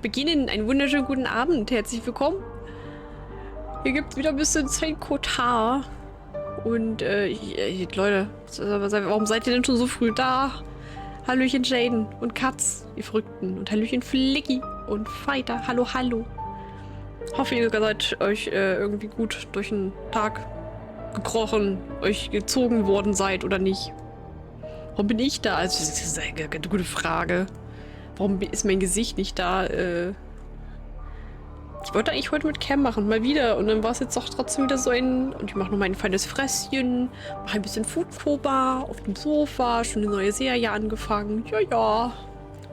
beginnen. Einen wunderschönen guten Abend. Herzlich willkommen. Hier gibt es wieder ein bisschen Zeit Kotar. Und, Leute, warum seid ihr denn schon so früh da? Hallöchen Jaden und Katz, ihr Verrückten. Und Hallöchen Flicky und Fighter. Hallo, hallo. Hoffe, ihr seid euch irgendwie gut durch den Tag gekrochen, euch gezogen worden seid oder nicht. Warum bin ich da? Also, das ist eine gute Frage. Warum ist mein Gesicht nicht da? Ich wollte eigentlich heute mit Cam machen, mal wieder. Und dann war es jetzt doch trotzdem wieder so ein... Und ich mache noch mein feines Fresschen, mache ein bisschen Food-Koba auf dem Sofa, schon eine neue Serie angefangen. Ja, ja.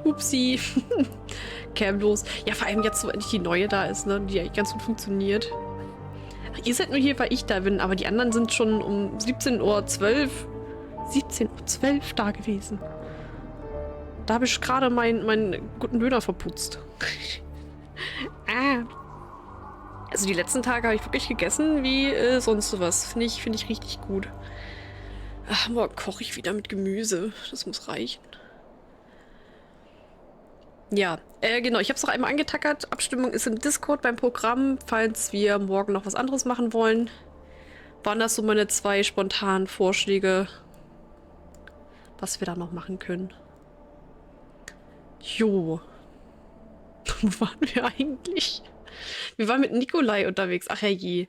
Upsi. Cam los. Ja, vor allem jetzt, wo endlich die neue da ist, ne? Die eigentlich ganz gut funktioniert. Ach, ihr seid nur hier, weil ich da bin, aber die anderen sind schon um 17:12 Uhr... 17:12 Uhr da gewesen. Da habe ich gerade meinen guten Döner verputzt. Also die letzten Tage habe ich wirklich gegessen wie sonst was. Finde ich richtig gut. Ach, morgen koche ich wieder mit Gemüse. Das muss reichen. Ja, genau. Ich habe es noch einmal angetackert. Abstimmung ist im Discord beim Programm, falls wir morgen noch was anderes machen wollen. Waren das so meine 2 spontanen Vorschläge, was wir da noch machen können. Jo. Wo waren wir eigentlich? Wir waren mit Nikolai unterwegs. Ach herrje.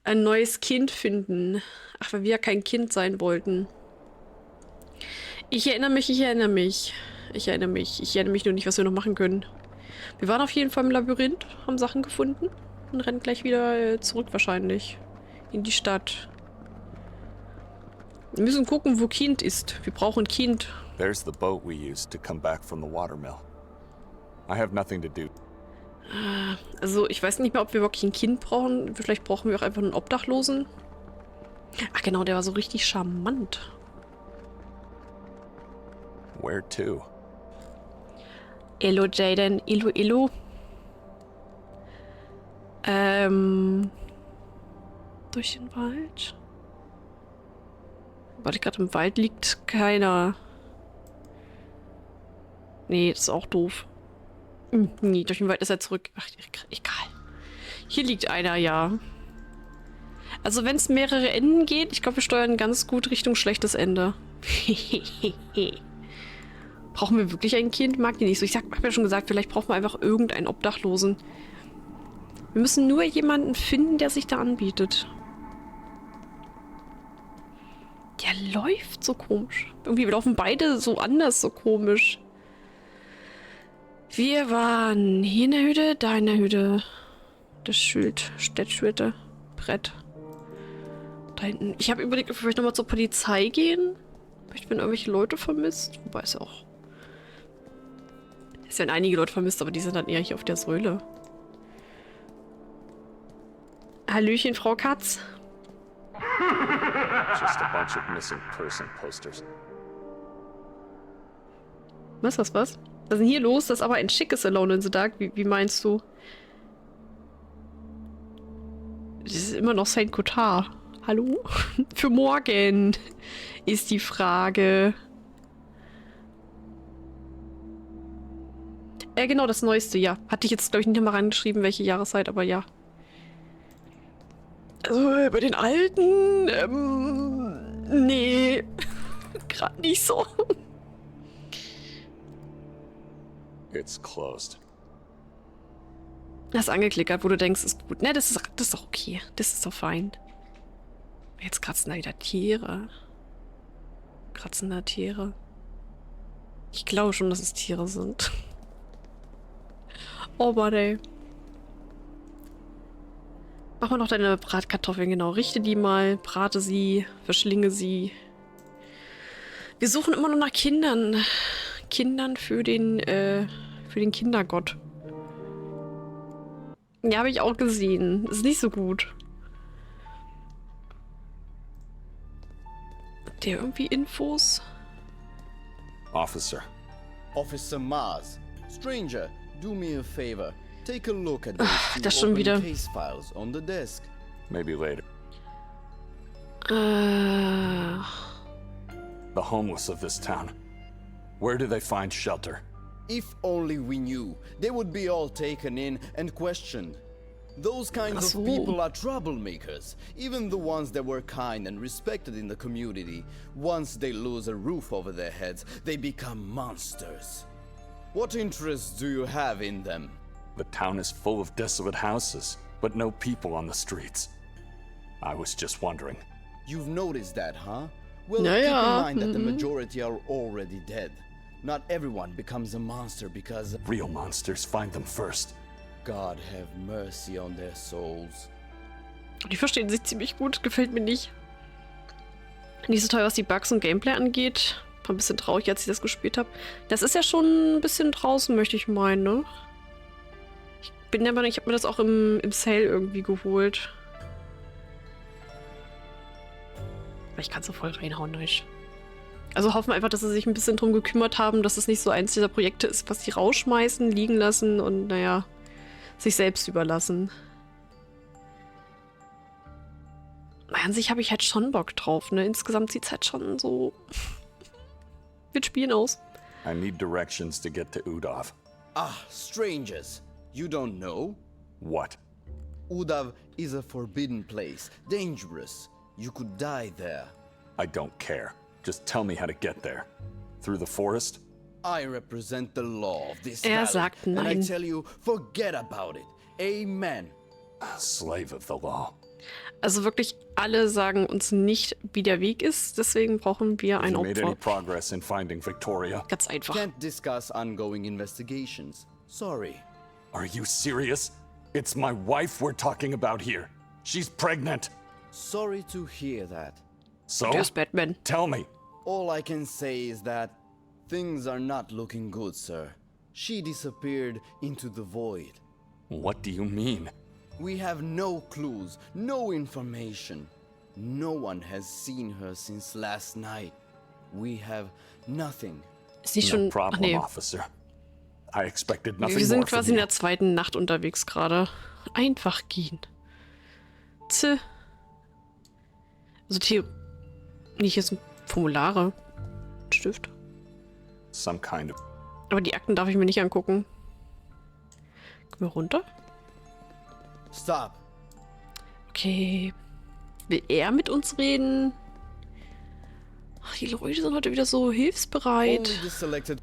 Ein neues Kind finden. Ach, weil wir ja kein Kind sein wollten. Ich erinnere mich. Ich erinnere mich nur nicht, was wir noch machen können. Wir waren auf jeden Fall im Labyrinth, haben Sachen gefunden und rennen gleich wieder zurück wahrscheinlich. In die Stadt. Wir müssen gucken, wo Kind ist. Wir brauchen Kind. There's the boat we used to come back from the watermill. I have nothing to do. Also, ich weiß nicht mehr, ob wir wirklich ein Kind brauchen. Vielleicht brauchen wir auch einfach einen Obdachlosen. Ach genau, der war so richtig charmant. Where to? Illo, Jaden. Illo. Durch den Wald? Warte, gerade im Wald liegt keiner. Nee, das ist auch doof. Nee, durch den Wald ist er zurück. Ach, egal. Hier liegt einer, ja. Also wenn es mehrere Enden geht, ich glaube, wir steuern ganz gut Richtung schlechtes Ende. Brauchen wir wirklich ein Kind? Mag die nicht so. Ich habe ja schon gesagt, vielleicht brauchen wir einfach irgendeinen Obdachlosen. Wir müssen nur jemanden finden, der sich da anbietet. Der läuft so komisch. Irgendwie laufen beide so anders, so komisch. Wir waren hier in der Hütte, da in der Hütte. Das Schild, Städtschwitte, Brett. Da hinten. Ich habe überlegt, ob wir vielleicht nochmal zur Polizei gehen. Vielleicht werden irgendwelche Leute vermisst. Wobei es ja auch... Es werden einige Leute vermisst, aber die sind dann eher hier auf der Säule. Hallöchen, Frau Katz. Just a bunch of missing person posters. Was? Was ist denn hier los? Das ist aber ein schickes Alone in the Dark. Wie meinst du? Das ist immer noch Saint Kotar. Hallo? Für morgen ist die Frage. Genau, das Neueste, ja. Hatte ich jetzt, glaube ich, nicht mal reingeschrieben, welche Jahreszeit, aber ja. Also, bei den Alten, nee. Gerade nicht so. It's closed. Das angeklickert, wo du denkst, ist gut. Ne, das ist doch okay. Das ist doch fein. Jetzt kratzen da wieder Tiere. Kratzen da Tiere. Ich glaube schon, dass es Tiere sind. Oh, Mann, ey. Mach mal noch deine Bratkartoffeln, genau. Richte die mal, brate sie, verschlinge sie. Wir suchen immer noch nach Kindern. Kindern für den Kindergott. Ja, habe ich auch gesehen. Ist nicht so gut. Habt ihr irgendwie Infos? Officer. Officer Mars. Stranger, do me a favor. Take a look at those das two schon open wieder. case files on the desk. Maybe later. The homeless of this town. Where do they find shelter? If only we knew, they would be all taken in and questioned. Those kinds of people are troublemakers, even the ones that were kind and respected in the community. Once they lose a roof over their heads, they become monsters. What interest do you have in them? The town is full of desolate houses, but no people on the streets. I was just wondering. You've noticed that, huh? Well, Ja, keep in ja. mind that the majority are already dead. Not everyone becomes a monster because Real monsters find them first. God have mercy on their souls. Die verstehen sich ziemlich gut, gefällt mir nicht. Nicht so toll, was die Bugs und Gameplay angeht. War ein bisschen traurig, als ich das gespielt habe. Das ist ja schon ein bisschen draußen, möchte ich meinen, ne? Ich bin der Meinung, ich habe mir das auch im Sale irgendwie geholt. Aber ich kann so voll reinhauen, nicht? Also hoffen wir einfach, dass sie sich ein bisschen drum gekümmert haben, dass es nicht so eins dieser Projekte ist, was die rausschmeißen, liegen lassen und, naja, sich selbst überlassen. An sich habe ich halt schon Bock drauf, ne? Insgesamt sieht es halt schon so mit Spielen aus. I need directions to get to Udav. Ah, strangers. You don't know? What? Udav is a forbidden place. Dangerous. You could die there. I don't care. Just tell me how to get there. Through the forest? I represent the law of this valley, Sagt and I nein. tell you, forget about it. Amen. Slave of the law. Also wirklich alle sagen uns nicht, wie der Weg ist, deswegen brauchen wir ein You made any Opfer. progress in finding Victoria? Ganz einfach. Can't discuss ongoing investigations. Sorry. Are you serious? It's my wife we're talking about here. She's pregnant. Sorry to hear that. So? Der ist Batman. Tell me. All I can say is that things are not looking good, sir. She disappeared into the void. What do you mean? We have no clues, no information. No one has seen her since last night. We have nothing. Ist nicht No schon... Ach problem, nee. officer. I expected nothing Wir more sind from quasi in you. der zweiten Nacht unterwegs gerade. Einfach gehen. Tse. Also nicht, hier sind Formulare. Ein Stift. Some kind of... Aber die Akten darf ich mir nicht angucken. Gehen wir runter? Stop. Okay. Will er mit uns reden? Ach, die Leute sind heute wieder so Only hilfsbereit. the selected.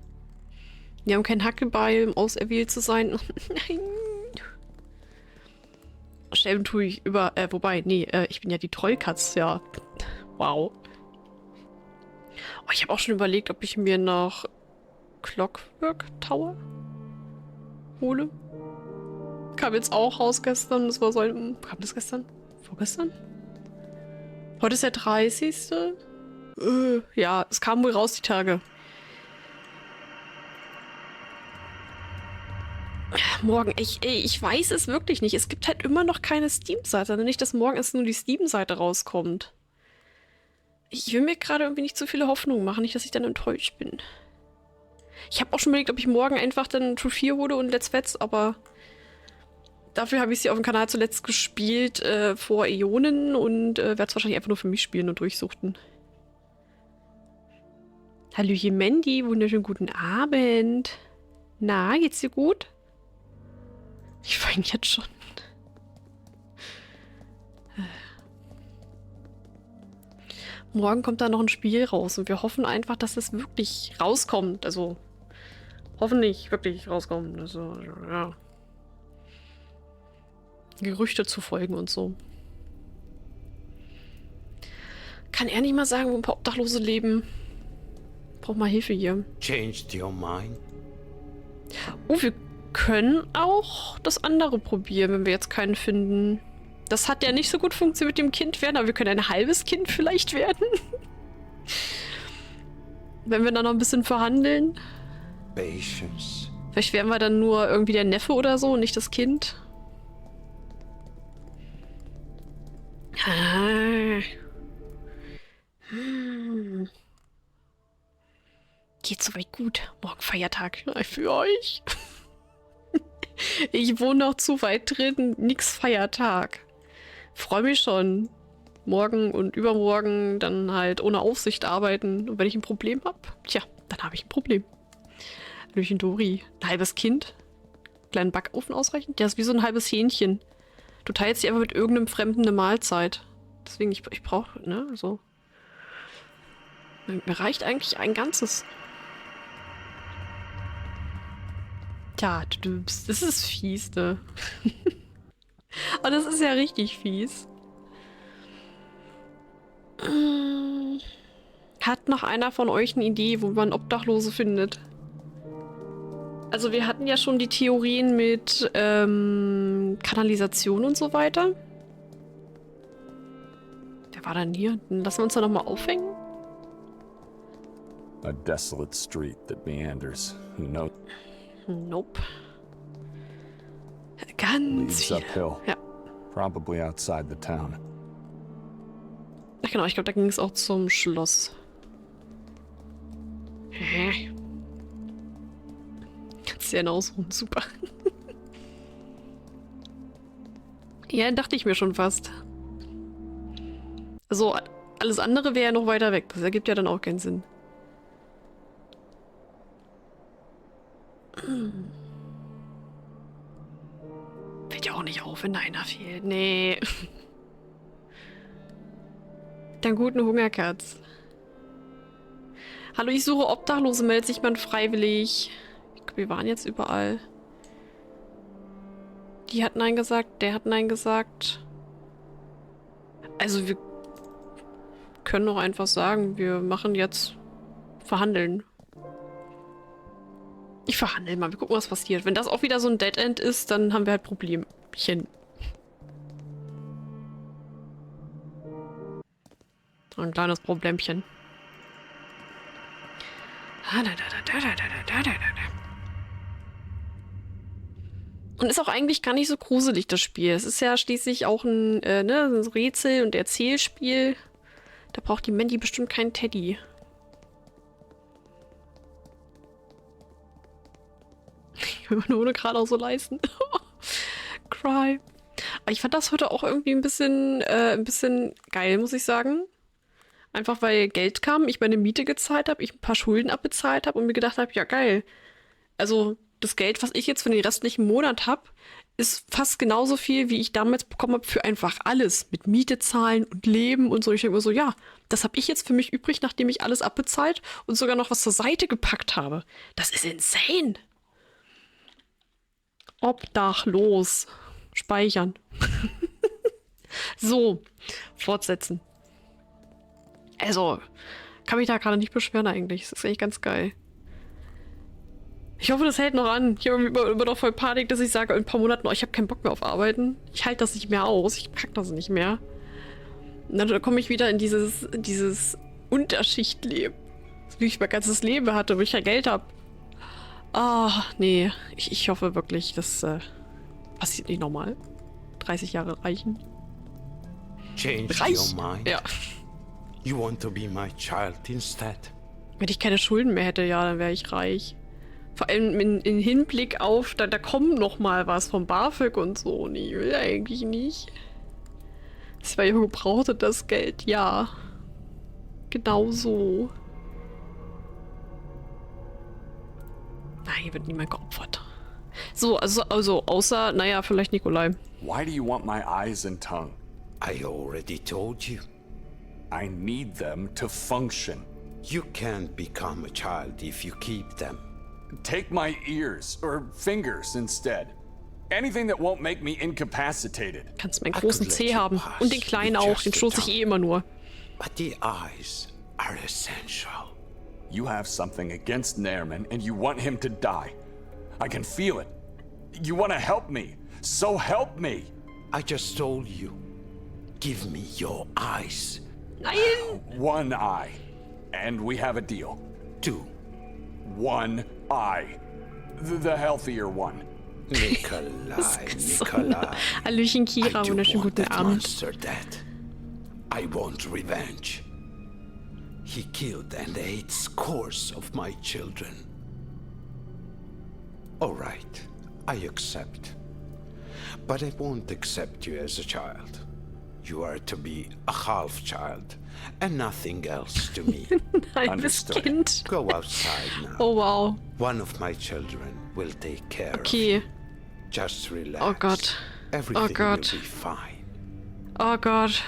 Die haben keinen Hackebeil, um auserwählt zu sein. Nein. Sterben tue ich über... wobei, nee, ich bin ja die Trollkatz, ja. Wow. Oh, ich habe auch schon überlegt, ob ich mir noch Clockwork Tower hole. Kam jetzt auch raus gestern. Das war so ein... Kam das gestern? Vorgestern? Heute ist der 30. Ja, es kam wohl raus die Tage. Morgen, ich weiß es wirklich nicht. Es gibt halt immer noch keine Steam-Seite. Nicht, dass morgen erst nur die Steam-Seite rauskommt. Ich will mir gerade irgendwie nicht zu viele Hoffnungen machen. Nicht, dass ich dann enttäuscht bin. Ich habe auch schon überlegt, ob ich morgen einfach dann True 4 hole und Let's Fets, aber dafür habe ich sie auf dem Kanal zuletzt gespielt vor Äonen und werde es wahrscheinlich einfach nur für mich spielen und durchsuchten. Hallöchen Mandy, wunderschönen guten Abend. Na, geht's dir gut? Ich fange jetzt schon. Morgen kommt da noch ein Spiel raus und wir hoffen einfach, dass es wirklich rauskommt. Also, hoffentlich wirklich rauskommt. Also, ja. Gerüchte zu folgen und so. Kann er nicht mal sagen, wo ein paar Obdachlose leben? Braucht mal Hilfe hier. Changed your mind? Oh, wir können auch das andere probieren, wenn wir jetzt keinen finden. Das hat ja nicht so gut funktioniert mit dem Kind werden, aber wir können ein halbes Kind vielleicht werden. Wenn wir dann noch ein bisschen verhandeln. Patience. Vielleicht werden wir dann nur irgendwie der Neffe oder so, nicht das Kind. Ah. Geht soweit gut. Morgen Feiertag. Für euch. Ich wohne noch zu weit drin. Nix Feiertag. Freue mich schon. Morgen und übermorgen dann halt ohne Aufsicht arbeiten. Und wenn ich ein Problem habe, tja, dann habe ich ein Problem. Hallöchen Dori. Ein halbes Kind? Kleinen Backofen ausreichend? Ja, ist wie so ein halbes Hähnchen. Du teilst dir einfach mit irgendeinem Fremden eine Mahlzeit. Deswegen, ich brauche, ne, so. Mir reicht eigentlich ein ganzes. Tja, das ist fies, ne? Aber das ist ja richtig fies. Hat noch einer von euch eine Idee, wo man Obdachlose findet? Also wir hatten ja schon die Theorien mit Kanalisation und so weiter. Wer war denn hier? Dann lassen wir uns da nochmal aufhängen. A desolate street that meanders. Who knows? Nope. Ganz Leads viel. uphill. Ja. Probably outside the town. Ach genau, ich glaube, da ging es auch zum Schloss. Hä? Kannst du ja ausruhen, super. Ja, dachte ich mir schon fast. Also, alles andere wäre ja noch weiter weg. Das ergibt ja dann auch keinen Sinn. Fällt ja auch nicht auf, wenn da einer fehlt. Nee. Dann guten Hungerkatz. Hallo, ich suche Obdachlose, meldet sich man freiwillig. Wir waren jetzt überall. Die hatten einen gesagt, der hat einen gesagt. Also wir können doch einfach sagen, wir machen jetzt verhandeln. Ich verhandle mal, wir gucken, was passiert. Wenn das auch wieder so ein Dead End ist, dann haben wir halt Problemchen. Ein kleines Problemchen. Und ist auch eigentlich gar nicht so gruselig, das Spiel. Es ist ja schließlich auch ein, ein Rätsel- und Erzählspiel. Da braucht die Mandy bestimmt keinen Teddy. Ich will nur gerade auch so leisten. Cry. Aber ich fand das heute auch irgendwie ein bisschen geil, muss ich sagen. Einfach weil Geld kam, ich meine Miete gezahlt habe, ich ein paar Schulden abbezahlt habe und mir gedacht habe, ja geil. Also das Geld, was ich jetzt für den restlichen Monat habe, ist fast genauso viel, wie ich damals bekommen habe für einfach alles. Mit Miete zahlen und Leben und so. Ich denke mir so, ja, das habe ich jetzt für mich übrig, nachdem ich alles abbezahlt und sogar noch was zur Seite gepackt habe. Das ist insane. Obdachlos. Speichern. So, fortsetzen. Also, kann mich da gerade nicht beschweren eigentlich. Das ist eigentlich ganz geil. Ich hoffe, das hält noch an. Ich habe immer noch voll Panik, dass ich sage in ein paar Monaten, oh, ich habe keinen Bock mehr auf Arbeiten. Ich halte das nicht mehr aus. Ich pack das nicht mehr. Und dann komme ich wieder in dieses Unterschichtleben. Wie ich mein ganzes Leben hatte, wo ich ja Geld habe. Ah, nee. Ich hoffe wirklich, das passiert nicht nochmal. 30 Jahre reichen. Change Reich? your mind. Ja. You want to be my child instead? Wenn ich keine Schulden mehr hätte, ja, dann wäre ich reich. Vor allem in Hinblick auf, da kommt noch mal was vom BAföG und so. Und ich will eigentlich nicht. Das war ja gebrauchte das Geld, ja. Genau so. Nein, hier wird niemand geopfert. So, also außer, naja, vielleicht Nikolai. Why do you want my eyes and tongue? I already told you. I need them to function. You can't become a child if you keep them. Take my ears or fingers instead. Anything that won't make me incapacitated. Kannst meinen großen Zeh haben. Und den kleinen auch. Den stoße ich eh immer nur. But the eyes are essential. You have something against Nairman and you want him to die. I can feel it. You want to help me. So help me. I just told you. Give me your eyes. Nein! One eye. And we have a deal. 2. One eye. The healthier one. Nikolai. Hallöchen I Kira, do wunderschönen want guten that Abend. monster dead. I want revenge. He killed and ate scores of my children. All right, I accept. But I won't accept you as a child. You are to be a half child, and nothing else to me. Halbes Understood. Kind. Go outside now. Oh wow. One of my children will take care of Okay. you. Just relax. Oh Gott. Everything Gott. will be fine. Oh Gott.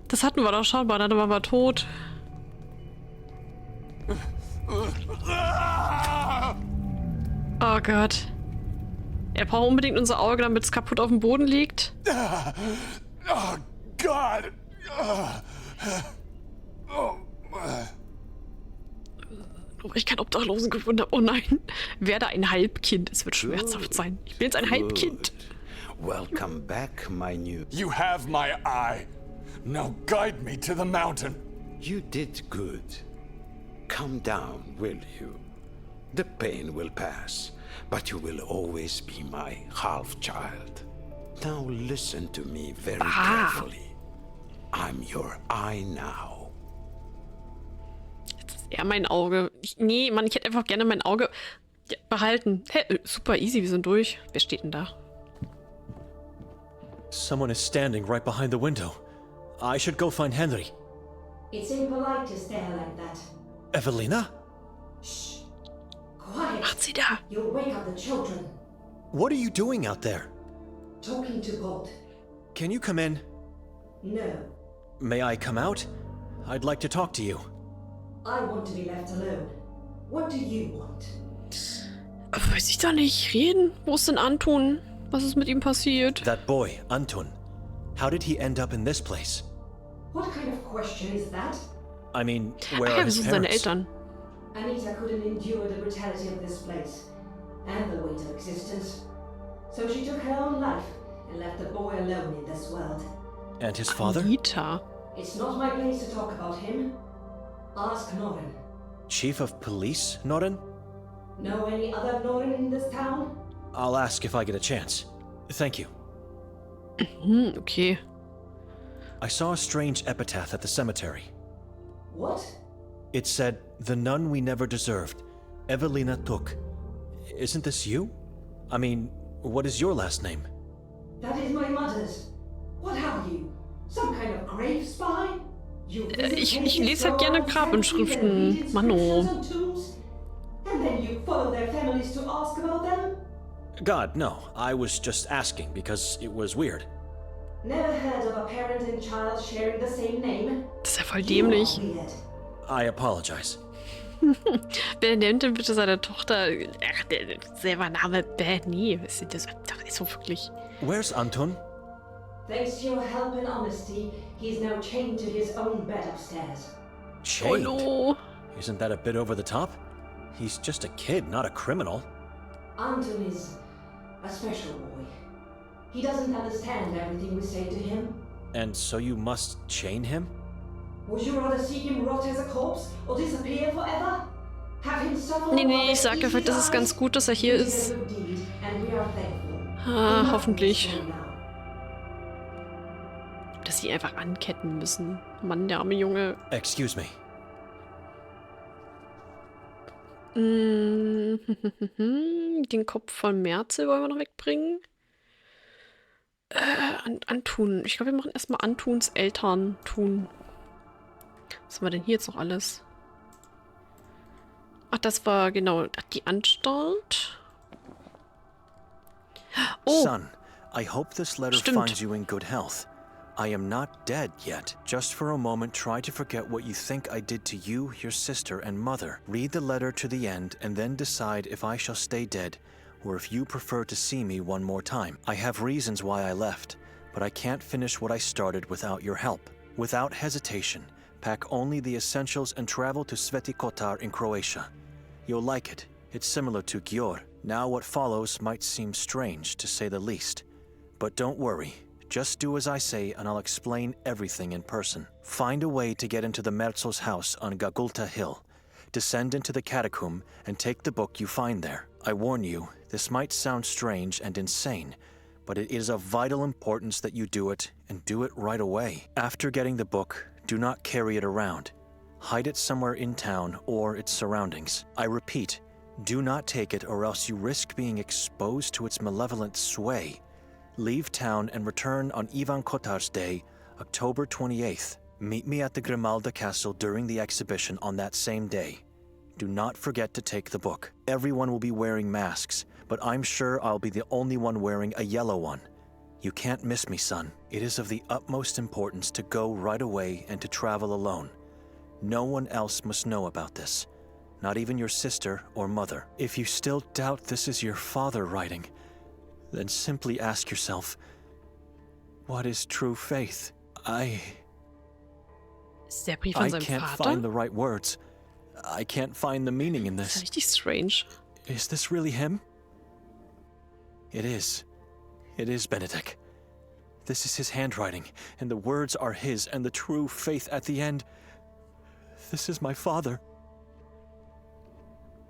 Das hatten wir doch schon mal, dann waren wir tot. Oh Gott. Er braucht unbedingt unser Auge, damit es kaputt auf dem Boden liegt. Oh, God! Oh, ich kein Obdachlosen gefunden habe. Oh nein. Werde ein Halbkind. Es wird schmerzhaft sein. Ich bin jetzt ein Halbkind. Welcome back, my new... You have my eye. Now guide me to the mountain. You did good. Calm down, will you? The pain will pass, but you will always be my half-child. Now listen to me very carefully. I'm your eye now. Jetzt ist er mein Auge. Nee, Mann, ich hätte einfach gerne mein Auge behalten. Hey, super easy, wir sind durch. Wer steht denn da? Someone is standing right behind the window. I should go find Henry. It's impolite to stare like that. Evelina? Shh. Quiet. Macht sie da? You'll wake up the children. What are you doing out there? Talking to God. Can you come in? No. May I come out? I'd like to talk to you. I want to be left alone. What do you want? Weiß ich da nicht. Reden? Wo ist denn Anton? Was ist mit ihm passiert? That boy, Anton. How did he end up in this place? What kind of question is that? I mean, where Ach are ja, his das sind seine parents? Eltern. Anita couldn't endure the brutality of this place and the weight of existence. So she took her own life and left the boy alone in this world. And his father? Anita. It's not my place to talk about him. Ask Norin. Chief of Police, Noren? Know any other Norin in this town? I'll ask if I get a chance. Thank you. Okay. I saw a strange epitaph at the cemetery. What? It said, "The nun we never deserved, Evelina took." Isn't this you? I mean, what is your last name? That is my mother's. What are you? Some kind of grave spy? You visit Ich places, lese halt go gerne around Grabinschriften. temples and read Mann, oh. inscriptions on tombs? And then you follow their families to ask about them? God, no. I was just asking because it was weird. Never heard of a parent and child sharing the same name? Das ist ja voll You are dämlich. weird. I apologize. Wer nennt denn bitte seine Tochter? Ach, der selber Name. Nee, was ist das? Das ist so wirklich. Where's Anton? Thanks to your help and honesty, he is now chained to his own bed upstairs. Oh Chained? no. Isn't that a bit over the top? He's just a kid, not a criminal. Anton is a special boy. He doesn't understand everything we say to him. And so you must chain him? Would you rather see him rot as a corpse or disappear forever? Have him suffer Nee, while ich sag the einfach, easy das ist ganz dies? gut, dass er hier We did ist. a good deed, and we are thankful. Ah, Enough hoffentlich. of this now. Dass sie einfach anketten müssen. Mann, der arme Junge. Excuse me. Den Kopf von Merzel wollen wir noch wegbringen. Antun. Ich glaube, wir machen erstmal Antuns Eltern tun. Was haben wir denn hier jetzt noch alles? Ach, das war genau die Anstalt. Oh, Son, I hope this letter Stimmt. finds you in good health. I am not dead yet. Just for a moment, try to forget what you think I did to you, your sister, and mother. Read the letter to the end and then decide if I shall stay dead or if you prefer to see me one more time. I have reasons why I left, but I can't finish what I started without your help. Without hesitation, pack only the essentials and travel to Sveti Kotar in Croatia. You'll like it. It's similar to Gjor. Now what follows might seem strange, to say the least. But don't worry. Just do as I say and I'll explain everything in person. Find a way to get into the Merzel's house on Gagulta Hill. Descend into the catacomb and take the book you find there. I warn you, this might sound strange and insane, but it is of vital importance that you do it, and do it right away. After getting the book, do not carry it around. Hide it somewhere in town or its surroundings. I repeat, do not take it or else you risk being exposed to its malevolent sway. Leave town and return on Ivan Kotar's Day, October 28th. Meet me at the Grimalda Castle during the exhibition on that same day. Do not forget to take the book. Everyone will be wearing masks, but I'm sure I'll be the only one wearing a yellow one. You can't miss me, son. It is of the utmost importance to go right away and to travel alone. No one else must know about this. Not even your sister or mother. If you still doubt this is your father writing, then simply ask yourself, what is true faith? Ist der Brief von I seinem can't Vater? find the right words. I can't find the meaning in Das ist this. richtig strange. Is this really him? It is. It is Benedict. This is his handwriting, and the words are his, and the true faith at the end. This is my father.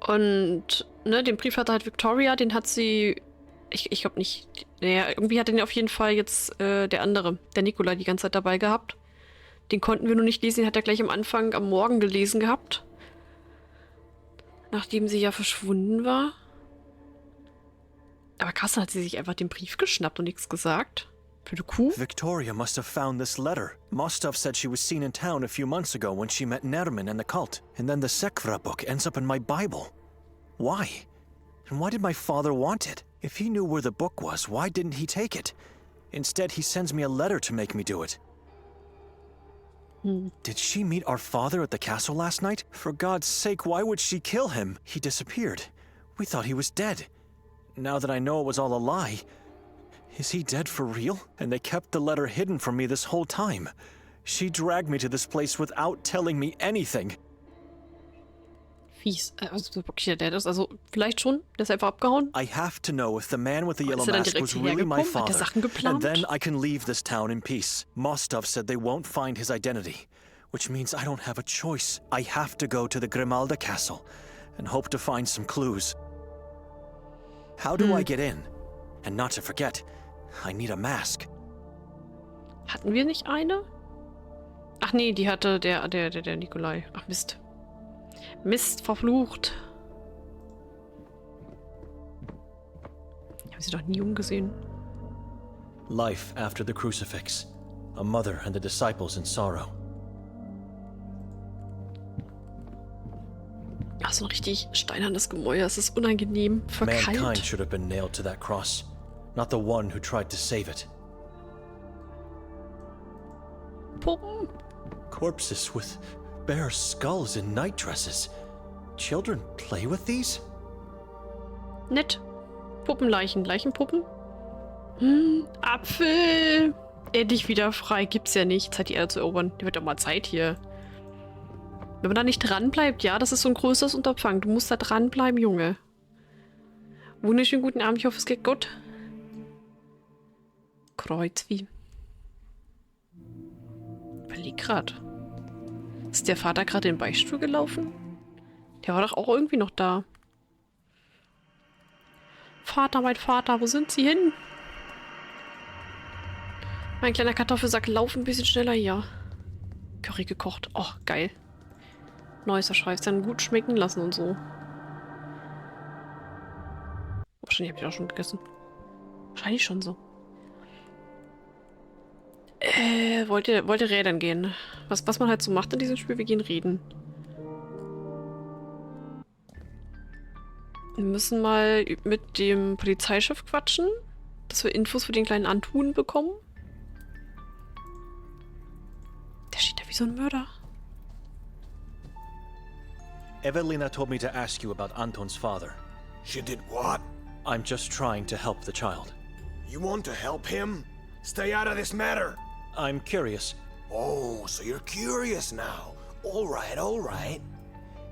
Und, ne, den Brief hatte halt Victoria, den hat sie. Ich glaube nicht. Naja, irgendwie hat den auf jeden Fall jetzt der andere, der Nikolai, die ganze Zeit dabei gehabt. Den konnten wir nur nicht lesen, den hat er gleich am Anfang am Morgen gelesen gehabt. Nachdem sie ja verschwunden war. Aber krass, dann hat sie sich einfach den Brief geschnappt und nichts gesagt. Blöde Kuh. Victoria must have found this letter. Mostov said she was seen in town a few months ago when she met Nerman and the cult. And then the Sekvra book ends up in my Bible. Why? And why did my father want it? If he knew where the book was, why didn't he take it? Instead, he sends me a letter to make me do it. Did she meet our father at the castle last night? For God's sake, why would she kill him? He disappeared. We thought he was dead. Now that I know it was all a lie, is he dead for real? And they kept the letter hidden from me this whole time. She dragged me to this place without telling me anything. Fies. Also wirklich der ist. Also vielleicht schon. Der ist einfach abgehauen. I have to know if the man with the yellow Ist er dann mask direkt was really my hierher gekommen? Hat er father. Sachen geplant? And then I can leave this town in peace. Mostov said they won't find his identity, which means I don't have a choice. I have to go to the Grimalda Castle and hope to find some clues. How do I get in? And not to forget, I need a mask. Hatten wir nicht eine? Ach nee, die hatte der Nikolai. Ach Mist. Mist, verflucht. Ich habe sie doch nie umgesehen. Life after the crucifix. A mother and the disciples in sorrow. Ach, so ein richtig steinernes Gemäuer. Es ist unangenehm. Mankind Verkeilt. should have been nailed to that cross, not the one who tried to save it. Puppen. Corpses with bare skulls and night dresses. Children play with these? Nett. Puppenleichen. Leichenpuppen? Apfel. Endlich wieder frei. Gibt's ja nicht. Zeit, die Erde zu erobern. Die wird doch mal Zeit hier. Wenn man da nicht dran bleibt, ja, das ist so ein größeres Unterfangen. Du musst da dranbleiben, Junge. Wunderschönen guten Abend. Ich hoffe, es geht gut. Kreuzwie. Überleg grad. Ist der Vater gerade in den Beichtstuhl gelaufen? Der war doch auch irgendwie noch da. Vater, mein Vater, wo sind Sie hin? Mein kleiner Kartoffelsack, lauf ein bisschen schneller hier. Curry gekocht. Oh, geil. Neuester Scheiß, dann gut schmecken lassen und so. Wahrscheinlich habe ich auch schon gegessen. Wahrscheinlich schon so. Wollte Rädern gehen. Was man halt so macht in diesem Spiel, wir gehen reden. Wir müssen mal mit dem Polizeichef quatschen, dass wir Infos für den kleinen Anton bekommen. Der steht da wie so ein Mörder. Evelina told me to ask you about Anton's father. She did what? I'm just trying to help the child. You want to help him? Stay out of this matter. I'm curious. Oh, so you're curious now. All right, all right.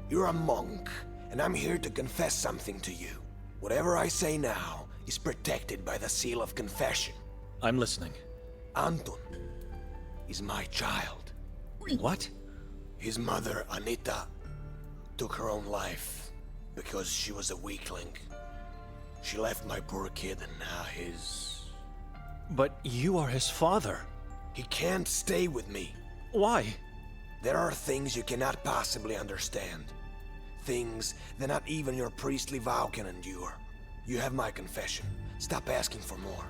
You're a monk, and I'm here to confess something to you. Whatever I say now is protected by the seal of confession. I'm listening. Anton is my child. What? His mother, Anita, took her own life because she was a weakling. She left my poor kid and now his... But you are his father. He can't stay with me. Why? There are things you cannot possibly understand. Things that not even your priestly vow can endure. You have my confession. Stop asking for more.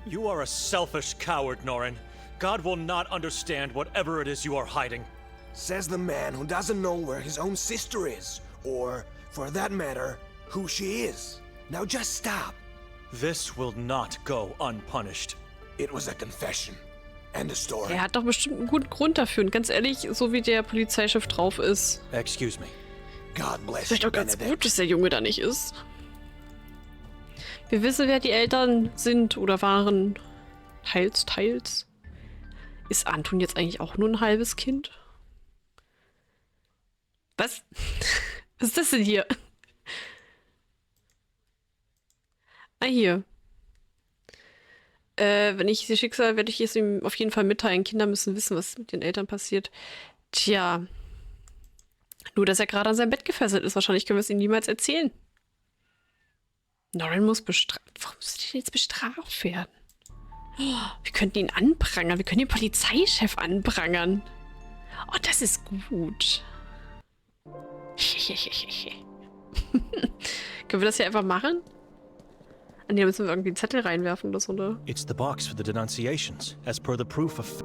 You are a selfish coward, Norin. God will not understand whatever it is you are hiding. Says the man who doesn't know where his own sister is, or, for that matter, who she is. Now just stop. This will not go unpunished. It was a confession. End of story. Er hat doch bestimmt einen guten Grund dafür. Und ganz ehrlich, so wie der Polizeichef drauf ist, Excuse me. God bless vielleicht you, auch ganz Benedict. gut, dass der Junge da nicht ist. Wir wissen, wer die Eltern sind oder waren. Teils. Ist Anton jetzt eigentlich auch nur ein halbes Kind? Was? Was ist das denn hier? Ah, hier. Wenn ich das Schicksal, werde ich es ihm auf jeden Fall mitteilen. Kinder müssen wissen, was mit den Eltern passiert. Tja. Nur, dass er gerade an seinem Bett gefesselt ist. Wahrscheinlich können wir es ihm niemals erzählen. Norrin muss bestraft. Warum muss der denn jetzt bestraft werden? Wir könnten ihn anprangern. Wir können den Polizeichef anprangern. Oh, das ist gut. Können wir das hier einfach machen? An der müssen wir irgendwie einen Zettel reinwerfen oder so, oder? It's the box for the denunciations, as per the proof of...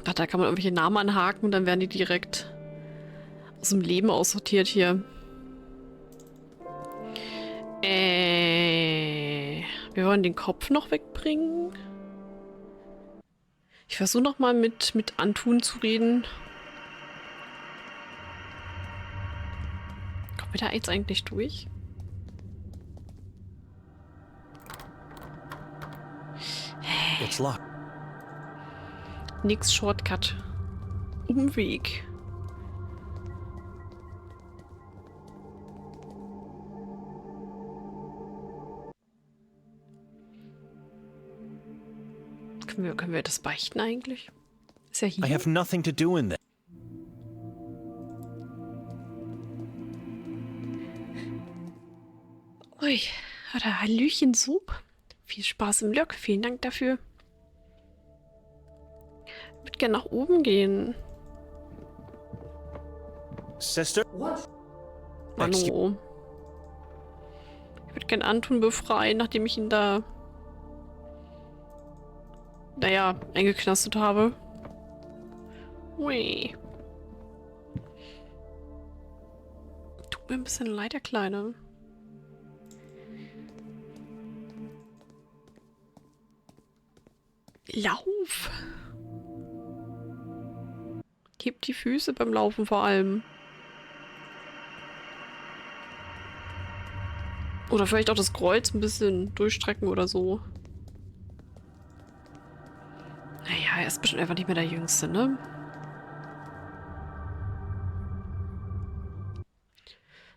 Da kann man irgendwelche Namen anhaken und dann werden die direkt aus dem Leben aussortiert hier. Wir wollen den Kopf noch wegbringen. Ich versuche noch mal mit Anton zu reden. Kommen wir da jetzt eigentlich durch? It's locked. Nix Shortcut. Umweg. Können wir das beichten eigentlich? Ist ja hier. I have nothing to do in this. Ui, oder Hallöchen Soup. Viel Spaß im Lok. Vielen Dank dafür. Ich würde gerne nach oben gehen. Sister? What? Mano. Ich würde gerne Anton befreien, nachdem ich ihn da... naja, eingeknastet habe. Ui. Tut mir ein bisschen leid, der Kleine. Lauf! Hebt die Füße beim Laufen vor allem. Oder vielleicht auch das Kreuz ein bisschen durchstrecken oder so. Naja, er ist bestimmt einfach nicht mehr der Jüngste, ne?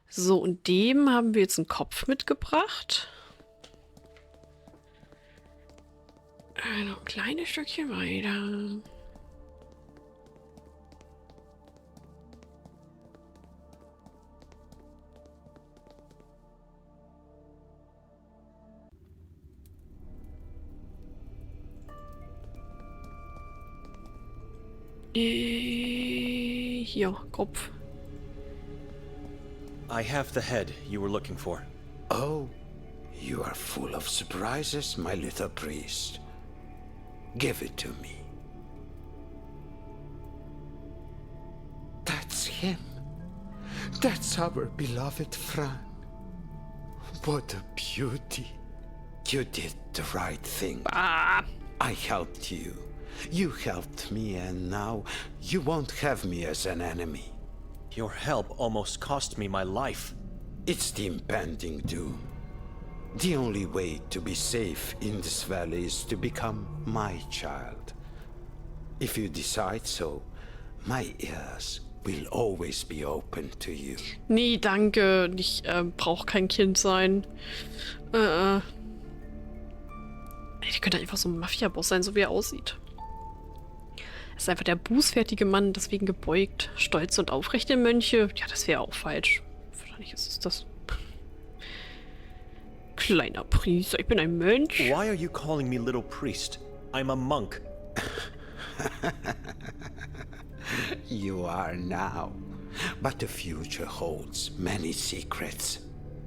So, und dem haben wir jetzt einen Kopf mitgebracht. Noch ein kleines Stückchen weiter. Hier, Kopf. I have the head you were looking for. Oh, you are full of surprises, my little priest. Give it to me. That's him. That's our beloved Fran. What a beauty. You did the right thing. Ah, I helped you. You helped me, and now you won't have me as an enemy. Your help almost cost me my life. It's the impending doom. The only way to be safe in this valley is to become my child. If you decide so, my ears will always be open to you. nee, danke. Ich brauche kein Kind sein. Ich könnte einfach so ein Mafia-Boss sein, so wie er aussieht. Er ist einfach der bußfertige Mann, deswegen gebeugt. Stolze und aufrechte Mönche. Ja, das wäre auch falsch. Wahrscheinlich ist es das. Kleiner Priester, ich bin ein Mönch. Why are you calling me little priest? I'm a monk. You are now, but the future holds many secrets.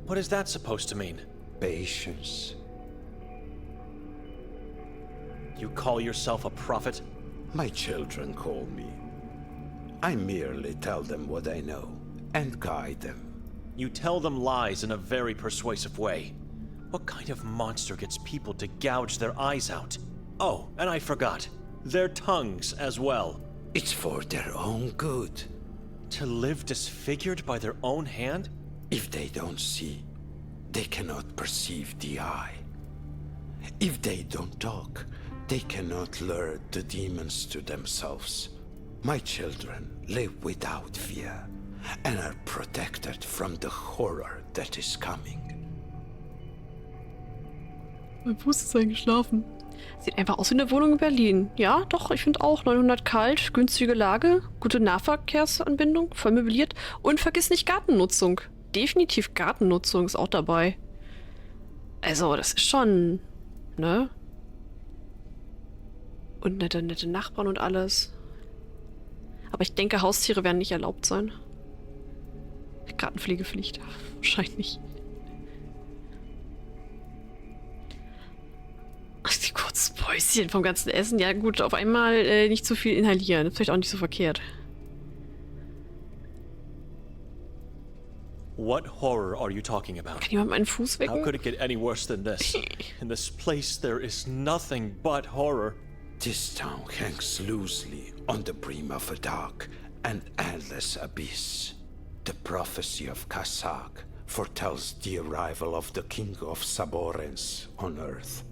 What is that supposed to mean? Patience. You call yourself a prophet? My children call me. I merely tell them what I know and guide them. You tell them lies in a very persuasive way. What kind of monster gets people to gouge their eyes out? Oh, and I forgot. Their tongues as well. It's for their own good. To live disfigured by their own hand? If they don't see, they cannot perceive the eye. If they don't talk, they cannot lure the demons to themselves. My children live without fear and are protected from the horror that is coming. Mein Fuß ist eingeschlafen. Sieht einfach aus wie eine Wohnung in Berlin. Ja, doch, ich finde auch. 900 kalt, günstige Lage, gute Nahverkehrsanbindung, voll möbliert. Und vergiss nicht Gartennutzung. Definitiv Gartennutzung ist auch dabei. Also, das ist schon... Ne? Und nette Nachbarn und alles. Aber ich denke, Haustiere werden nicht erlaubt sein. Gartenpflegepflicht. Wahrscheinlich. Ach, die kurzen Päuschen vom ganzen Essen. Ja gut, auf einmal nicht zu viel inhalieren. Das ist vielleicht auch nicht so verkehrt. What horror are you talking about? Kann jemand meinen Fuß wecken? How could it get any worse than this? In this place there is nothing but horror. This town hangs loosely on the brim of a dark and endless abyss. The prophecy of Kasag foretells the arrival of the king of Saborens on earth.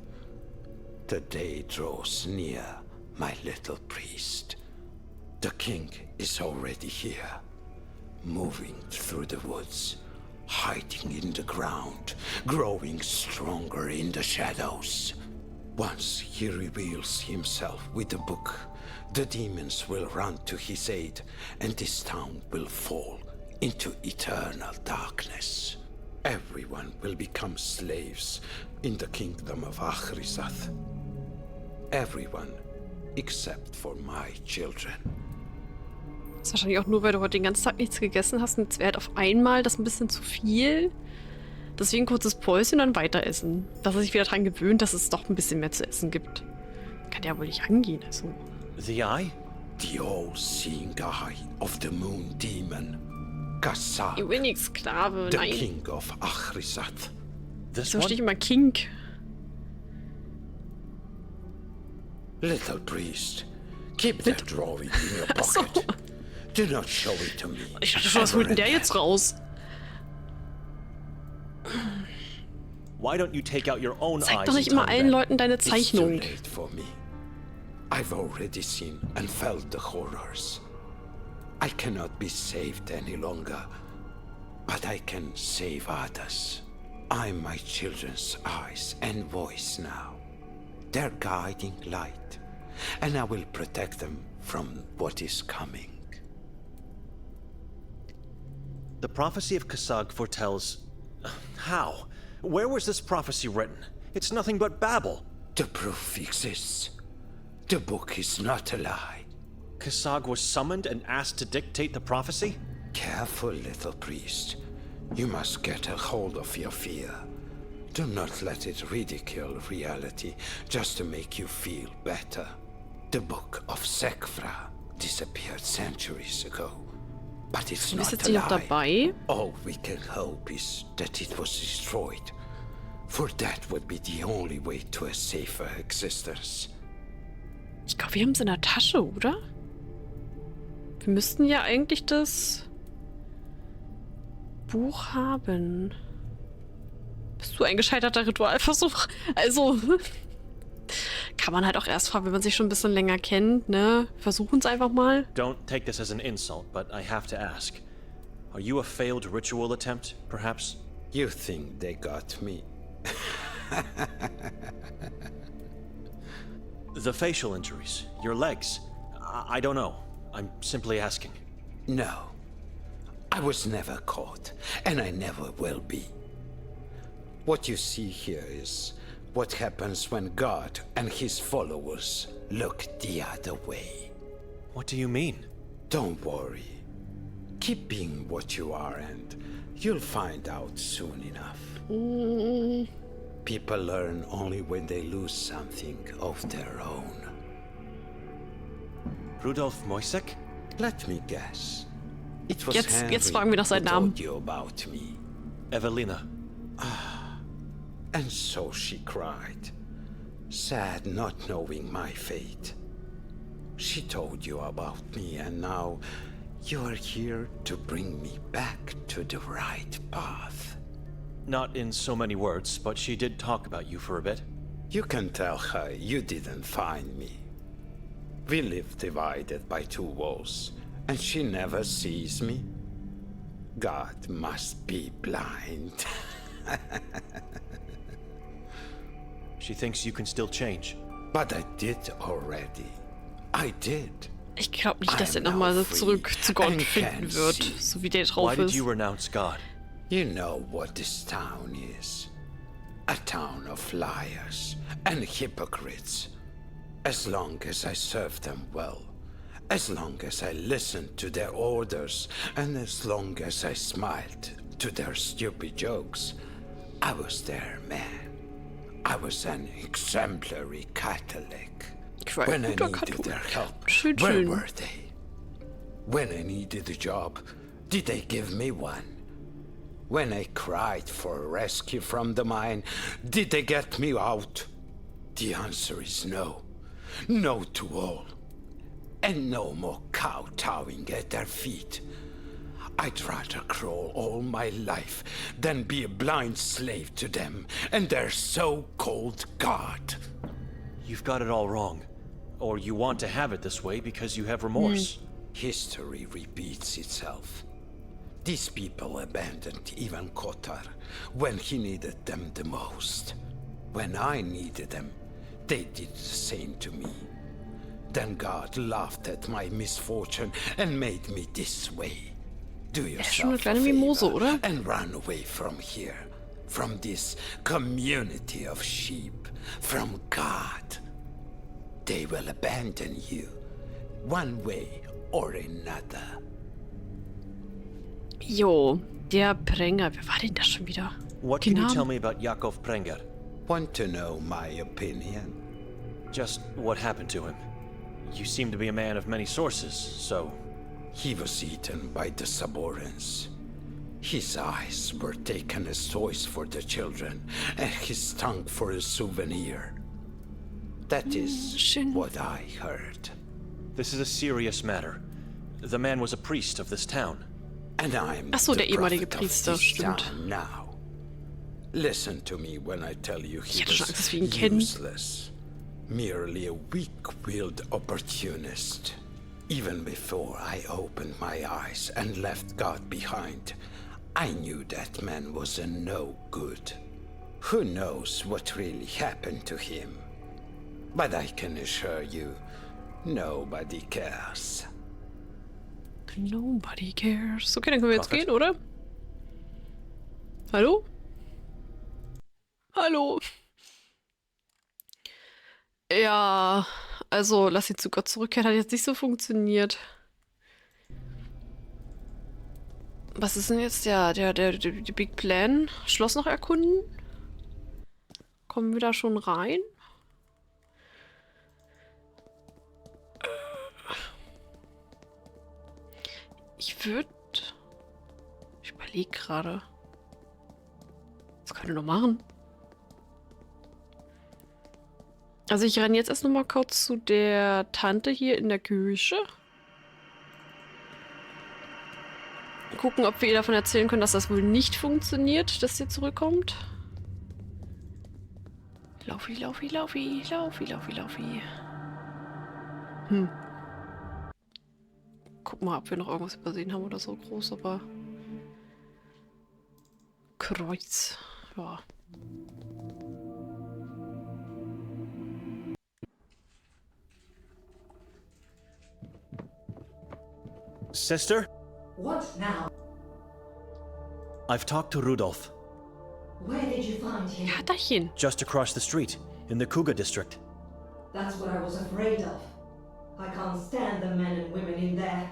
The day draws near, my little priest. The king is already here, moving through the woods, hiding in the ground, growing stronger in the shadows. Once he reveals himself with the book, the demons will run to his aid, and this town will fall into eternal darkness. Everyone will become slaves in the kingdom of Achrizath. Everyone except for my children. Das ist wahrscheinlich auch nur, weil du heute den ganzen Tag nichts gegessen hast und jetzt wäre halt auf einmal das ein bisschen zu viel. Deswegen kurzes Päuschen und dann weiter essen. Dass er sich wieder daran gewöhnt, dass es doch ein bisschen mehr zu essen gibt. Kann ja wohl nicht angehen, also. The eye? The all-seeing eye of the moon demon. Kasag, Ich will nicht Sklave, the nein. king of Achrizath. This So stehe ich one? immer King. Little priest, keep that drawing in your pocket. Do not show it to me. Ich dachte schon, was holt denn der jetzt raus? Why don't you take out your own Zeig eyes doch nicht and immer tell allen them? Leuten deine It's too Zeichnung. late for me. I've already seen and felt the horrors. I cannot be saved any longer, but I can save others. I'm my children's eyes and voice now. Their guiding light, and I will protect them from what is coming. The prophecy of Kasag foretells... How? Where was this prophecy written? It's nothing but babble. The proof exists. The book is not a lie. Kasag was summoned and asked to dictate the prophecy? Careful, little priest. You must get a hold of your fear. Do not let it ridicule reality just to make you feel better. The book of Sekfra disappeared centuries ago. But it's Du bist not jetzt a hier noch lie. dabei. All we can hope is that it was destroyed. For that would be the only way to a safer existence. Ich glaube, wir haben es in der Tasche, oder? Wir müssten ja eigentlich das Buch haben. Bist du ein gescheiterter Ritualversuch? Also, kann man halt auch erst fragen, wenn man sich schon ein bisschen länger kennt, ne? Versuchen es einfach mal. Don't take this as an insult, but I have to ask. Are you a failed ritual attempt, perhaps? You think they got me? The facial injuries, your legs. I don't know. I'm simply asking. No. I was never caught, and I never will be. What you see here is what happens when God and his followers look the other way. What do you mean? Don't worry. Keep being what you are, and you'll find out soon enough. People learn only when they lose something of their own. Rudolf Moisek? Let me guess. It was Jetzt fragen wir nach seinen Namen. told you about me. Evelina. And so she cried, sad not knowing my fate. She told you about me, and now you are here to bring me back to the right path. Not in so many words, but she did talk about you for a bit. You can tell her you didn't find me. We live divided by two walls, and she never sees me. God must be blind. She thinks you can still change. But I did already. I did. Ich glaube nicht, dass er nochmal so zurück zu Gott finden wird, so wie der drauf Why did ist. you renounce God? You know what this town is. A town of liars and hypocrites. As long as I served them well, as long as I listened to their orders, and as long as I smiled to their stupid jokes, I was their man. I was an exemplary Catholic. When I needed their help, where were they? When I needed a job, did they give me one? When I cried for rescue from the mine, did they get me out? The answer is no. No to all. And no more kowtowing at their feet. I'd rather crawl all my life than be a blind slave to them and their so-called God. You've got it all wrong. Or you want to have it this way because you have remorse. History repeats itself. These people abandoned even Kotar when he needed them the most. When I needed them, they did the same to me. Then God laughed at my misfortune and made me this way. Do yourself a favor and run away from here, from this community of sheep, from God. They will abandon you, one way or another. Jo, der Prenger. Wer war denn das schon wieder? What can you tell me about Yakov Prenger? Want to know my opinion? Just what happened to him. You seem to be a man of many sources, so... He was eaten by the subordinates. His eyes were taken as toys for the children, and his tongue for a souvenir. That is what I heard. This is a serious matter. The man was a priest of this town. And I'm Ach so, der the ehemalige prophet of Priester, this stimmt. town now. Listen to me when I tell you he Ich hatte schon Angst, dass wir ihn was kennen. useless. Merely a weak-willed opportunist. Even before I opened my eyes and left God behind, I knew that man was a no good. Who knows what really happened to him? But I can assure you, nobody cares. Nobody cares. Okay, dann können wir jetzt Prophet. gehen, oder? Hallo? Hallo? Ja, also lass ihn zu Gott zurückkehren, hat jetzt nicht so funktioniert. Was ist denn jetzt der Big Plan? Schloss noch erkunden? Kommen wir da schon rein? Ich überlege gerade. Was können wir noch machen? Also ich renne jetzt erst noch mal kurz zu der Tante hier in der Küche. Gucken, ob wir ihr davon erzählen können, dass das wohl nicht funktioniert, dass sie zurückkommt. Laufi, laufi, laufi, laufi, laufi, laufi. Guck mal, ob wir noch irgendwas übersehen haben oder so groß, aber... Kreuz. Ja. Sister? What now? I've talked to Rudolf. Where did you find him? Ja, dahin. Just across the street, in the Kuga district. That's what I was afraid of. I can't stand the men and women in there.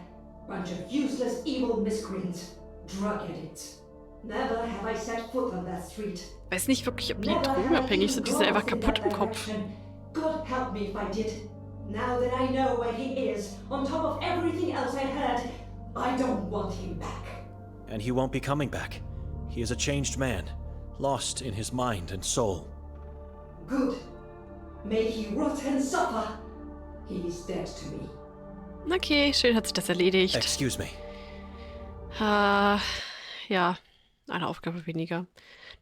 Bunch of useless, evil miscreants. Drug addicts. Never have I set foot on that street. Weiß nicht wirklich, ob die Never have I drogenabhängig even sind. Die sind einfach glanced in kaputt that im Kopf. direction. God help me if I did. Now that I know where he is, on top of everything else I heard, I don't want him back. And he won't be coming back. He is a changed man, lost in his mind and soul. Good. May he rot and suffer. He is dead to me. Okay, schön hat sich das erledigt. Excuse me. Ja, eine Aufgabe weniger.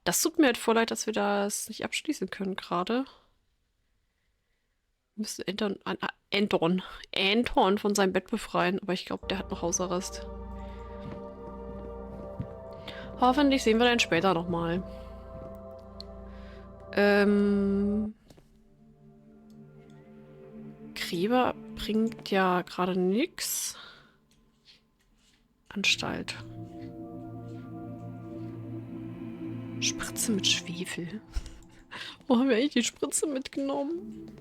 Das tut mir halt voll leid, dass wir das nicht abschließen können gerade. Wir müssen Anton von seinem Bett befreien, aber ich glaube, der hat noch Hausarrest. Hoffentlich sehen wir den später nochmal. Gräber bringt ja gerade nix. Anstalt. Spritze mit Schwefel. Wo haben wir eigentlich die Spritze mitgenommen?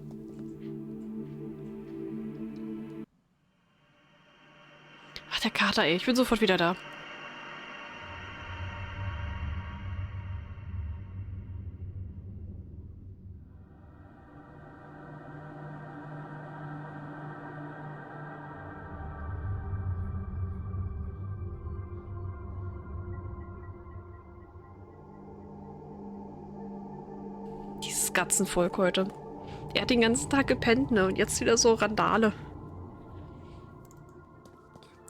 Ach, der Kater, ey. Ich bin sofort wieder da. Dieses Katzenvolk heute. Er hat den ganzen Tag gepennt, ne? Und jetzt wieder so Randale.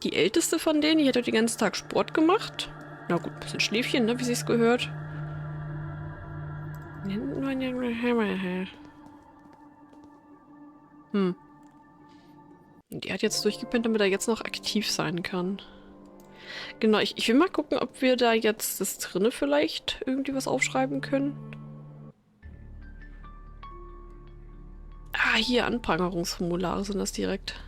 Die älteste von denen, die hat den ganzen Tag Sport gemacht. Na gut, ein bisschen Schläfchen, ne? Wie sich's gehört. Und die hat jetzt durchgepennt, damit er jetzt noch aktiv sein kann. Genau, ich will mal gucken, ob wir da jetzt das drinne vielleicht irgendwie was aufschreiben können. Ah, hier Anprangerungsformulare sind das direkt.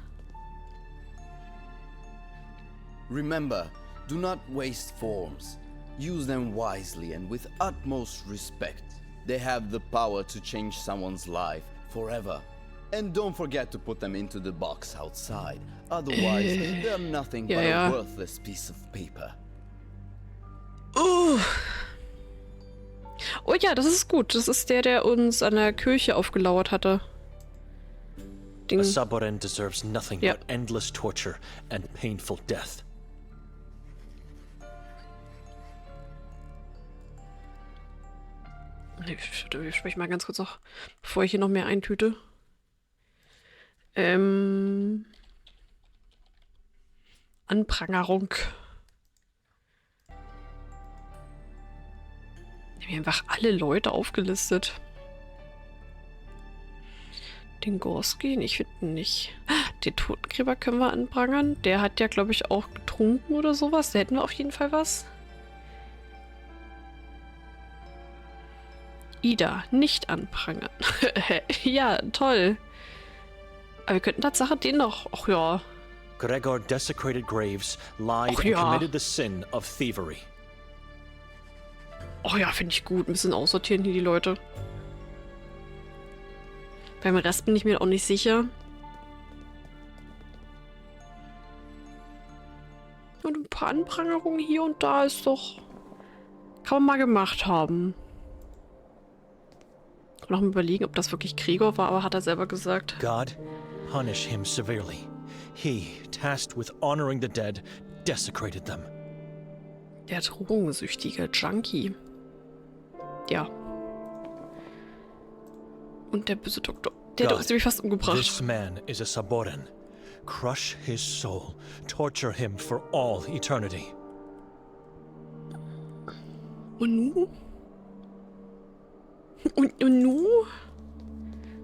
Remember, do not waste forms. Use them wisely and with utmost respect. They have the power to change someone's life forever. And don't forget to put them into the box outside. Otherwise, they're nothing but a worthless piece of paper. Oh ja, das ist gut. Das ist der uns an der Kirche aufgelauert hatte. A Saboren deserves nothing but endless torture and painful death. Ich spreche mal ganz kurz noch, bevor ich hier noch mehr eintüte. Anprangerung. Wir haben einfach alle Leute aufgelistet. Den Gorski? Ich finde nicht. Den Totengräber können wir anprangern. Der hat ja, glaube ich, auch getrunken oder sowas. Da hätten wir auf jeden Fall was. Ida, nicht anprangern. Ja, toll. Aber wir könnten Tatsache den noch... Ach ja. Gregor desecrated graves, lied and committed the sin of thievery. Oh ja, finde ich gut. Ein bisschen aussortieren hier die Leute. Beim Rest bin ich mir auch nicht sicher. Und ein paar Anprangerungen hier und da ist doch... Kann man mal gemacht haben. Noch mal überlegen, ob das wirklich Gregor war, aber hat er selber gesagt. God, punish him severely. He, tasked with honoring the dead, desecrated them. Der drogensüchtige Junkie. Ja. Und der böse Doktor. Der hat uns nämlich fast umgebracht. This man is a Saboren. Crush his soul. Torture him for all eternity. Und nu? Und nu?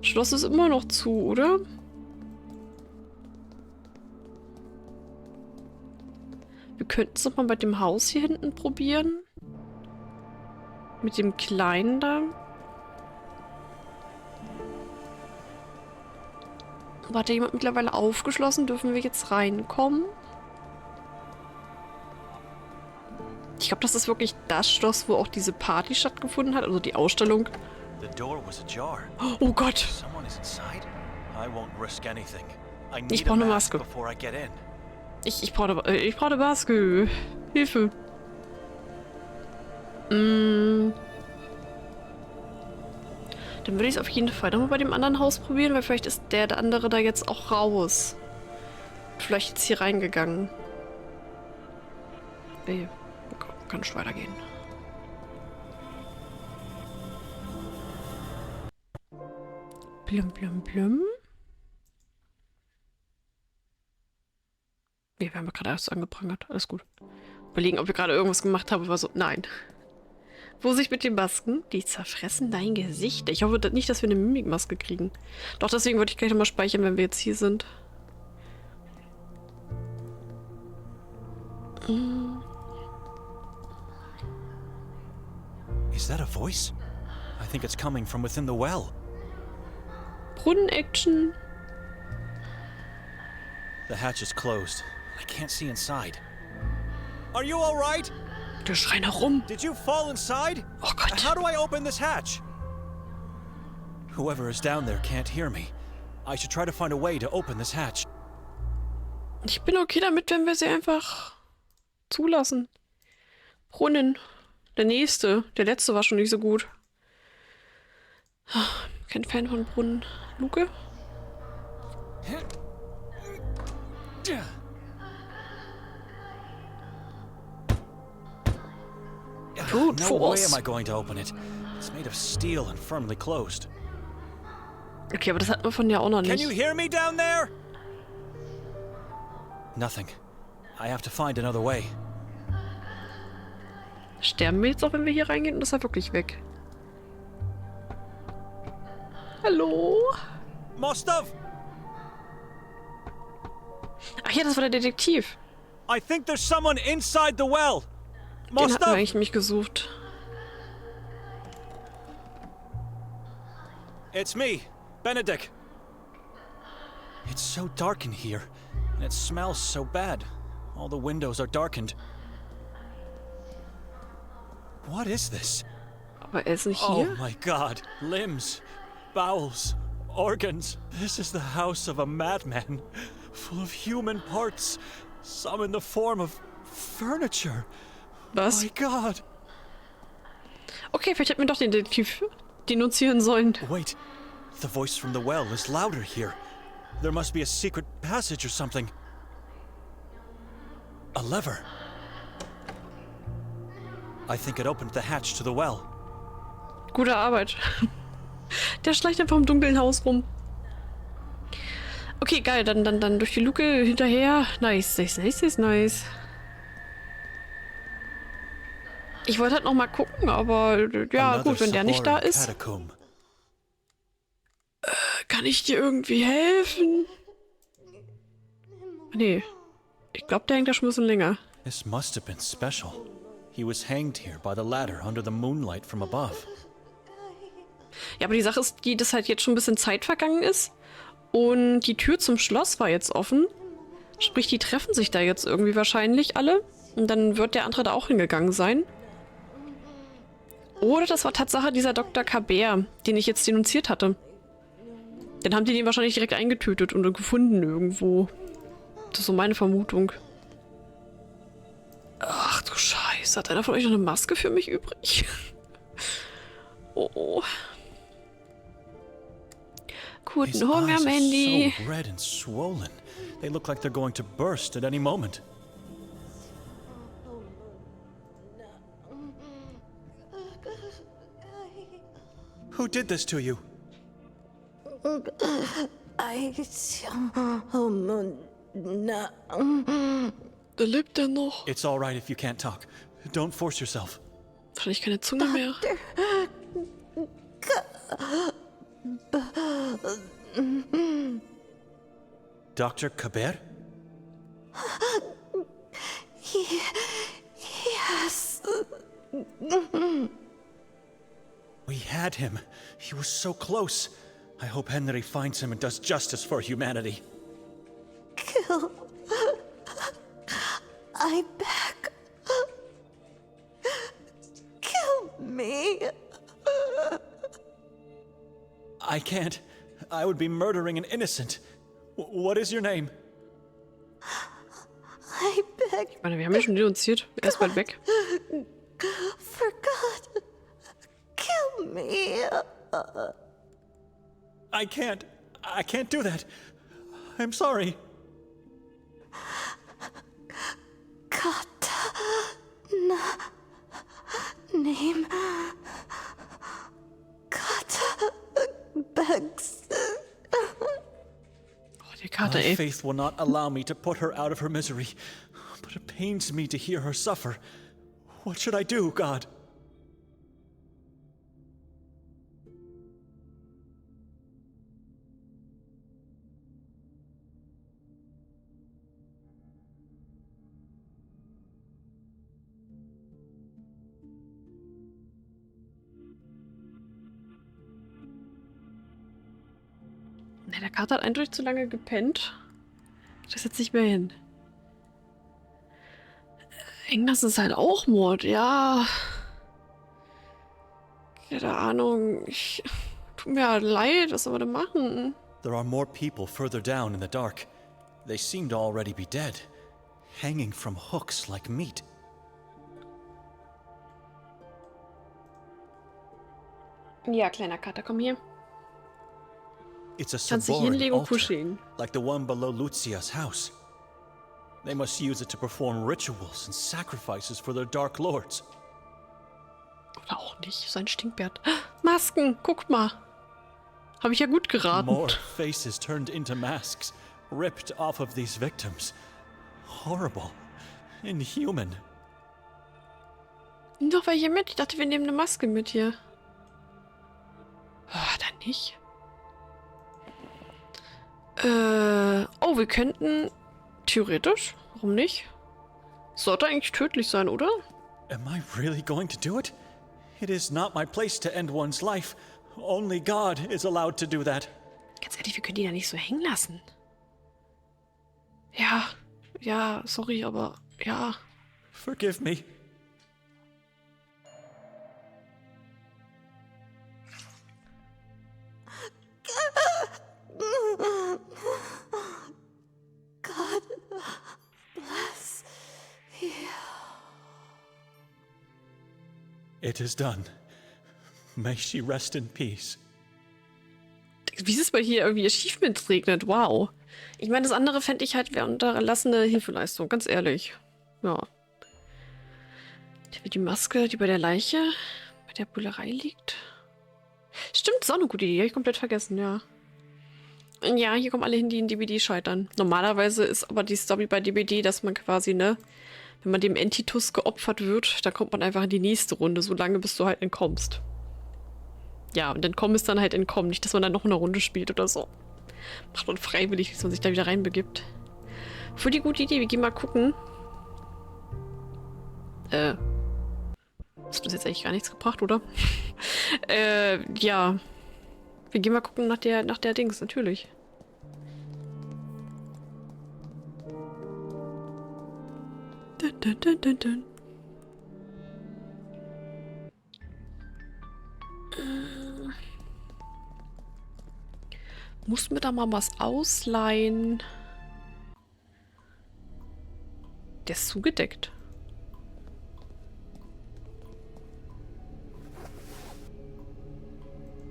Schloss ist immer noch zu, oder? Wir könnten es nochmal bei dem Haus hier hinten probieren. Mit dem Kleinen da. Hat da jemand mittlerweile aufgeschlossen? Dürfen wir jetzt reinkommen? Ich glaube, das ist wirklich das Schloss, wo auch diese Party stattgefunden hat, also die Ausstellung. Oh Gott! Ich brauche eine Maske. Ich brauche eine Maske. Hilfe. Dann würde ich es auf jeden Fall nochmal bei dem anderen Haus probieren, weil vielleicht ist der andere da jetzt auch raus. Vielleicht jetzt hier reingegangen. Ey, kann nicht weitergehen. Blum, blum, blum. Nee, wir haben ja gerade erst angeprangert. Alles gut. Überlegen, ob wir gerade irgendwas gemacht haben, aber so, nein. Vorsicht mit den Masken. Die zerfressen dein Gesicht. Ich hoffe nicht, dass wir eine Mimikmaske kriegen. Doch, deswegen würde ich gleich nochmal speichern, wenn wir jetzt hier sind. Is that a voice? I think it's coming from within the well. Brunnen-Action. The hatch is closed. I can't see inside. Are you all right? Der schreien herum. Did you fall inside? Oh Gott. How do I open this hatch? Whoever is down there can't hear me. I should try to find a way to open this hatch. Ich bin okay damit, wenn wir sie einfach zulassen. Brunnen. Der nächste. Der letzte war schon nicht so gut. Kein Fan von Brunnen. Luke? Brute No way force. am I going to open it. It's made of steel and firmly closed. Okay, aber das hat man von ja auch noch Can you nicht. hear me down there? Nothing. I have to find another way. Sterben wir jetzt auch, wenn wir hier reingehen? Und das ist halt wirklich weg. Hallo? Mostov! Ach ja, das war der Detektiv. I think there's someone inside the well. Den hatten wir Mostov! eigentlich nämlich gesucht. It's me, Benedict. It's so dark in here, and it smells so bad. All the windows are darkened. What is this? Aber er ist nicht Oh hier? my god. Limbs, bowels, organs. This is the house of a madman, full of human parts, some in the form of furniture. Was? My god. Okay, vielleicht hätten wir doch den Detektiv denunzieren sollen. Wait, the voice from the well is louder here. There must be a secret passage or something. A lever. I think it opened the hatch to the well. Gute Arbeit. Der schleicht einfach im dunklen Haus rum. Okay, geil. Dann durch die Luke hinterher. Nice. Ich wollte halt noch mal gucken, aber ja, Another gut, wenn der nicht da Saharan ist, catacomb. kann ich dir irgendwie helfen? Nee. Ich glaube, der hängt da schon ein bisschen länger. This must have been special. He was hanged here by the ladder under the moonlight from above. Ja, aber die Sache ist, dass halt jetzt schon ein bisschen Zeit vergangen ist. Und die Tür zum Schloss war jetzt offen. Sprich, die treffen sich da jetzt irgendwie wahrscheinlich alle. Und dann wird der andere da auch hingegangen sein. Oder das war Tatsache dieser Dr. Kabert, den ich jetzt denunziert hatte. Dann haben die den wahrscheinlich direkt eingetötet und gefunden irgendwo. Das ist so meine Vermutung. Ach du Scheiße, hat einer von euch noch eine Maske für mich übrig? Oh. His Guten Hunger, eyes are Mandy. so red and swollen. They look like they're going to burst at any moment. Who did this to you? Da lebt er noch. It's all right if you can't talk. Don't force yourself. Wahrscheinlich keine Zunge mehr. Dr. Kabert? Yes. We had him. He was so close. I hope Henry finds him and does justice for humanity. Kill. I beg. Kill me. I can't. I would be murdering an innocent. What is your name? I beg. Ich meine, wir haben ja schon denunziert. Er ist bald weg. For God, kill me. I can't do that. I'm sorry. Name. Kotar begs. Oh, die Karte, My ey. faith will not allow me to put her out of her misery, but it pains me to hear her suffer. What should I do, God? Ne, der Kater hat eindeutig zu lange gepennt. Das jetzt nicht mehr hin. Irgendwas ist halt auch Mord, ja. Keine Ahnung. Tut mir halt leid, was soll man denn machen? There are more people further down in the dark. They seem to already be dead, hanging from hooks like meat. Ja, kleiner Kater, komm hier. It's a Kannst dich Saboran hinlegen und altar, kuscheln. like the one below Lucia's house. They must use it to perform rituals and sacrifices for their dark lords. Oder auch nicht, so ein Stinkbert. Masken, guckt mal. Habe ich ja gut geraten. More faces turned into masks, ripped off of these victims. Horrible. Inhuman. Nimm doch welche mit. Ich dachte, wir nehmen eine Maske mit hier. Dann nicht. Oh, wir könnten theoretisch, warum nicht? Sollte eigentlich tödlich sein, oder? Am I really going to do it? It is not my place to end one's life. Only God is allowed to do that. Ganz ehrlich, wir können die da nicht so hängen lassen. Ja, sorry, aber ja. Forgive me. God bless you. It is done. May she rest in peace. Wie ist es bei hier irgendwie Achievements regnet? Wow. Ich meine, das andere fände ich halt wäre unterlassene Hilfeleistung, ganz ehrlich. Ja. Die Maske, die bei der Leiche, bei der Bullerei liegt. Stimmt, das ist auch eine gute Idee. Hab ich komplett vergessen, ja. Ja, hier kommen alle hin, die in DBD scheitern. Normalerweise ist aber die Story bei DBD, dass man quasi, ne, wenn man dem Entitus geopfert wird, dann kommt man einfach in die nächste Runde, so lange bis du halt entkommst. Ja, und entkommen ist dann halt entkommen. Nicht, dass man dann noch eine Runde spielt oder so. Macht man freiwillig, dass man sich da wieder reinbegibt. Für die gute Idee, wir gehen mal gucken. Das hat uns jetzt eigentlich gar nichts gebracht, oder? Ja. Wir gehen mal gucken nach der Dings, natürlich. Dun, dun, dun, dun, dun. Muss mir da mal was ausleihen? Der ist zugedeckt.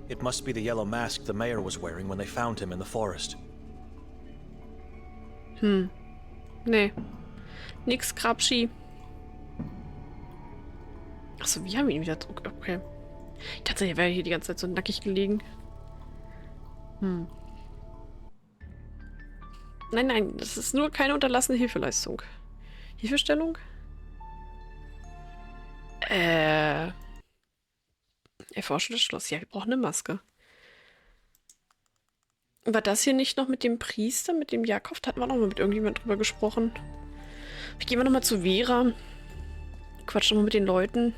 It must be the yellow mask the mayor was wearing when they found him in the forest. Nee. Nix Grabschi. Achso, wir haben ihn wieder zurück. Okay. Ich dachte, er wäre hier die ganze Zeit so nackig gelegen. Nein, das ist nur keine unterlassene Hilfeleistung. Hilfestellung? Erforsche das Schloss. Ja, wir brauchen eine Maske. War das hier nicht noch mit dem Priester, mit dem Jakob? Da hatten wir noch mal mit irgendjemand drüber gesprochen. Ich gehe mal noch mal zu Vera. Quatsch noch mal mit den Leuten.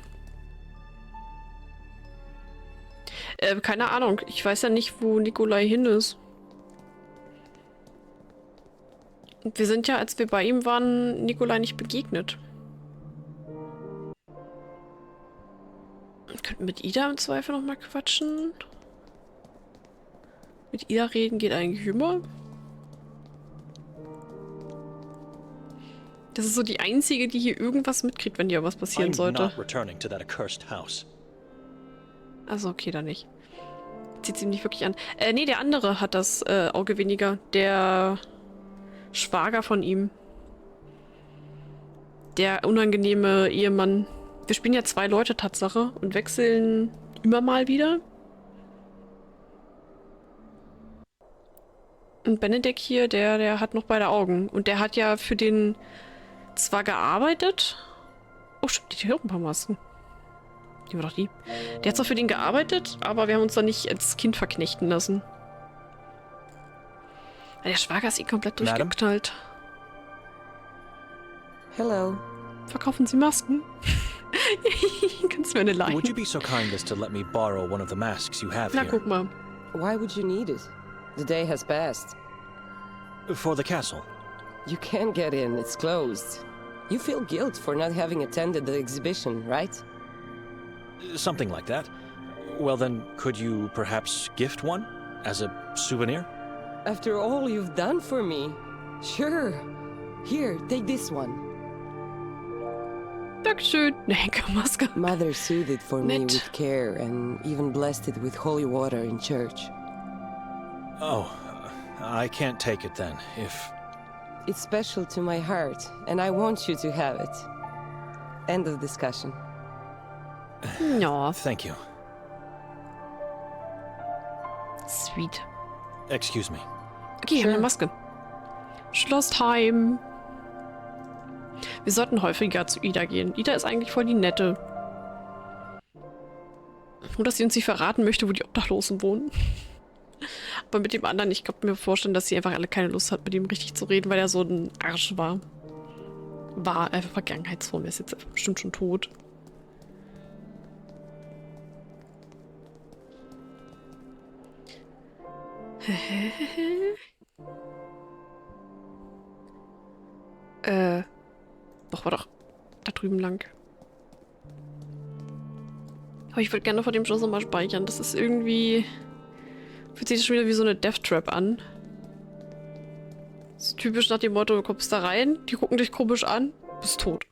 Keine Ahnung. Ich weiß ja nicht, wo Nikolai hin ist. Und wir sind ja, als wir bei ihm waren, Nikolai nicht begegnet. Wir könnten mit Ida im Zweifel noch mal quatschen. Mit Ida reden geht eigentlich immer. Das ist so die einzige, die hier irgendwas mitkriegt, wenn hier was passieren I'm sollte. not returning to that accursed house. Also okay, dann nicht. Zieht sie ihm nicht wirklich an. Nee, der andere hat das Auge weniger. Der Schwager von ihm. Der unangenehme Ehemann. Wir spielen ja 2 Leute, Tatsache. Und wechseln immer mal wieder. Und Benedek hier, der hat noch beide Augen. Und der hat ja für den zwar gearbeitet. Oh, stimmt, die hat auch ein paar Masken. Die war doch die. Der hat zwar für den gearbeitet, aber wir haben uns da nicht als Kind verknechten lassen. Der Schwager ist komplett durchgeknallt. Hello. Verkaufen Sie Masken? Kannst du mir eine leihen? Would you be so kind as to let me borrow one of the masks you have Na, here? guck mal. Why would you need it? The day has passed. For the castle. You can't get in, it's closed. You feel guilt for not having attended the exhibition, right? Something like that. Well then, could you perhaps gift one? As a souvenir? After all you've done for me. Sure. Here, take this one. Dankeschön. Eine Henkermaske. Mother soothed it for me Nett. with care and even blessed it with holy water in church. Oh, I can't take it then, if... It's special to my heart, and I want you to have it. End of discussion. Ja, Thank you. sweet. Excuse me. Okay, wir haben eine Maske. Schlossheim. Wir sollten häufiger zu Ida gehen. Ida ist eigentlich voll die Nette. Nur, dass sie uns nicht verraten möchte, wo die Obdachlosen wohnen. Aber mit dem anderen, ich kann mir vorstellen, dass sie einfach alle keine Lust hat, mit ihm richtig zu reden, weil er so ein Arsch war. War einfach Vergangenheitsform, er ist jetzt bestimmt schon tot. Doch, war doch da drüben lang. Aber ich würde gerne vor dem Schloss nochmal speichern. Das ist irgendwie... Fühlt sich das schon wieder wie so eine Death Trap an. So typisch nach dem Motto, du kommst da rein, die gucken dich komisch an, bist tot.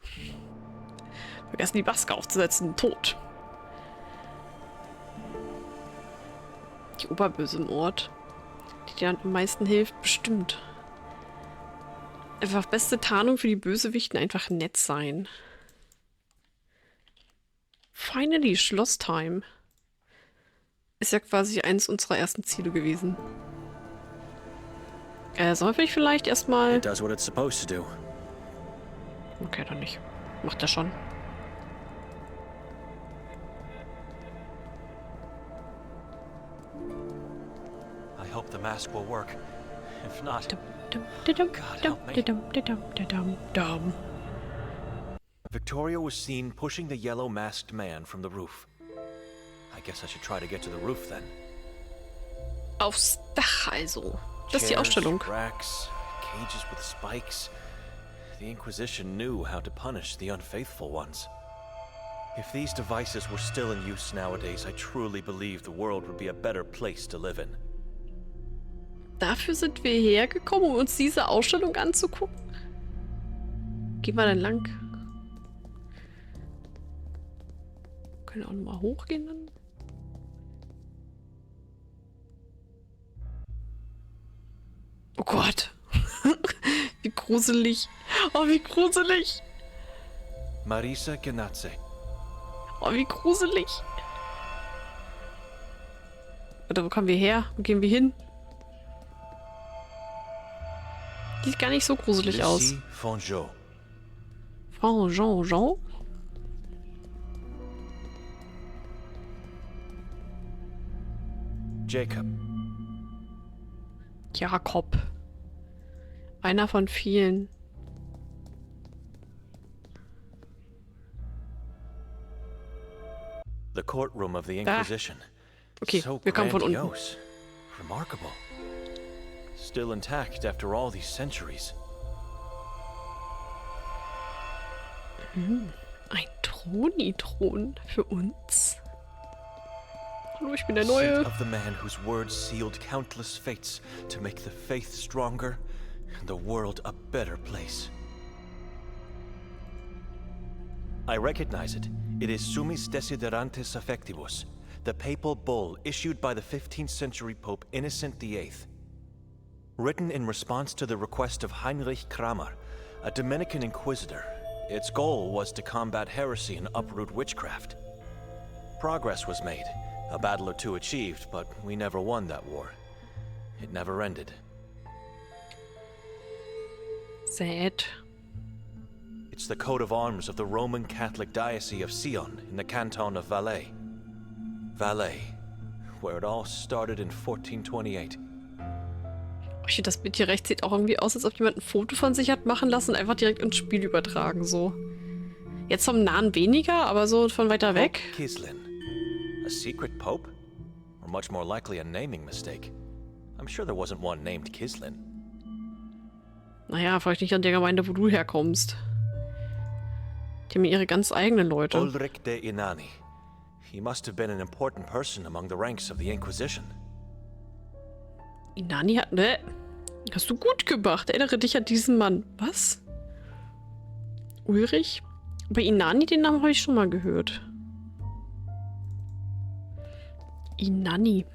Vergessen die Maske aufzusetzen, tot. Die Oberböse im Ort. Die dir dann am meisten hilft, bestimmt. Einfach beste Tarnung für die Bösewichten, einfach nett sein. Finally, Schlosstime. Ist ja quasi eins unserer ersten Ziele gewesen. Sollen wir vielleicht erstmal... It does what it's supposed to do. Okay, dann nicht. Macht er schon. I hope the mask will work. If not, Victoria was seen pushing the yellow masked man from the roof. I guess I should try to get to the roof then. Aufs Dach also. Das ist die Chairs, Ausstellung. racks, cages with spikes. The Inquisition knew how to punish the unfaithful ones. If these devices were still in use nowadays, I truly believe the world would be a better place to live in. Dafür sind wir hergekommen, um uns diese Ausstellung anzugucken. Gehen wir dann lang. Können wir auch nochmal hochgehen dann? Oh Gott. Wie gruselig. Oh, wie gruselig. Marisa Genatze. Oh, wie gruselig. Oder wo kommen wir her? Wo gehen wir hin? Sieht gar nicht so gruselig aus. Lucie Fongeau. Jean. Jacob. Jakob. Einer von vielen. The courtroom of the Inquisition. Okay, So wir kommen von unten. grandiose. Remarkable. Still intact after all these centuries. Ein Thron für uns. Hallo, ich bin der Seat Neue. of the man whose words sealed countless fates to make the faith stronger and the world a better place. I recognize it. It is Summis Desiderantis Affectivus, the papal bull issued by the 15th century Pope Innocent VIII. Written in response to the request of Heinrich Kramer, a Dominican inquisitor. Its goal was to combat heresy and uproot witchcraft. Progress was made, a battle or two achieved, but we never won that war. It never ended. Sad. It's the coat of arms of the Roman Catholic Diocese of Sion in the canton of Valais. Valais, where it all started in 1428. Okay, das Bild hier rechts sieht auch irgendwie aus, als ob jemand ein Foto von sich hat machen lassen und einfach direkt ins Spiel übertragen, so. Jetzt vom Nahen weniger, aber so von weiter weg. Pope Kislin. A secret pope? Or much more likely a naming mistake. I'm sure there wasn't one named Kislin. Naja, vielleicht nicht an der Gemeinde, wo du herkommst. Die haben ihre ganz eigenen Leute. Ulrich de Inani. He must have been an important person among the ranks of the Inquisition. Inani hat, ne? Hast du gut gemacht. Erinnere dich an diesen Mann. Was? Ulrich? Bei Inani, den Namen habe ich schon mal gehört. Inani.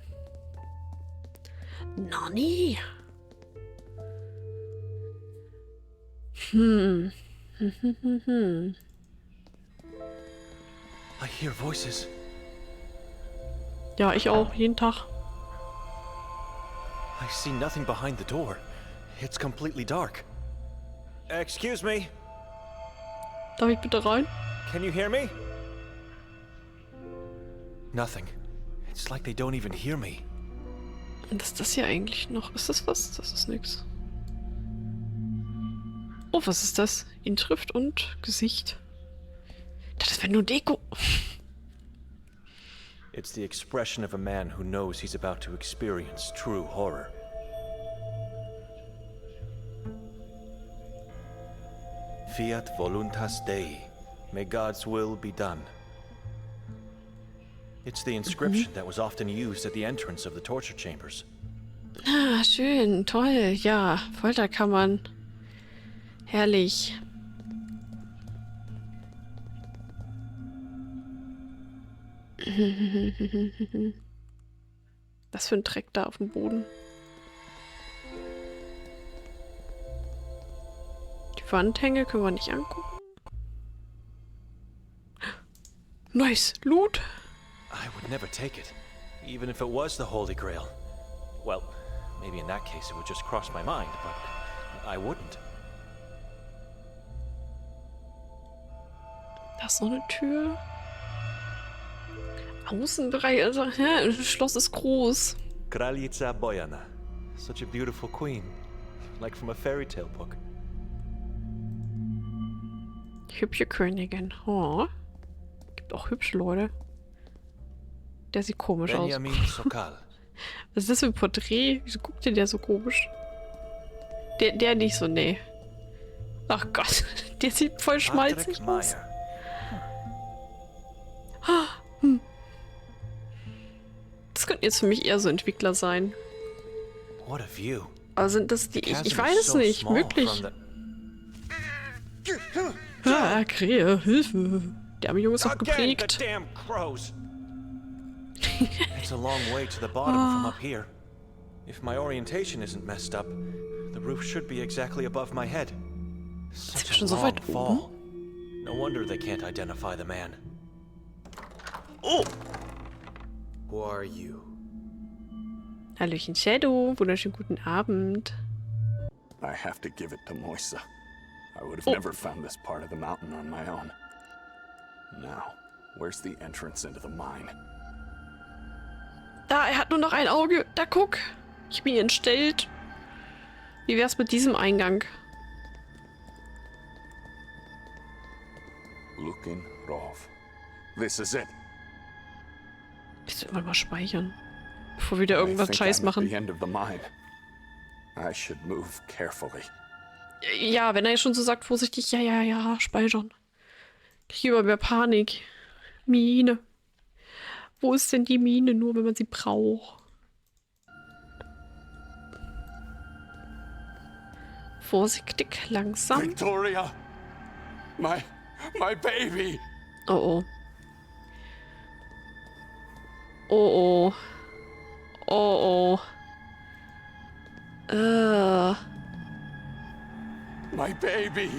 Nani? I hear voices. Ja, ich auch. Jeden Tag. I see nothing behind the door. It's completely dark. Excuse me. Darf ich bitte rein? Can you hear me? Nothing. It's like they don't even hear me. Was ist das hier eigentlich noch? Ist das was? Das ist nix. Oh, was ist das? Inschrift und Gesicht. Das wäre nur Deko. It's the expression of a man who knows he's about to experience true horror. Fiat voluntas Dei. May God's will be done. It's the inscription that was often used at the entrance of the torture chambers. Ah, schön, toll. Ja, Folterkammern. Herrlich. Was für ein Dreck da auf dem Boden. Die Wandhänge können wir nicht angucken. Nice. Loot. I would never take it, even if it was the Holy Grail. Well, maybe in that case it would just cross my mind, but I wouldn't. Da ist so eine Tür. Außenbereich, also, ja, das Schloss ist groß. Kraljica Bojana. Such a beautiful queen. Like from a fairy tale book. Hübsche Königin. Oh. Gibt auch hübsche Leute. Der sieht komisch aus. Benjamin Sokal. Was ist das für ein Porträt? Wieso guckt der so komisch? Der nicht so, nee. Ach Gott, der sieht voll schmalzig aus. Das könnten jetzt für mich eher so Entwickler sein. What a view. Aber sind das die... Ich weiß es nicht. Möglich. Ah, Krähe, Hilfe. Der arme Junge ist doch geprägt. It's a long way to the bottom from up here. If my orientation isn't messed up, the roof should be exactly above my head. Sind wir schon so weit oben? No wonder they can't identify the man. Oh! Who are you? Hallöchen Shadow, wunderschönen guten Abend. I have to give it to Moisa. I would have never found this part of the mountain on my own. Now, where's the entrance into the mine? Da, er hat nur noch ein Auge. Da, guck. Ich bin entstellt. Wie wär's mit diesem Eingang? Lukin Rov. This is it. Ich soll mal speichern. Bevor wir da irgendwas Scheiß machen. I should move carefully. Ja, wenn er schon so sagt, vorsichtig, ja, speichern. Ich über mehr Panik. Mine. Wo ist denn die Mine? Nur wenn man sie braucht. Vorsichtig, langsam. Victoria! My My baby! Oh oh. Oh oh. Oh oh. My baby!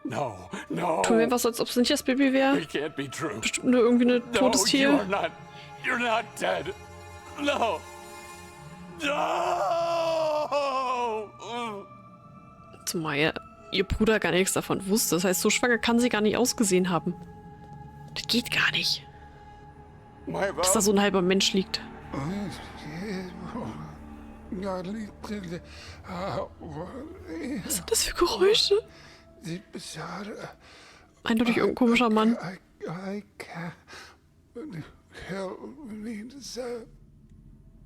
No, no. Tun wir was, als ob es nicht das Baby wäre? It can't be true. Bestimmt nur irgendwie ein totes No, Tier. you're not dead. No. No! Zumal ja ihr Bruder gar nichts davon wusste. Das heißt, so schwanger kann sie gar nicht ausgesehen haben. Das geht gar nicht. Dass da so ein halber Mensch liegt. Was sind das für Geräusche? Eindeutig irgendein komischer Mann.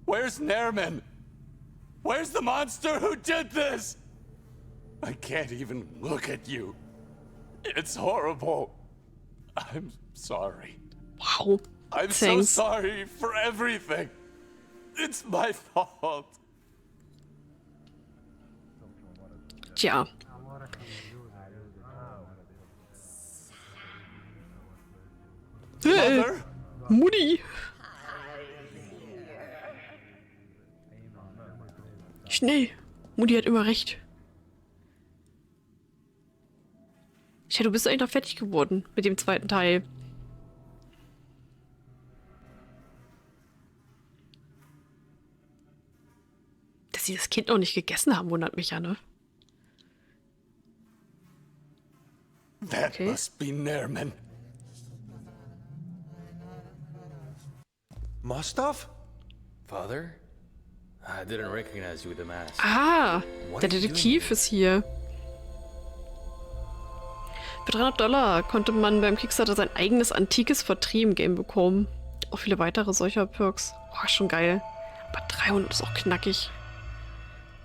Where's Nairman? Where's the monster who did this? I can't even look at you. It's horrible. I'm sorry. Wow. I'm so sorry for everything. It's my fault. Tja. Mother? Mutti. Schnell. Mutti hat immer recht. Tja, du bist eigentlich noch fertig geworden mit dem zweiten Teil. Dass sie das Kind noch nicht gegessen haben, wundert mich ja, ne? That must be Nairman. Mostov? Father? I didn't recognize you with the mask. Ah, der Detektiv ist hier. Für $300 konnte man beim Kickstarter sein eigenes antikes Porträt im Game bekommen. Auch viele weitere solcher Perks. Oh, schon geil. Aber 300 ist auch knackig.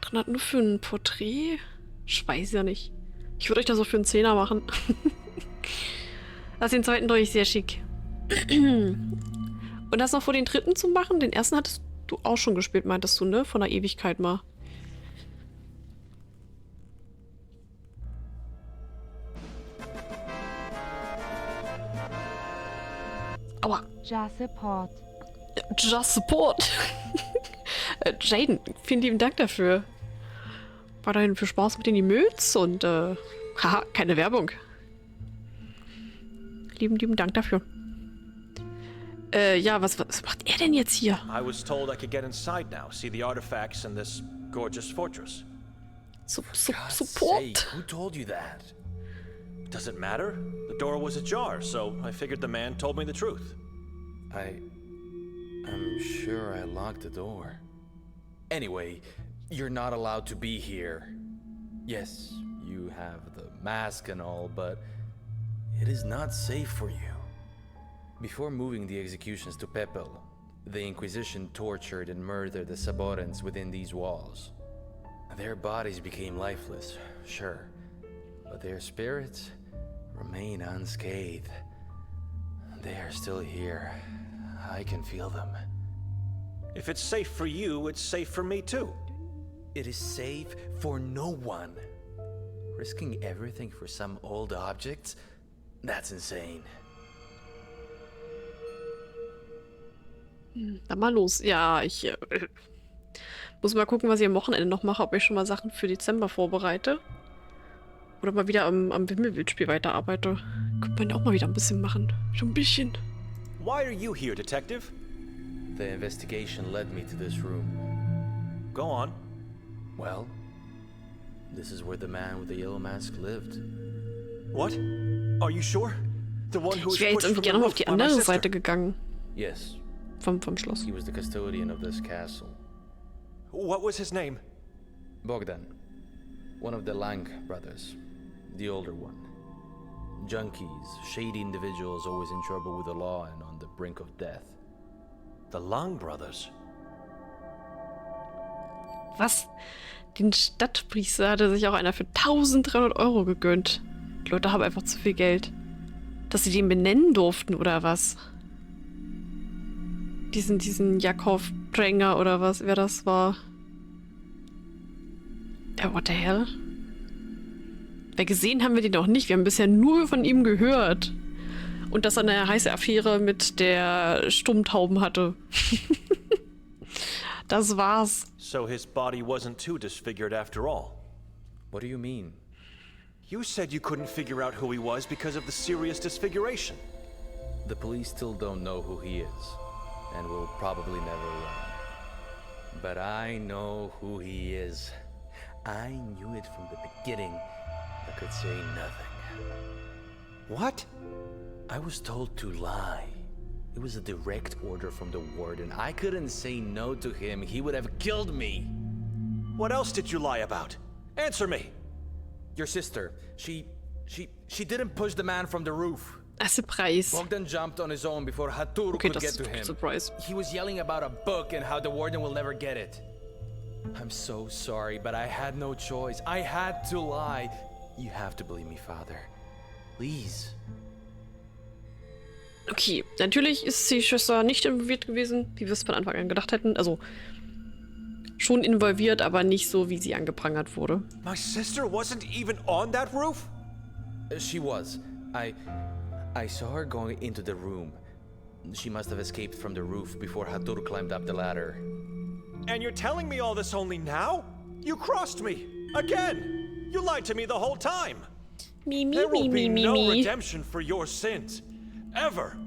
300 nur für ein Porträt? Ich weiß ja nicht. Ich würde euch das so für einen 10er machen. Also den zweiten durch sehr schick. Und das noch vor den dritten zu machen? Den ersten hattest du auch schon gespielt, meintest du, ne? Von der Ewigkeit mal. Aua. Just support. Just support. Jaden, vielen lieben Dank dafür. Weiterhin viel Spaß mit den Emöts und haha, keine Werbung. Lieben Dank dafür. Ja, was macht er denn jetzt hier? I was told I could get inside now, see the artifacts in this gorgeous fortress. Support? Who told you that? Does it matter? The door was ajar, so I figured the man told me the truth. I'm sure I locked the door. Anyway, you're not allowed to be here. Yes, you have the mask and all, but it is not safe for you. Before moving the executions to Pepel, the Inquisition tortured and murdered the Saborans within these walls. Their bodies became lifeless, sure, but their spirits remain unscathed. They are still here. I can feel them. If it's safe for you, it's safe for me too. It is safe for no one. Risking everything for some old objects? That's insane. Dann mal los. Ja, ich muss mal gucken, was ich am Wochenende noch mache, ob ich schon mal Sachen für Dezember vorbereite. Oder mal wieder am Wimmelbildspiel weiterarbeite. Könnte man ja auch mal wieder ein bisschen machen. Schon ein bisschen. Why are you here, Detective? The investigation led me to this room. Go on. Well, this is where the man with the yellow mask lived. What? Are you sure? The one who was Ich wäre jetzt pushed irgendwie from gerne the auf die roof by my andere sister. Seite gegangen. Yes, Vom Schloss. he was the custodian of this castle. What was his name? Bogdan, one of the Lang brothers, the older one. Junkies, shady individuals always in trouble with the law and on the brink of death. The Lang brothers. Was? Den Stadtpriester hatte sich auch einer für 1300 € gegönnt. Die Leute haben einfach zu viel Geld. Dass sie den benennen durften, oder was? Diesen Jakov Pränger oder was, wer das war. Ja, what the hell? Weil gesehen haben wir den doch nicht. Wir haben bisher nur von ihm gehört. Und dass er eine heiße Affäre mit der Stummtauben hatte. Das war's. So his body wasn't too disfigured after all. What do you mean? You said you couldn't figure out who he was because of the serious disfiguration. The police still don't know who he is, and will probably never learn. But I know who he is. I knew it from the beginning, but could say nothing. What? I was told to lie. It was a direct order from the warden. I couldn't say no to him. He would have killed me. What else did you lie about? Answer me. Your sister, she didn't push the man from the roof. Surprise. Bogdan jumped on his own before Hatur Okay, could das get to ist him. Surprise. He was yelling about a book and how the warden will never get it. I'm so sorry, but I had no choice. I had to lie. You have to believe me, Father. Please. Okay, natürlich ist die Schwester nicht involviert gewesen, wie wir es von Anfang an gedacht hätten. Also schon involviert, aber nicht so, wie sie angeprangert wurde. My sister wasn't even on that roof? She was. I saw her going into the room. She must have escaped from the roof before Hatur climbed up the ladder. And you're telling me all this only now? You crossed me. Again. You lied to me the whole time. There will be no redemption for your sins. Ever.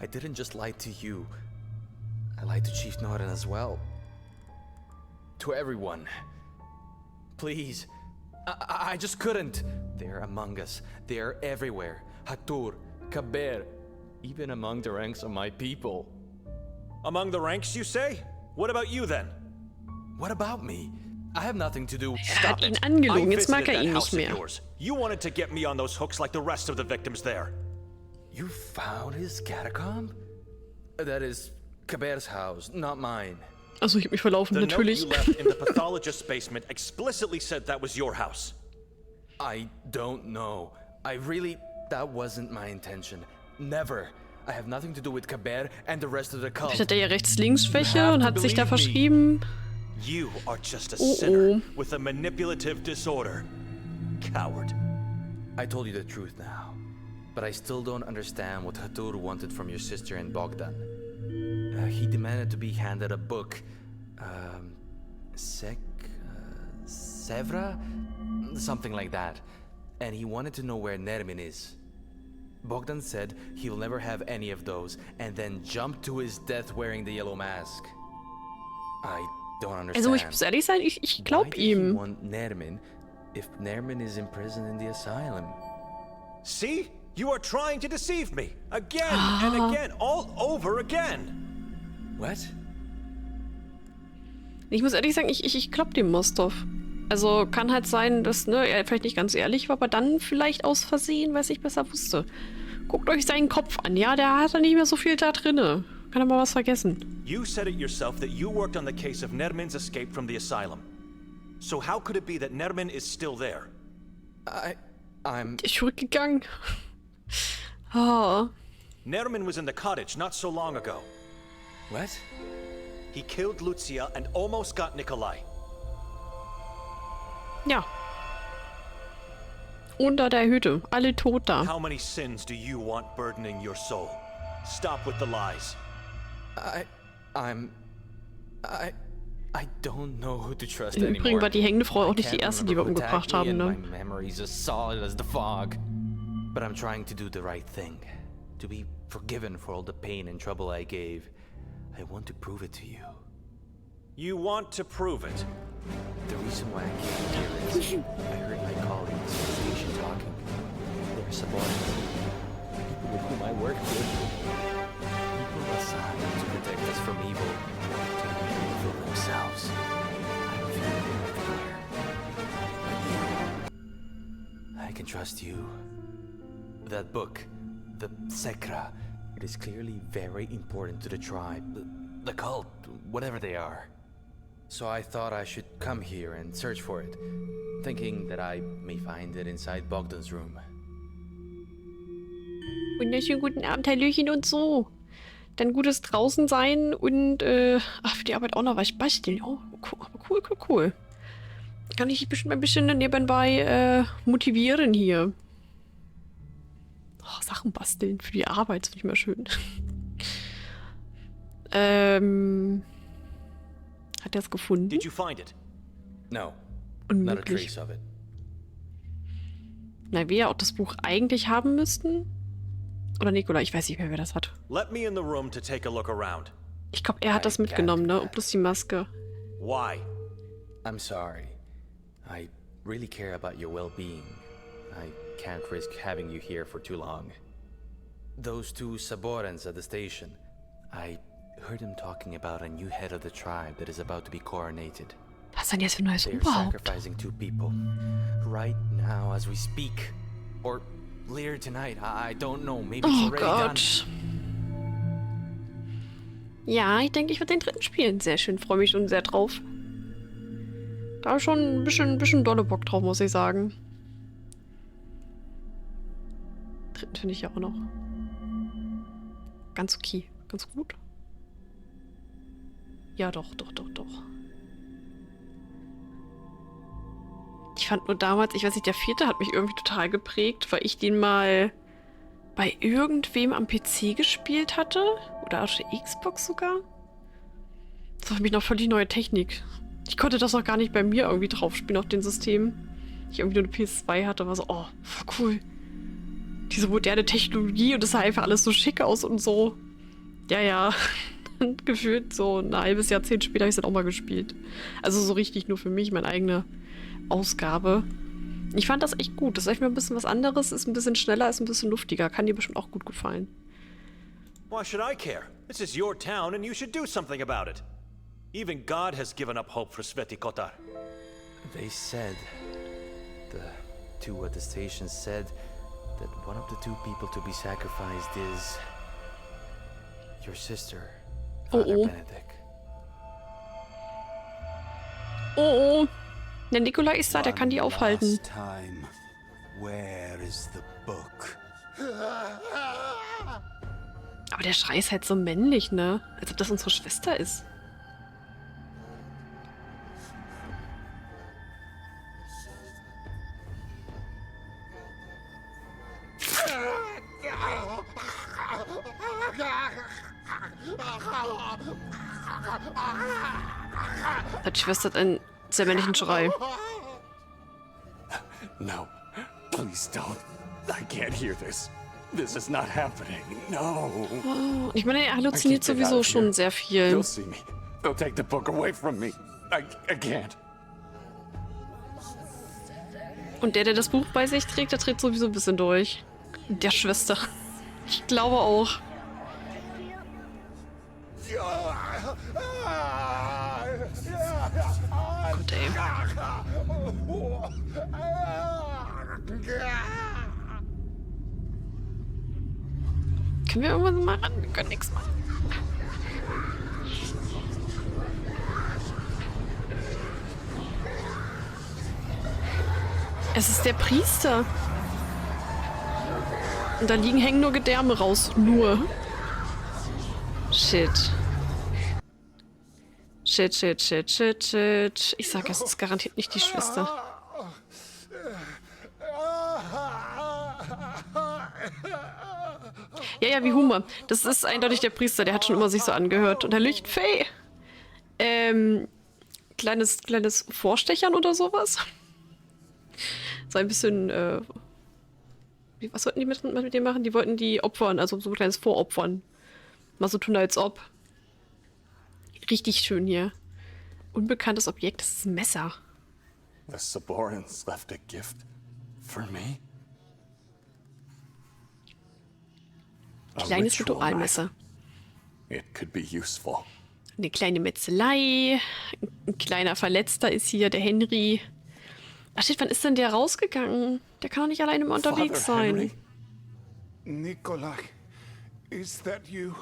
I didn't just lie to you. I lied to Chief Norton as well. To everyone. Please. I just couldn't. They're among us. They're everywhere. Hatur, Kaber, even among the ranks of my people. Among the ranks, you say? What about you then? What about me? I have nothing to do. Hat ihn angelogen, jetzt mag ihn nicht mehr. You wanted to get me on those hooks like the rest of the victims there. You found his catacomb? That is Kaber's house, not mine. Also ich hab mich verlaufen, The note natürlich. you left in the pathologist's basement explicitly said that was your house. I don't know. That wasn't my intention. Never. I have nothing to do with Kaber and the rest of the cult. Vielleicht hat er ja Rechts-Links-Schwäche und hat sich da verschrieben. You are just a sinner with a manipulative disorder. Coward. I told you the truth now, but I still don't understand what Hatur wanted from your sister and Bogdan. He demanded to be handed a book. Sevra? Something like that. And he wanted to know where Nermin is. Bogdan said he'll never have any of those, and then jumped to his death wearing the yellow mask. I don't understand. Also ich muss ehrlich sein, ich glaub Why did he ihm. want Nermin if Nermin is imprisoned in the asylum? See? You are trying to deceive me. Again and again, all over again. What? Ich muss ehrlich sagen, ich glaub dem Mostov. Also kann halt sein, dass er vielleicht nicht ganz ehrlich war, aber dann vielleicht aus Versehen, weil ich besser wusste. Guckt euch seinen Kopf an, ja, der hat da nicht mehr so viel da drinne. Kann er mal was vergessen. You said it yourself that you worked on the case of Nermin's escape from the asylum. So how could it be that Nermin is still there? I'm... Der ist zurückgegangen. Oh. Nermin was in the cottage not so long ago. What? He killed Lucia and almost got Nikolai. Ja. Unter der Hütte. Alle tot da. How many sins do you want burdening your soul? Stop with the lies. I don't know who to trust Im anymore. Übrigen war die hängende Frau auch I nicht die can't erste, die wir remember who umgebracht attacked haben, me, ne? and my memory is as solid as the fog. But I'm trying to do the right thing. To be forgiven for all the pain and trouble I gave. I want to prove it to you. You want to prove it? The reason why I came here is I heard my colleagues at the station talking. They're subordinates. People with whom I work with. People assigned to protect us from evil. To be evil themselves. I feel them everywhere. But you, I can trust you. That book, the Sekra, it is clearly very important to the tribe, the cult, whatever they are. So I thought I should come here and search for it, thinking that I may find it inside Bogdan's room. Wunderschönen guten Abend, Hallöchen und so. Dann gutes draußen sein und, für die Arbeit auch noch was basteln. Oh, cool. Kann ich dich bestimmt ein bisschen nebenbei motivieren hier. Oh, Sachen basteln für die Arbeit, das finde ich immer schön. Hat er es gefunden? Did you find it? No. Not a Unmöglich. trace of it. Na, wir ja auch das Buch eigentlich haben müssten? Oder Nikola, ich weiß nicht mehr, wer das hat. Let me in the room to take a look around. Ich glaube, er hat das mitgenommen, ne? Und bloß die Maske. Why? I'm sorry. I really care about your well-being. I can't risk having you here for too long. Those two Saborans at the station. I heard them talking about a new head of the tribe that is about to be coronated. Was ist denn jetzt für ein neues They're Oberhaupt? sacrificing 2 people. Right now as we speak. Or later tonight. I don't know. Maybe it's Oh already done. Gott. Ja, ich denke, ich werde den dritten spielen. Sehr schön, freue mich schon sehr drauf. Da habe ich schon ein bisschen dolle Bock drauf, muss ich sagen. Dritten finde ich ja auch noch. Ganz okay. Ganz gut. Ja, doch. Ich fand nur damals, ich weiß nicht, der 4. hat mich irgendwie total geprägt, weil ich den mal bei irgendwem am PC gespielt hatte. Oder auf der Xbox sogar. Das war für mich noch völlig neue Technik. Ich konnte das noch gar nicht bei mir irgendwie drauf spielen auf den Systemen. Ich irgendwie nur eine PS2 hatte, war so, oh, voll cool. Diese moderne Technologie und das sah einfach alles so schick aus und so. Ja. Und gefühlt so ein halbes Jahrzehnt später habe ich es dann auch mal gespielt. Also so richtig nur für mich, meine eigene Ausgabe. Ich fand das echt gut. Das ist echt mal ein bisschen was anderes, ist ein bisschen schneller, ist ein bisschen luftiger. Kann dir bestimmt auch gut gefallen. Why should I care? This is your town and you should do something about it. Even God has given up hope for Sveti Kotar. They said, the two at the station said that one of the 2 people to be sacrificed is your sister, Father Benedict. Oh. Der Nikola ist da, der kann die aufhalten. Time. Where is the book? Aber der Schrei ist halt so männlich, ne? Als ob das unsere Schwester ist. Die Schwester hat einen sehr männlichen Schrei. No, please don't. I can't hear this. This is not happening. No. Oh, ich meine, er halluziniert sowieso schon sehr viel. They'll see me. They'll take the book away from me. I can't. Und der das Buch bei sich trägt, der dreht sowieso ein bisschen durch. Der Schwester. Ich glaube auch. Gut, ey. Können wir irgendwann mal ran? Wir können nichts machen. Es ist der Priester. Und da hängen nur Gedärme raus. Nur. Shit. Shit. Ich sag, es ist garantiert nicht die Schwester. Ja, wie Humor. Das ist eindeutig der Priester, der hat schon immer sich so angehört. Und der Lichtfee. Kleines Vorstechern oder sowas. So ein bisschen, was wollten die mit dem machen? Die wollten die opfern, also so ein kleines Voropfern. Mal so tun, als ob. Richtig schön hier. Unbekanntes Objekt, das ist ein Messer. The Saborans left a gift for me. Kleines Ritualmesser. It could be useful. Eine kleine Metzelei. Ein kleiner Verletzter ist hier, der Henry. Ach shit, wann ist denn der rausgegangen? Der kann doch nicht alleine mal unterwegs sein. Henry? Nikolai, is that you?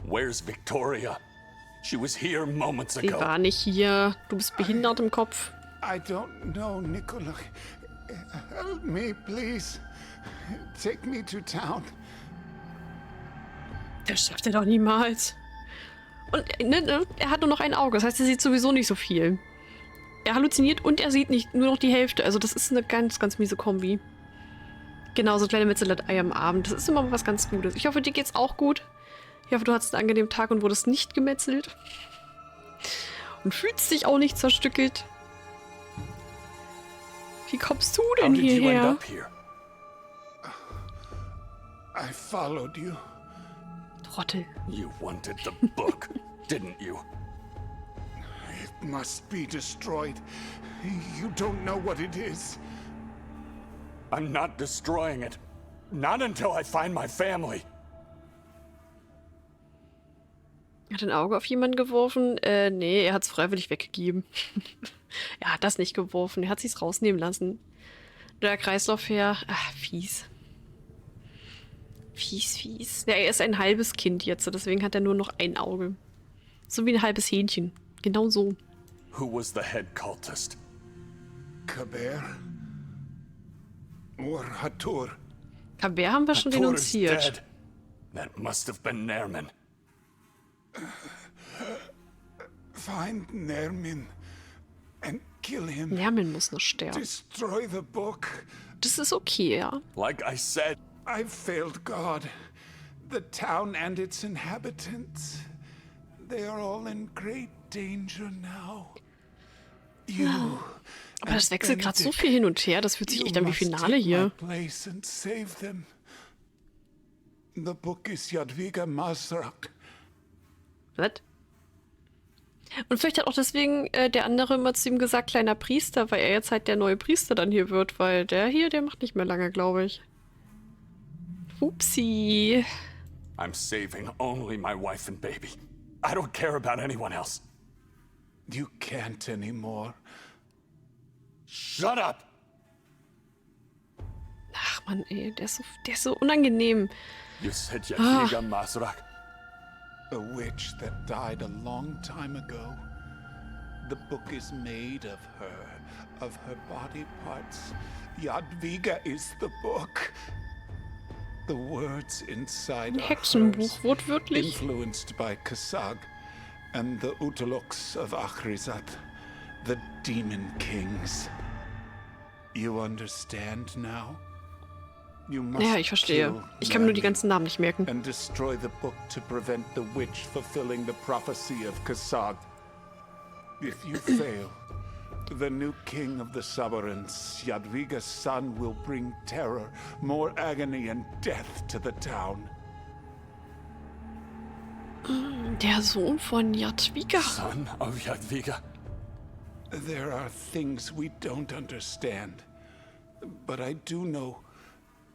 Where's Victoria? She was here moments Sie ago. war nicht hier. Du bist behindert im Kopf. I don't know, Nikolai. Help me, please. Take me to town. Das schafft er doch niemals. Und er hat nur noch ein Auge, das heißt, er sieht sowieso nicht so viel. er halluziniert und er sieht nicht nur noch die Hälfte. Also das ist eine ganz, ganz miese Kombi. Genauso kleine Metzelat-Ei am Abend. Das ist immer was ganz Gutes. Ich hoffe, dir geht's auch gut. Ich hoffe, du hattest einen angenehmen Tag und wurdest nicht gemetzelt. Und fühlst dich auch nicht zerstückelt. Wie kommst du denn hierher? I followed you. Trottel. You wanted the book, didn't you? It must be destroyed. You don't know what it is. I'm not destroying it. Not until I find my family. Er hat ein Auge auf jemanden geworfen. Nee, er hat es freiwillig weggegeben. Er hat das nicht geworfen. Er hat sich's rausnehmen lassen. Der Kreislauf her. Ach, fies. Fies, fies. Ja, er ist ein halbes Kind jetzt, deswegen hat er nur noch ein Auge. So wie ein halbes Hähnchen. Genau so. Who was the head cultist? Kaber? Or Hatur? Kaber haben wir schon Hatur is denunziert. dead. That must have been Nerman. Find Nermin and kill him. Nermin muss noch sterben. Destroy the book. Das ist okay, ja. Like I said, I've failed God, the town and its inhabitants. They are all in great danger now. You. Aber das wechselt gerade so viel hin und her, das fühlt sich echt an wie Finale hier. The book is Jadwiga Masrak. Was? Und vielleicht hat auch deswegen der andere immer zu ihm gesagt, kleiner Priester, weil er jetzt halt der neue Priester dann hier wird, weil der hier, der macht nicht mehr lange, glaube ich. Upsi. I'm saving only my wife and baby. I don't care about anyone else. You can't anymore. Shut up! Ach man, ey, der ist so unangenehm. You said Jadwiga Masrak. A witch that died a long time ago. The book is made of her body parts. Jadwiga is the book. The words inside Ein are Hexenbuch, hers, wortwörtlich. influenced by Kasag and the Utaloks of Achrizat, the demon kings. You understand now? You must Ja, ich verstehe. Ich kann mir nur die ganzen Namen nicht merken. and destroy the book to prevent the witch fulfilling the prophecy of Kasag. If you fail, the new king of the Sabarans, Jadwiga's son, will bring terror, more agony and death to the town. Der Sohn von Jadwiga. Son of Jadwiga. There are things we don't understand, but I do know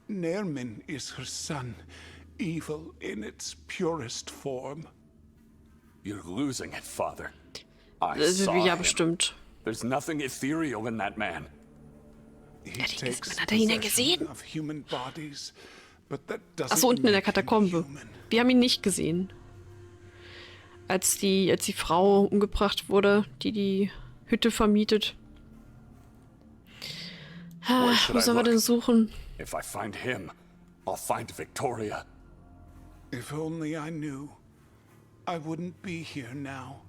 Nermin is her son, evil in its purest form. You're losing it, Father. I saw Ja, him. bestimmt. There's nothing ethereal in that man. He Hat takes er ihn denn possession gesehen? of human bodies, but that doesn't Achso, unten in der make him Katakombe. human. Wir haben ihn nicht gesehen. Als die Frau umgebracht wurde, die Hütte vermietet. Where should Wo I sollen wir look? denn suchen? If I find him, I'll find Victoria. If only I knew, I wouldn't be here now.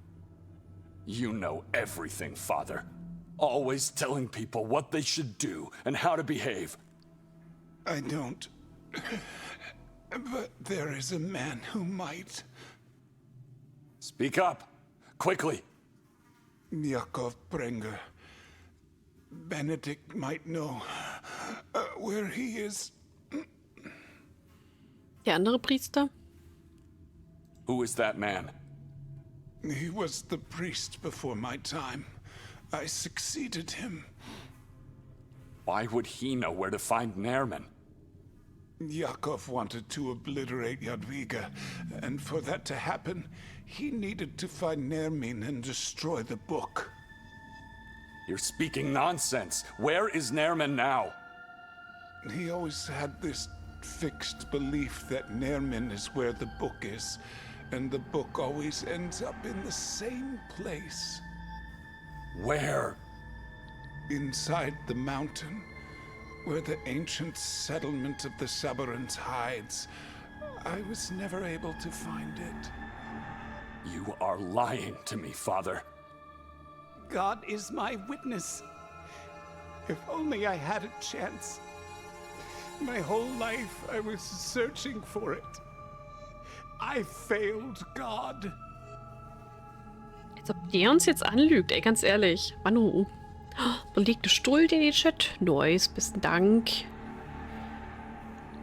You know everything, Father. Always telling people what they should do and how to behave. I don't. But there is a man who might. Speak up, quickly. Yakov Brenger. Benedict might know where he is. Der andere Priester? Who is that man? He was the priest before my time. I succeeded him. Why would he know where to find Nerman? Yakov wanted to obliterate Jadwiga, and for that to happen, he needed to find Nermin and destroy the book. You're speaking nonsense. Where is Nerman now? He always had this fixed belief that Nermin is where the book is, and the book always ends up in the same place. Where? Inside the mountain, where the ancient settlement of the Sabarans hides. I was never able to find it. You are lying to me, Father. God is my witness. If only I had a chance. My whole life I was searching for it. I failed God. Als ob der uns jetzt anlügt, ey, ganz ehrlich. Manu. Belegte Stulde in den Chat. Nice, besten Dank.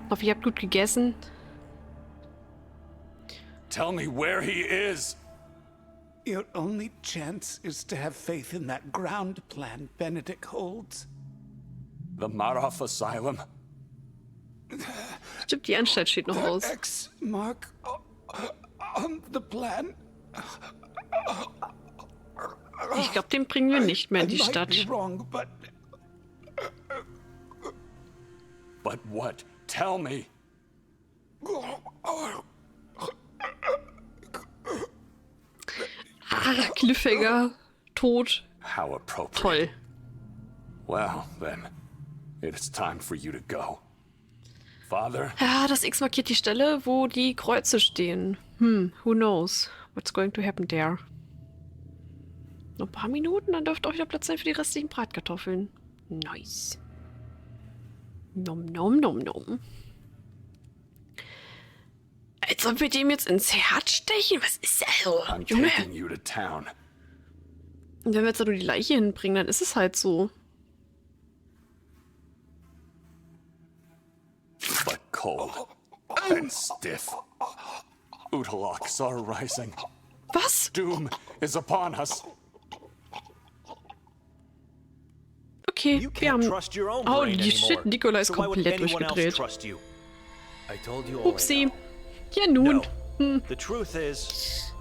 Hoffe, ihr habt gut gegessen. Tell me where he is. Your only chance is to have faith in that ground plan Benedict holds. The Maroff Asylum. Stimmt, die Anstalt steht noch aus. X mark on the plan. Ich glaube, den bringen wir nicht mehr in die Stadt. But what? Tell me. Cliffhanger. Tot. How appropriate. Toll. Well, then, it is time for you to go. Father? Ja, das X markiert die Stelle, wo die Kreuze stehen. Who knows what's going to happen there. Noch ein paar Minuten, dann dürfte auch wieder Platz sein für die restlichen Bratkartoffeln. Nice. Nom nom nom nom. Als ob wir dem jetzt ins Herz stechen? Was ist das? I'm Junge. taking you to town. Und wenn wir jetzt da nur die Leiche hinbringen, dann ist es halt so. But cold and stiff. Utaloks are rising. Was? Doom is upon us. Okay, You wir can't haben... trust your own Holy brain shit, anymore. Nikolai ist So why would komplett anyone else durchgedreht. trust you? I told you all. Upsi. Ja nun. No. The truth is,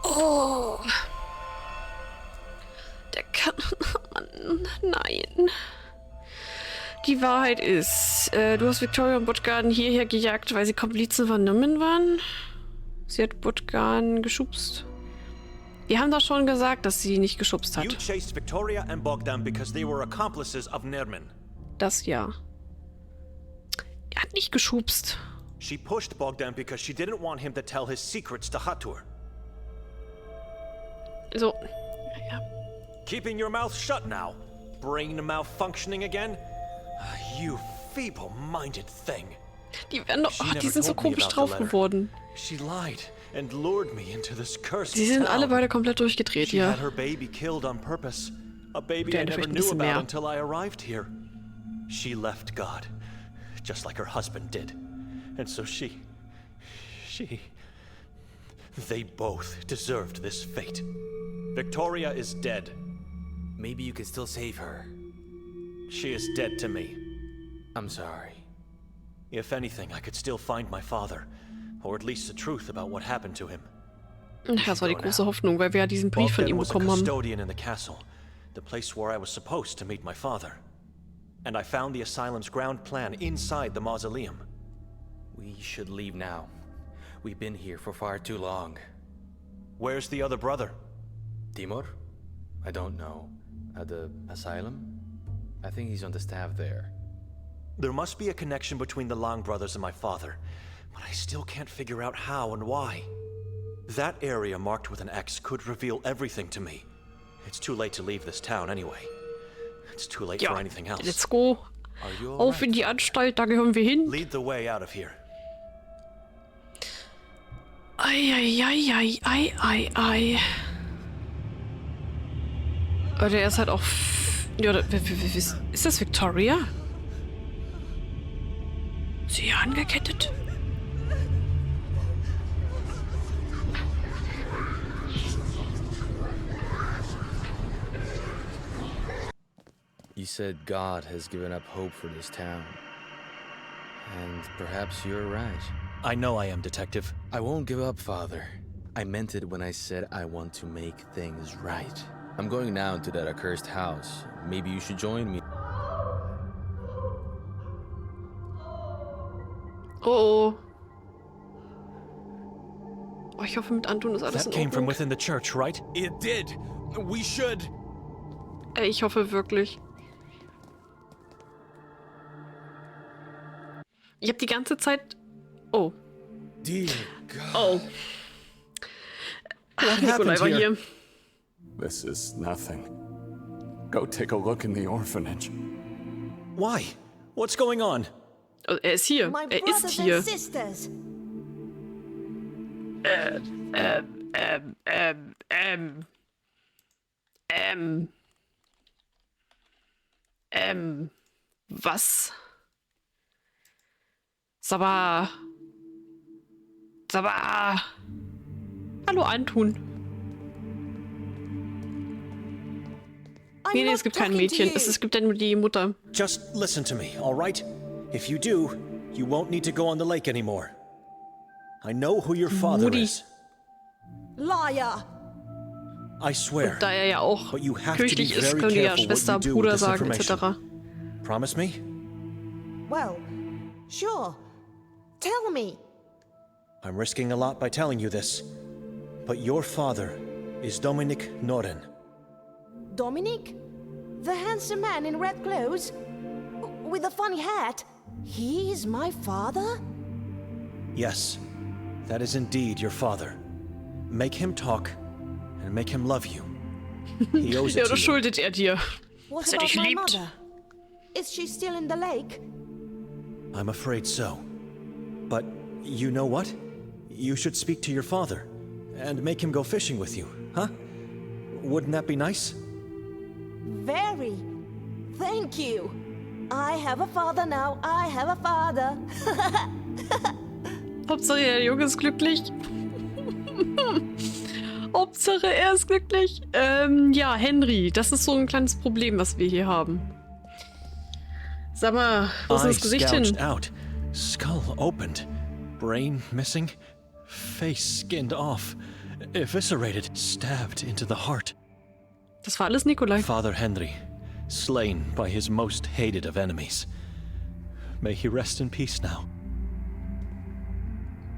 Oh. Der kann... Mann, nein. Die Wahrheit ist, du hast Victoria und Butgarden hierher gejagt, weil sie Komplizen von Nimmen waren. Sie hat Butgarden geschubst. Wir haben doch schon gesagt, dass sie nicht geschubst you hat. chased Victoria and Bogdan because they were accomplices of Nermin. Das ja. Er hat nicht geschubst. She pushed Bogdan because she didn't want him to tell his secrets to Hatur. So. Ja. Keeping your mouth shut now. Brain malfunctioning again? You feeble-minded thing. Die werden doch... She Ach, die never sind so told me komisch about the drauf letter. geworden. She lied and lured me into this cursed Sie sind alle town. beide komplett durchgedreht She hier. had her baby killed on purpose. A baby Der I never vielleicht ein knew bisschen about mehr. until I arrived here. She left God, just like her husband did. And so they both deserved this fate. Victoria is dead. Maybe you can still save her. She is dead to me. I'm sorry. If anything, I could still find my father, or at least the truth about what happened to him. Das war die große Hoffnung, weil wir ja diesen Brief von Bogdan ihm was a bekommen haben. custodian in the castle, the place where I was supposed to meet my father. And I found the asylum's ground plan inside the mausoleum. We should leave now. We've been here for far too long. Where's the other brother? Timur? I don't know. At the asylum? I think he's on the staff there. There must be a connection between the Long brothers and my father, but I still can't figure out how and why. That area marked with an X could reveal everything to me. It's too late to leave this town anyway. It's too late for anything else. Let's go. Are you all Auf in die Anstalt, da gehören wir hin. Lead the way out of here. Ei. Aber der ist halt auch... Ja, ist das Victoria? Sie hier angekettet? You said God has given up hope for this town. And perhaps you're right. I know I am, Detective. I won't give up, Father. I meant it when I said I want to make things right. I'm going now into that accursed house. Maybe you should join me. Oh. Oh, ich hoffe, mit Anton ist alles That in came from Ordnung. within the church, right? It did. We should. Ich hoffe wirklich. Ich habe die ganze Zeit... Oh. Dear God. Oh. Ach, Nikolai war hier. This is nothing. Go take a look in the orphanage. Why? What's going on? Also, er ist hier. My Er ist brothers hier. and sisters. Was? Sabah. Sabah. Hallo, Antun. Nee, es gibt kein Mädchen. Es gibt ja nur die Mutter. Just listen to me, all right? If you do, you won't need to go on the lake anymore. I know who your father Moody. is. Liar. I swear. Da er ja auch But you have to be kirchlich ist, very können die ja careful what Schwester, you do with Bruder this sagen, information. etc. Promise me? Well, sure. Tell me. I'm risking a lot by telling you this. But your father is Dominic Noren. Dominic? The handsome man in red clothes? With a funny hat? He is my father? Yes, that is indeed your father. Make him talk and make him love you. He owes Ja, it to das you. schuldet er dir. What Dass er about dich my liebt. mother? Is she still in the lake? I'm afraid so. But you know what? You should speak to your father and make him go fishing with you, huh? Wouldn't that be nice? Very. Thank you. I have a father now. I have a father. Hauptsache, der Junge ist glücklich. Hauptsache, er ist glücklich. Ja, Henry, das ist so ein kleines Problem, was wir hier haben. Sag mal, wo ist denn das Gesicht hin? gouged out, skull opened, brain missing, face skinned off, eviscerated, stabbed into the heart. Das war alles Nikolai. Father Henry, slain by his most hated of enemies. May he rest in peace now.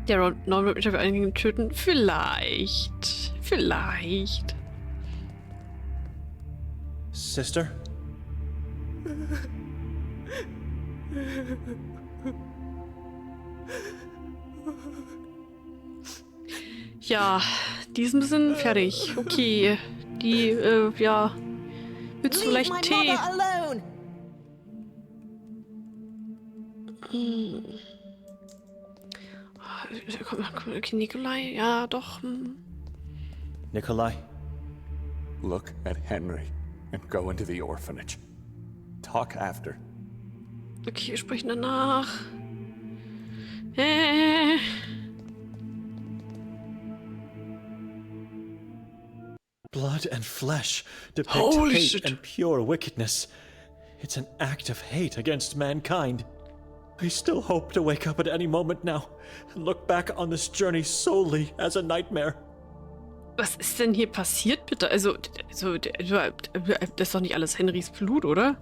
Der Norman wird mich auf einigen töten. Vielleicht. Vielleicht. Sister? Ja, die ist ein bisschen fertig. Okay. Die, ja. Willst du vielleicht einen Tee? Alone. Okay, Nikolai, ja, doch. Nikolai? Look at Henry and go into the orphanage. Talk after. Okay, wir sprechen danach. Blood and flesh depict Holy hate shit. and pure wickedness. It's an act of hate against mankind. I still hope to wake up at any moment now and look back on this journey solely as a nightmare. Was ist denn hier passiert, bitte? Also, das ist doch nicht alles Henrys Blut, oder?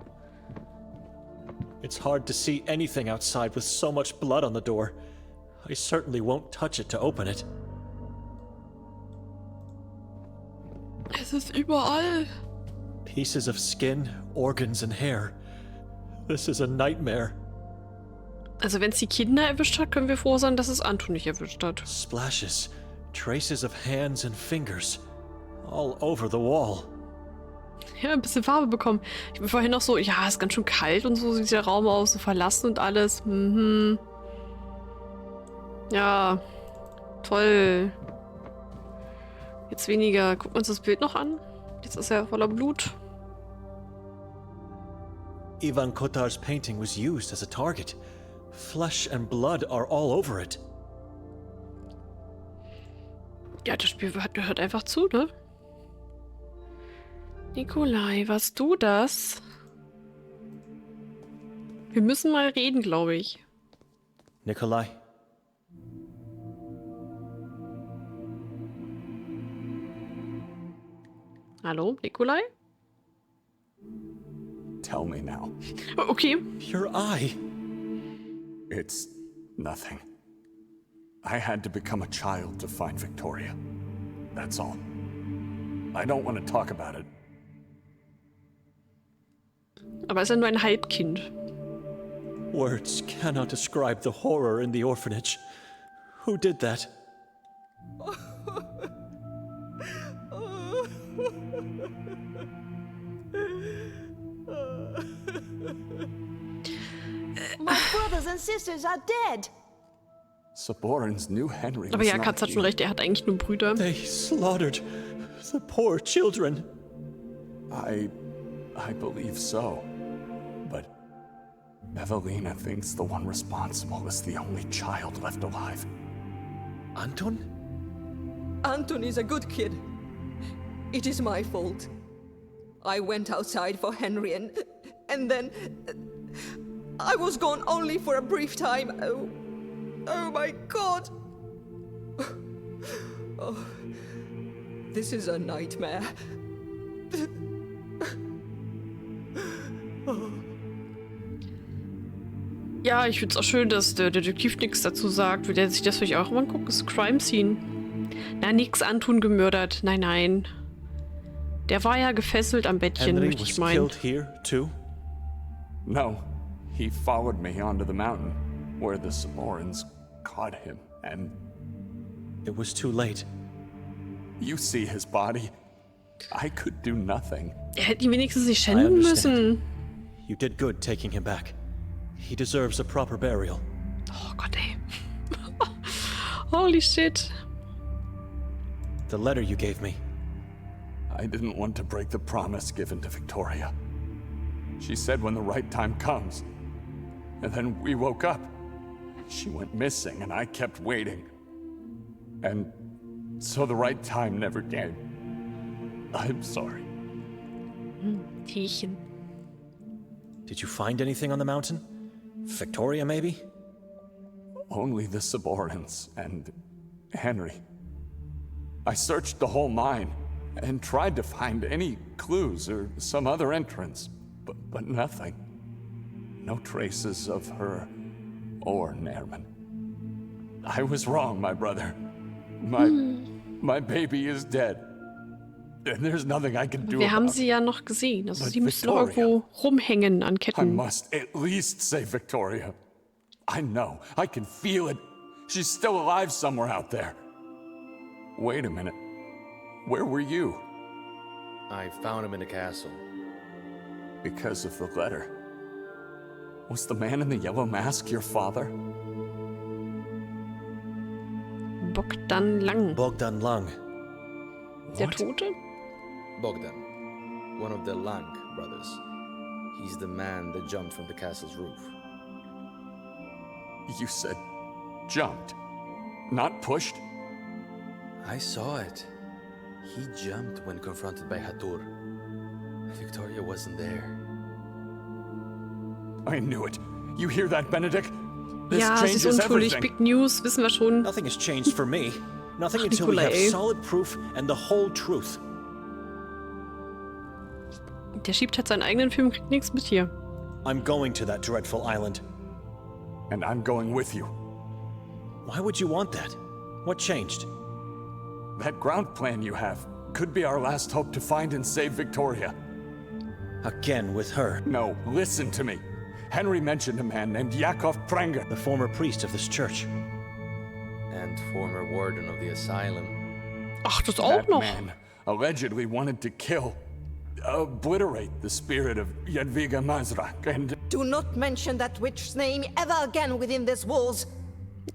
It's hard to see anything outside with so much blood on the door. I certainly won't touch it to open it. Es ist überall. Pieces of skin, organs, and hair. This is a nightmare. Also, wenn es die Kinder erwischt hat, können wir froh sein, dass es Anton nicht erwischt hat. Splashes, traces of hands and fingers, all over the wall. Ja, ein bisschen Farbe bekommen. Ich bin vorhin noch so, ja, ist ganz schön kalt und so sieht der Raum aus, so verlassen und alles. Mhm. Ja, toll. Jetzt weniger. Gucken wir uns das Bild noch an. Jetzt ist er voller Blut. Ivan Kotar's painting was used as a target. Flesh and blood are all over it. Ja, das Spiel hört einfach zu, ne? Nikolai, warst du das? Wir müssen mal reden, glaube ich. Nikolai? Hallo, Nikolai? Tell me now. Okay. Your eye. It's nothing. I had to become a child to find Victoria. That's all. I don't want to talk about it. Aber ist ja nur ein Halbkind. Words cannot describe the horror in the orphanage. Who did that? My brothers and sisters are dead. Saborans knew Henry Aber was ja, not Katz hat schon here. recht, er hat eigentlich nur Brüder. They slaughtered the poor children. I believe so. But Evelina thinks the one responsible is the only child left alive. Anton? Anton is a good kid. It is my fault. I went outside for Henry and then I was gone only for a brief time. Oh my God. Oh, this is a nightmare. Ja, ich find's auch schön, dass der Detektiv nichts dazu sagt. Will der sich das vielleicht auch mal angucken? Das ist Crime Scene. Na, nix Anton gemördert. Nein, nein. Der war ja gefesselt am Bettchen, Henry möchte was ich meinen. killed here, too? No, he followed me onto the mountain, where the Saborans caught him, and... It was too late. You see his body. I could do nothing. Er hätte ihn wenigstens nicht I schänden understand. müssen. You did good taking him back. He deserves a proper burial. Oh Gott, ey. Holy shit. The letter you gave me. I didn't want to break the promise given to Victoria. She said when the right time comes. And then we woke up. She went missing and I kept waiting. And so the right time never came. I'm sorry. Tierchen. Did you find anything on the mountain? Victoria, maybe? Only the Saborans and Henry. I searched the whole mine and tried to find any clues or some other entrance, but nothing. No traces of her or Nerman. I was wrong, my brother. My baby is dead. And there's nothing I can do Wir haben about sie ja noch gesehen. Also But sie müsste noch Victoria. irgendwo rumhängen an I Ketten. must at least save Victoria. I know. I can feel it. She's still alive somewhere out there. Wait a minute. Where were you? I found him in the castle. Because of the letter. Was the man in the yellow mask your father? Bogdan Lang. Bogdan Lang. Der What? Tote? Bogdan, one of the Lang brothers. He's the man that jumped from the castle's roof. You said jumped, not pushed? I saw it. He jumped when confronted by Hathor. Victoria wasn't there. I knew it. You hear that, Benedict? This Ja, sie ist changes unschuldig. everything. Big News, wissen wir schon. Nothing has changed for me. Nothing until we have Nikolai. solid proof and the whole truth. Der schiebt halt seinen eigenen Film, kriegt nichts mit hier. I'm going to that dreadful island. And I'm going with you. Why would you want that? What changed? That ground plan you have could be our last hope to find and save Victoria. Again with her. No, listen to me. Henry mentioned a man named Yakov Prenger. The former priest of this church. And former warden of the asylum. Ach, das auch That noch. man allegedly wanted to kill, obliterate the spirit of Jadwiga Mazrak, and Do not mention that witch's name ever again within these walls.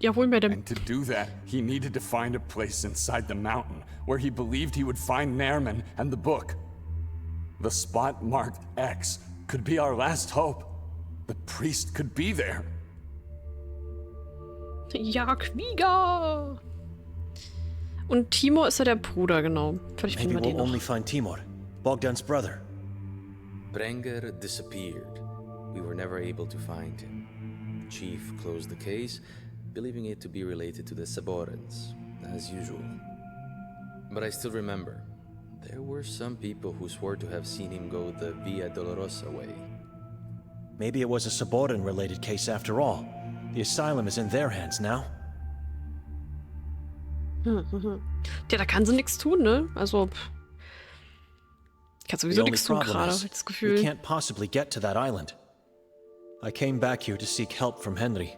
Jawohl, Madam. And to do that, he needed to find a place inside the mountain where he believed he would find Nerman and the book. The spot marked X could be our last hope. The priest could be there. Ja, Krieger. Und Timur ist ja der Bruder, genau. Vielleicht Maybe finden wir den we'll noch. only find Timur, Bogdan's brother. Prenger disappeared. We were never able to find him. The chief closed the case, believing it to be related to the Saborans, as usual. But I still remember, there were some people who swore to have seen him go the Via Dolorosa way. Maybe it was a Saboran-related case after all. The asylum is in their hands now. Ja, da kann sie nichts tun, ne? Also, kann The sowieso only nichts tun problem gerade, is, hab ich das we Gefühl. can't possibly get to that island. I came back here to seek help from Henry.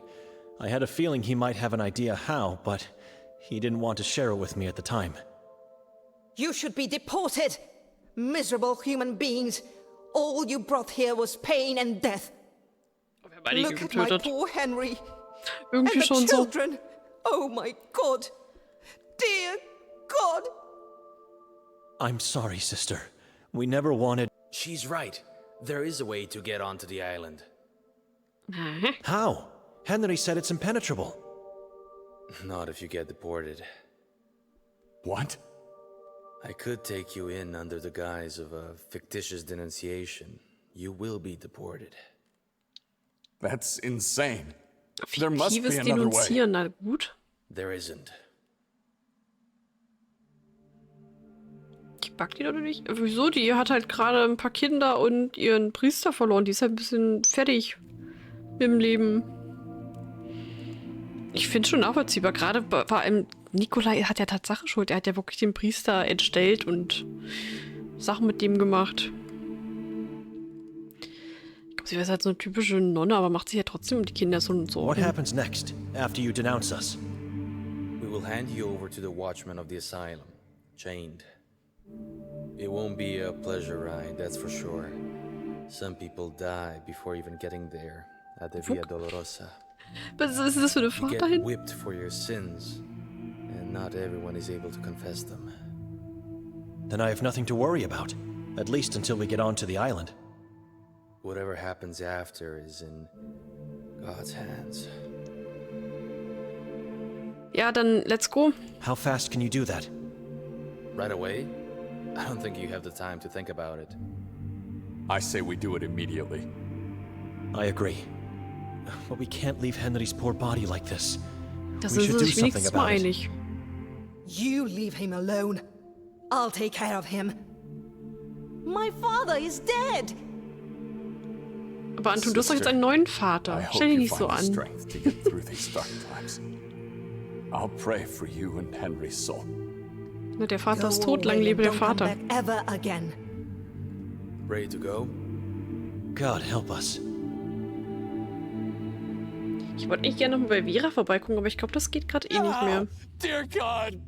I had a feeling he might have an idea how, but he didn't want to share it with me at the time. You should be deported! Miserable human beings! All you brought here was pain and death. Look at my poor Henry. And the children. Oh my God. Dear God. I'm sorry, sister. We never wanted... She's right. There is a way to get onto the island. How? Henry said it's impenetrable. Not if you get deported. What? I could take you in under the guise of a fictitious denunciation. You will be deported. That's insane. There must be another way. Na gut. There isn't. Ich mag die doch nicht. Wieso? Die hat halt gerade ein paar Kinder und ihren Priester verloren. Die ist halt ein bisschen fertig im Leben. Ich finde schon nachvollziehbar. Gerade vor allem Nikolai hat ja Tatsache schuld. Er hat ja wirklich den Priester entstellt und Sachen mit dem gemacht. Ich glaube, sie ist halt so eine typische Nonne, aber macht sich ja trotzdem um die Kinder so und so. What happens next, after you denounce us? We will hand you over to the watchman of the asylum, chained. It won't be a pleasure ride, that's for sure. Some people die before even getting there, at the Via Dolorosa. Was ist das für eine Fahrt dahin? You get whipped for your sins, and not everyone is able to confess them. Then I have nothing to worry about, at least until we get onto the island. Whatever happens after is in God's hands. Ja, dann let's go. How fast can you do that? Right away? I don't think you have the time to think about it. I say we do it immediately. I agree. But we can't leave Henry's poor body like this. Da sind sie sich wenigstens mal einig. You leave him alone. I'll take care of him. My father is dead. Aber Anton, du hast doch jetzt einen neuen Vater. Stell dich nicht so an. I'll pray for you and Henry's soul. Na, der Vater ist tot, lang lebe der Vater. Ever again. Ready to go? God help us. Ich wollte nicht gerne noch mal bei Vera vorbeigucken, aber ich glaube, das geht gerade eh nicht mehr. Dear God,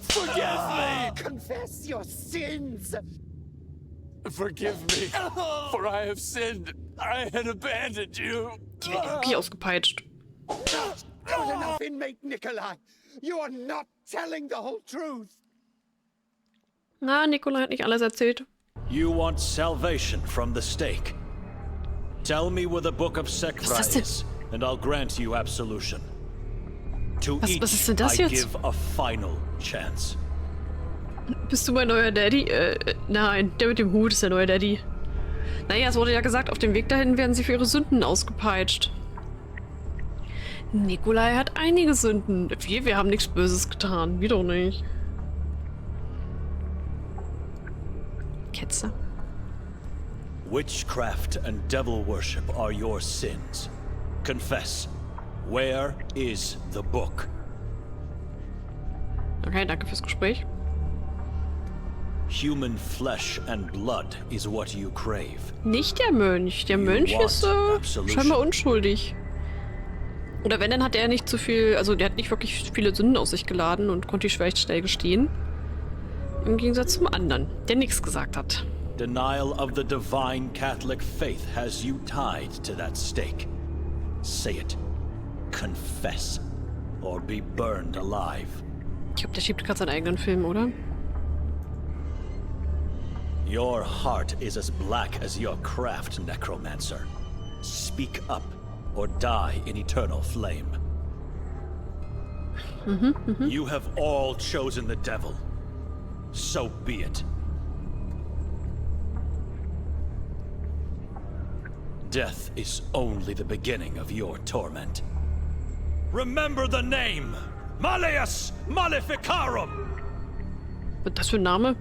forgive me! Confess your sins! Forgive me, for I have sinned. I had abandoned you. Die werden wirklich ausgepeitscht. Good enough, inmate Nikolai. You are not telling the whole truth. Na, Nikolai hat nicht alles erzählt. You want salvation from the stake. Tell me where the Book of Sekra is, and I'll grant you absolution. To each, I give a final chance. Bist du mein neuer Daddy? Nein, der mit dem Hut ist der neue Daddy. Naja, es wurde ja gesagt, auf dem Weg dahin werden sie für ihre Sünden ausgepeitscht. Nikolai hat einige Sünden. Wir haben nichts Böses getan. Wir doch nicht. Ketzer. Witchcraft and devil worship are your sins. Confess. Where is the book? Okay, danke fürs Gespräch. Human flesh and blood is what you crave. Nicht der Mönch. Der Mönch ist scheinbar unschuldig. Oder wenn, dann hat er nicht zu viel, also der hat nicht wirklich viele Sünden aus sich geladen und konnte die vielleicht schnell gestehen. Im Gegensatz zum anderen, der nichts gesagt hat. Denial of the divine Catholic faith has you tied to that stake. Say it. Confess. Or be burned alive. Ich glaube, der schiebt gerade seinen eigenen Film, oder? Your heart is as black as your craft, necromancer. Speak up, or die in eternal flame. You have all chosen the devil. So be it. Death is only the beginning of your torment. Remember the name! Malleus Maleficarum! Was ist das für ein Name?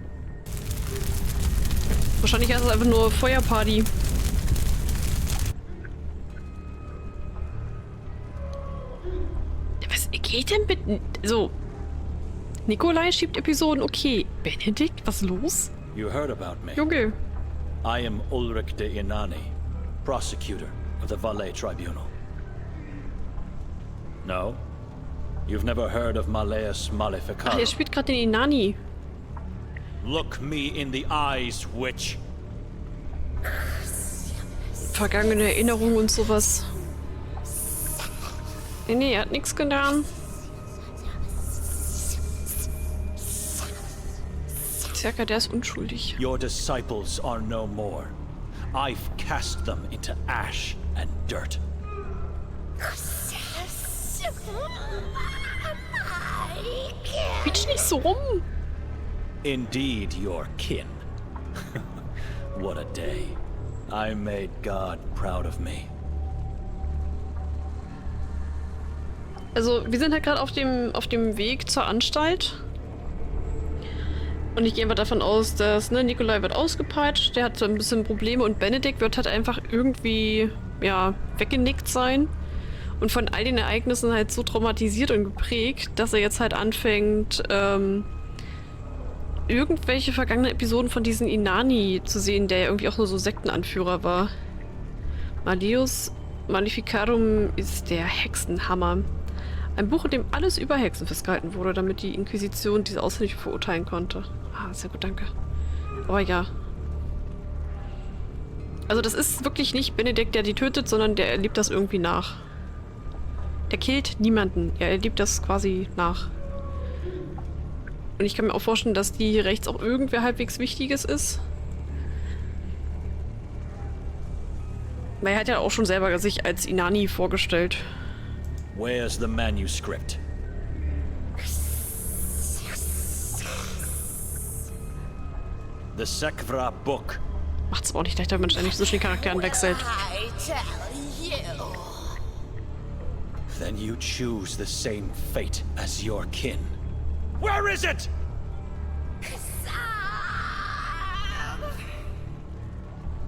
Wahrscheinlich ist es einfach nur Feuerparty. Was geht denn mit... So. Nikolai schiebt Episoden, okay. Benedikt, was ist los? You heard about me. Junge. I am Ulrich de Inani, prosecutor of the Valais Tribunal. No? You've never heard of Malleus Maleficarum? Ach, er spielt gerade den Inani. Look me in the eyes, witch. Vergangene Erinnerungen und sowas. Nee, er hat nichts getan. Zerka, der ist unschuldig. Your disciples are no more. I've cast them into ash and dirt. Bitch nicht so rum. Indeed, your kin. What a day. I made God proud of me. Also, wir sind halt gerade auf dem Weg zur Anstalt. Und ich gehe einfach davon aus, dass, Nikolai wird ausgepeitscht, der hat so ein bisschen Probleme und Benedikt wird halt einfach irgendwie, ja, weggenickt sein. Und von all den Ereignissen halt so traumatisiert und geprägt, dass er jetzt halt anfängt, irgendwelche vergangenen Episoden von diesen Inani zu sehen, der ja irgendwie auch nur so Sektenanführer war. Maleus Maleficarum ist der Hexenhammer. Ein Buch, in dem alles über Hexen festgehalten wurde, damit die Inquisition diese Ausländische verurteilen konnte. Ah, sehr gut, danke. Aber ja. Also das ist wirklich nicht Benedikt, der die tötet, sondern der erlebt das irgendwie nach. Der killt niemanden. Er erlebt das quasi nach. Und ich kann mir auch vorstellen, dass die hier rechts auch irgendwer halbwegs Wichtiges ist. Weil er hat ja auch schon selber sich als Inani vorgestellt. Where's the manuscript? The Sekvra book. Macht's aber auch nicht leichter, wenn man ständig zwischen den Charakteren wechselt. Then you choose the same fate as your kin. Where is it?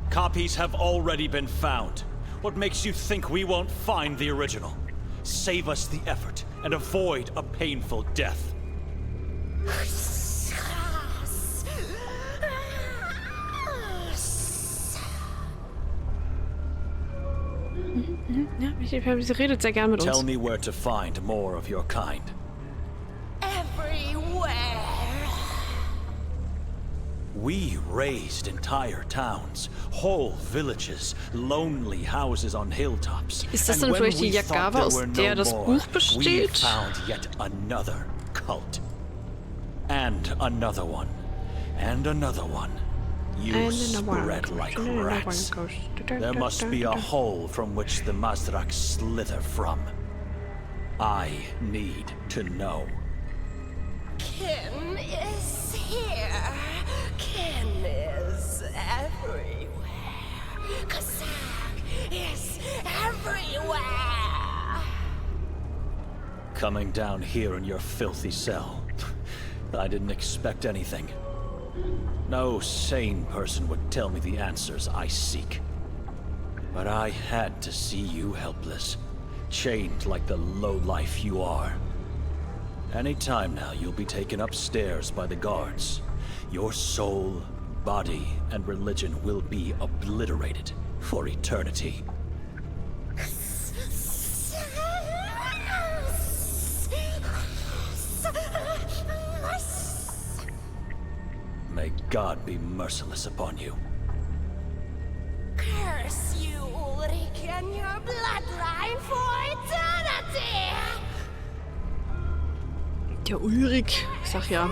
Copies have already been found. What makes you think we won't find the original? Save us the effort and avoid a painful death. Ja, sie redet sehr gern mit uns. Tell me where to find more of your kind. Everywhere. We razed entire towns, whole villages, lonely houses on hilltops. Ist das dann vielleicht die Yagawa, aus der das Buch besteht? We found yet another cult. And another one. And another one. You spread like rats. There must be a hole from which the Mazrak slither from. I need to know. Kin is here. Kin is everywhere. Kazak is everywhere. Coming down here in your filthy cell. I didn't expect anything. No sane person would tell me the answers I seek. But I had to see you helpless, chained like the lowlife you are. Any time now, you'll be taken upstairs by the guards. Your soul, body, and religion will be obliterated for eternity. May God be merciless upon you. Curse you, Ulrich, and your bloodline for eternity! Der Ulrich, ich sag ja.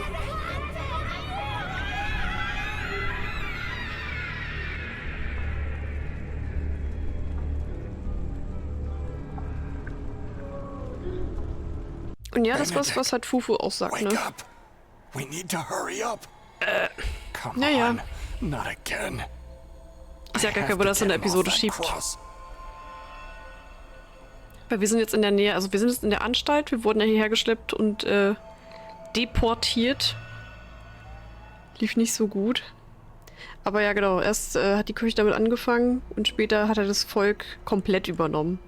Und ja, das war's, was halt Fufu auch sagt, ne? Wake up. We need to hurry up. Come naja. on, not again. Ist ja gar kein Wunder, dass er eine Episode schiebt. Weil wir sind jetzt in der Nähe, also wir sind jetzt in der Anstalt, wir wurden ja hierher geschleppt und deportiert. Lief nicht so gut. Aber ja genau, erst hat die Kirche damit angefangen und später hat er das Volk komplett übernommen.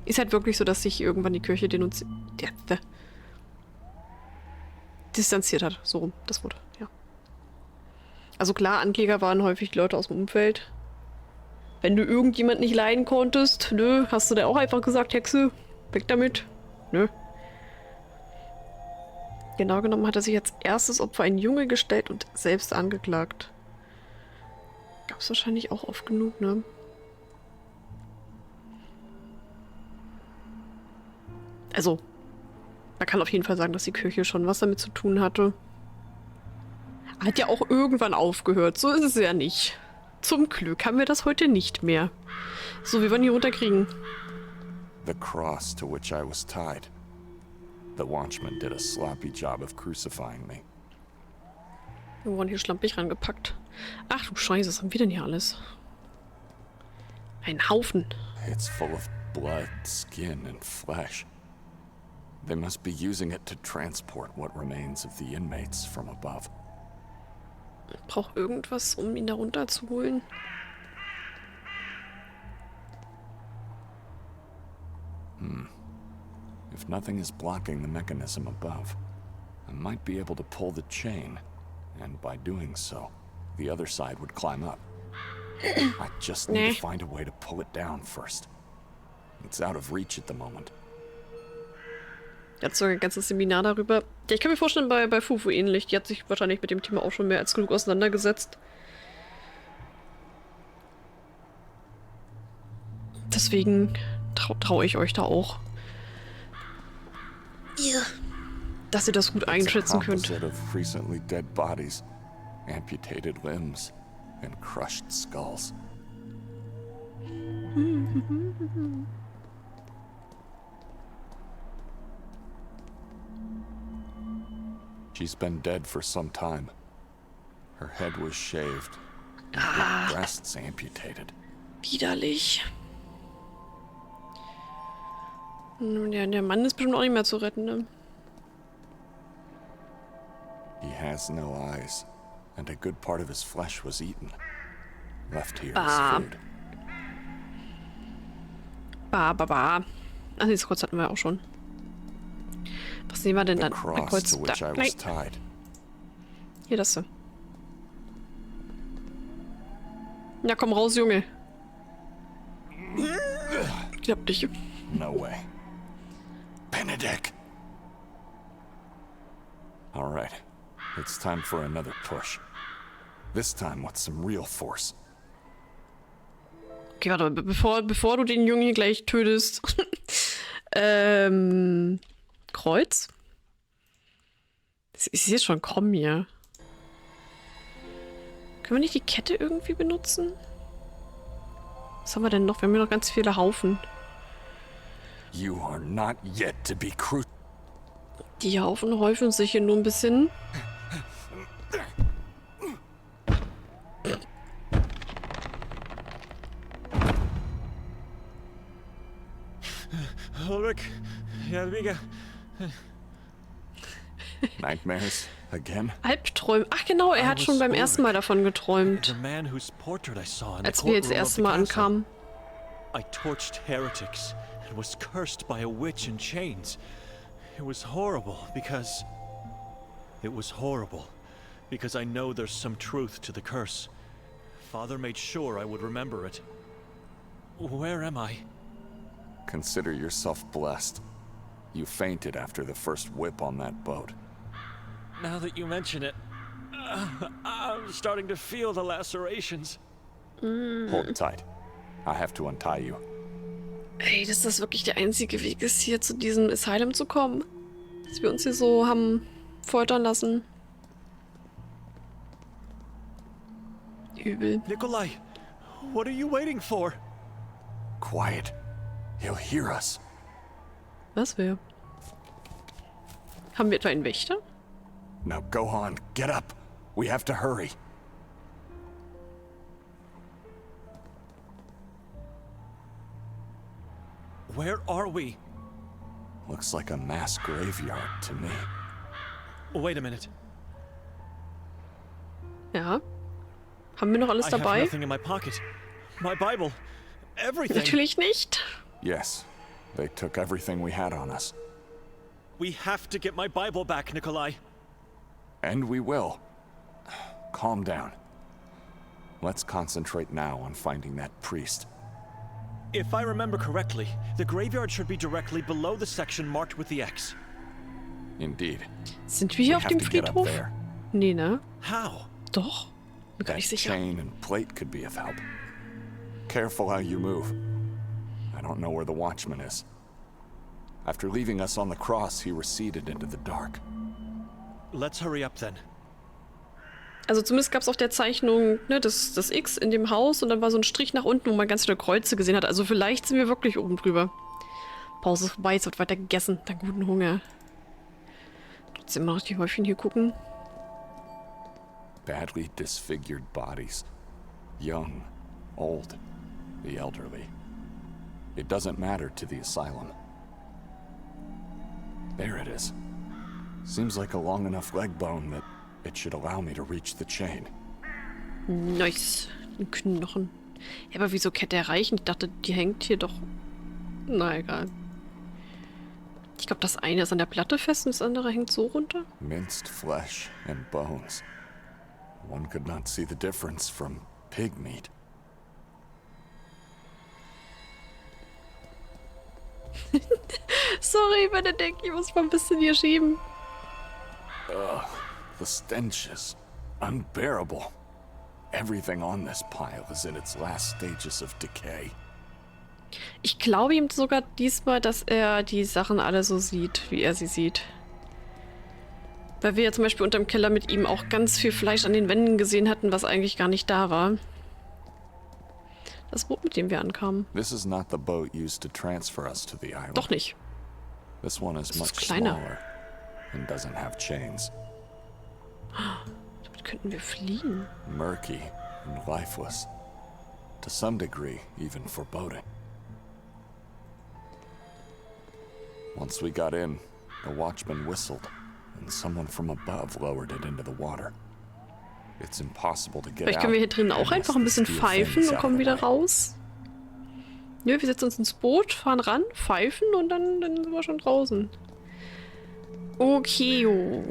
Ist halt wirklich so, dass sich irgendwann die Kirche distanziert hat. So rum, das Wort, ja. Also klar, Ankläger waren häufig die Leute aus dem Umfeld. Wenn du irgendjemand nicht leiden konntest, nö, hast du da auch einfach gesagt, Hexe, weg damit. Nö. Genau genommen hat er sich als erstes Opfer ein Junge gestellt und selbst angeklagt. Ja. Gab's wahrscheinlich auch oft genug, ne? Also, man kann auf jeden Fall sagen, dass die Kirche schon was damit zu tun hatte. Hat ja auch irgendwann aufgehört. So ist es ja nicht. Zum Glück haben wir das heute nicht mehr. So, wir wollen hier runterkriegen. The cross to which I was tied. The watchman did a sloppy job of crucifying me. Wir wurden hier schlampig rangepackt. Ach du Scheiße, was haben wir denn hier alles? Ein Haufen. It's full of blood, skin, and flesh. They must be using it to transport what remains of the inmates from above. Ich brauche irgendwas, um ihn da runterzuholen. If nothing is blocking the mechanism above, I might be able to pull the chain, and by doing so, the other side would climb up. I just need to find a way to pull it down first. It's out of reach at the moment. Jetzt so ein ganzes Seminar darüber. Ja, ich kann mir vorstellen, bei Fufu ähnlich. Die hat sich wahrscheinlich mit dem Thema auch schon mehr als genug auseinandergesetzt. Deswegen traue ich euch da auch. Dass ihr das gut einschätzen könnt. Of recently dead bodies, amputated limbs, and crushed skulls. She's been dead for some time. Her head was shaved, and her breasts amputated. Widerlich. Der Mann ist bestimmt auch nicht mehr zu retten, ne? He has no eyes, and a good part of his flesh was eaten. Left here as food. Ach, das Kreuz hatten wir auch schon. Was sehen wir denn dann? Ein Kreuz da. Nein. Hier, das so. Ja, komm raus, Junge. Klappt nicht. No way. Benedict! All right. It's time for another push. This time with some real force. Okay, warte mal, bevor du den Jungen hier gleich tötest. Kreuz? Ich sehe schon, komm hier. Können wir nicht die Kette irgendwie benutzen? Was haben wir denn noch? Wir haben hier noch ganz viele Haufen. You are not yet to be Die Haufen häufen sich hier nur ein bisschen. Ulrich, Jadwiga. Nightmares again? Albträume. Ach genau, er hat schon beim ersten Mal davon geträumt. Als wir jetzt das erste Mal ankamen. I torched heretics and was cursed by a witch in chains. It was horrible because I know there's some truth to the curse. Father made sure I would remember it. Where am I? Consider yourself blessed. You fainted after the first whip on that boat. Now that you mention it, I'm starting to feel the lacerations. Hold tight. I have to untie you. Ey, dass das wirklich der einzige Weg ist, hier zu diesem Asylum zu kommen. Dass wir uns hier so haben foltern lassen. Übel. Nikolai, what are you waiting for? Quiet. He'll hear us. Was wir? Haben wir etwa einen Wächter? Now go on, get up. We have to hurry. Where are we? Looks like a mass graveyard to me. Wait a minute. Ja. Haben wir noch alles I dabei? have nothing in my pocket. My Bible. Everything. Natürlich nicht. Yes. They took everything we had on us. We have to get my Bible back, Nikolai. And we will. Calm down. Let's concentrate now on finding that priest. If I remember correctly, the graveyard should be directly below the section marked with the X. Indeed. Sind wir hier auf dem Friedhof? Nee, ne? How? Doch. Bin gar That nicht sicher. chain and plate could be of help. Careful how you move. I don't know where the watchman is. After leaving us on the cross, he receded into the dark. Let's hurry up then. Also zumindest gab es auf der Zeichnung, ne, das X in dem Haus und dann war so ein Strich nach unten, wo man ganz viele Kreuze gesehen hat. Also vielleicht sind wir wirklich oben drüber. Pause ist vorbei, es wird weiter gegessen. Dann guten Hunger. Trotzdem mal noch die Häufchen hier gucken. Badly disfigured bodies. Young, old, the elderly. It doesn't matter to the asylum. There it is. Seems like a long enough leg bone that it should allow me to reach the chain. Nice. Ein Knochen. Ja, aber wieso Kette erreichen? Ich dachte, die hängt hier doch... Na, egal. Ich glaube, das eine ist an der Platte fest und das andere hängt so runter. Minced flesh and bones. One could not see the difference from pig meat. Sorry, Benedikt, ich muss mal ein bisschen hier schieben. The stench is unbearable. Everything on this pile is in its last stages of decay. Ich glaube ihm sogar diesmal, dass er die Sachen alle so sieht, wie er sie sieht. Weil wir ja zum Beispiel unterm Keller mit ihm auch ganz viel Fleisch an den Wänden gesehen hatten, was eigentlich gar nicht da war. Das Boot, mit dem wir ankamen. This is not the boat used to transfer us to the island. Doch nicht. This one is much kleiner. smaller and doesn't have chains. Damit könnten wir fliehen. Murky and lifeless. To some degree, even foreboding. Once we got in, the watchman whistled, and someone from above lowered it into the water. It's impossible to get Vielleicht out. können wir hier drinnen auch einfach ein bisschen pfeifen und kommen wieder raus. Nö, wir setzen uns ins Boot, fahren ran, pfeifen und dann sind wir schon draußen. Okay, jo.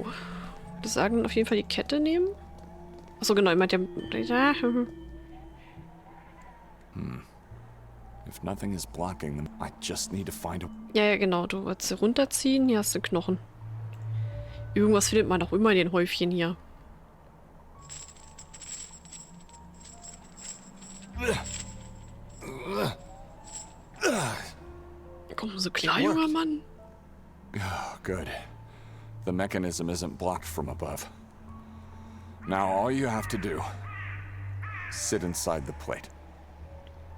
Ich würde sagen, auf jeden Fall die Kette nehmen. Achso, genau, ich meinte ja... If nothing is blocking them, I just need to find a... Ja, genau, du wolltest sie runterziehen, hier hast du Knochen. Irgendwas findet man doch immer in den Häufchen hier. Komm, so klar, junger Mann. Oh, good. The mechanism isn't blocked from above. Now all you have to do, sit inside the plate.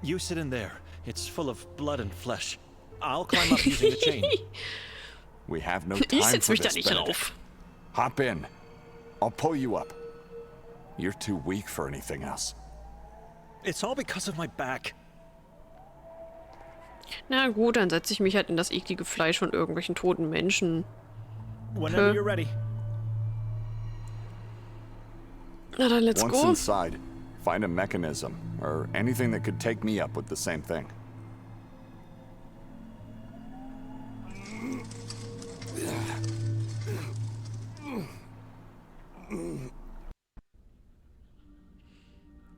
You sit in there. It's full of blood and flesh. I'll climb up using the chain. We have no Ich time setz for mich da this, nicht Benedict. drauf. Hop in. I'll pull you up. You're too weak for anything else. It's all because of my back. Na gut, dann setze ich mich halt in das eklige Fleisch von irgendwelchen toten Menschen. Whenever you're ready. Na dann, let's Once go. inside, find a mechanism or anything that could take me up with the same thing.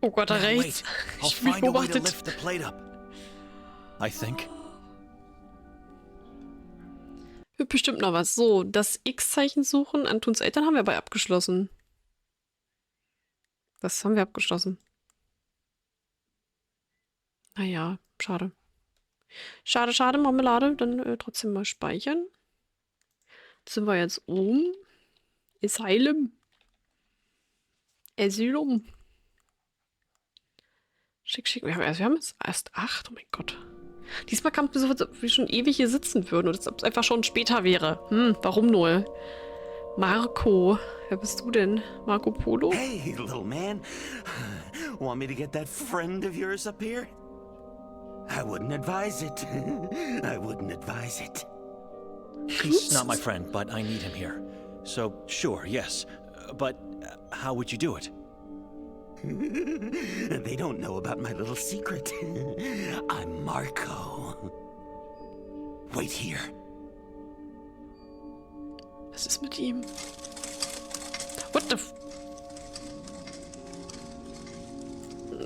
Oh Gott, da Now, rechts. wait. I'll Ich bin find a way to beobachtet. lift the plate up. I think. Wird bestimmt noch was. So, das X-Zeichen suchen. Antuns Eltern haben wir aber abgeschlossen. Das haben wir abgeschlossen. Naja, schade. Schade, schade, Marmelade. Dann trotzdem mal speichern. Jetzt sind wir jetzt oben. Asylum. Asylum. Schick, schick. Wir haben jetzt erst 8. Oh mein Gott. Diesmal kam es mir so, als wir schon ewig hier sitzen würden und es einfach schon später wäre. Warum nur? Marco. Wer bist du denn? Marco Polo? Hey, little man. Want me to get that friend of yours up here? I wouldn't advise it. I wouldn't advise it. He's not my friend, but I need him here. So, sure, yes. But how would you do it? They don't know about my little secret. I'm Marco. Wait here. Was ist mit ihm? What the f...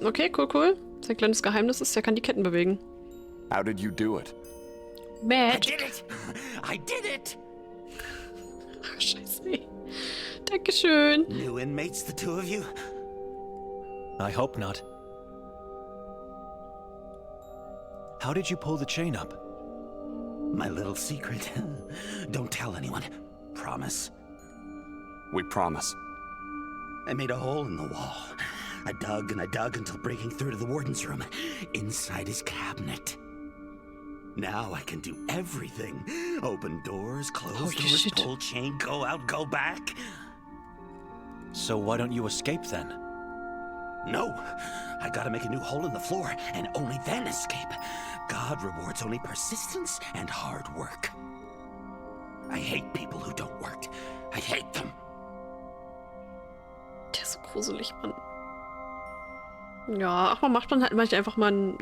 Okay, cool, cool. Sein kleines Geheimnis ist, er kann die Ketten bewegen. How did you do it? I Magic. did it! I did it! Ach, scheiße. Dankeschön. New inmates, the two of you? I hope not. How did you pull the chain up? My little secret. Don't tell anyone. Promise. We promise. I made a hole in the wall. I dug and I dug until breaking through to the warden's room, inside his cabinet. Now I can do everything. Open doors, close doors, pull chain, go out, go back. So why don't you escape then? No, I gotta make a new hole in the floor and only then escape. God rewards only persistence and hard work. I hate people who don't work. I hate them. Der ist so gruselig, Mann. Ja, ach, man macht man halt manchmal einfach mal einen,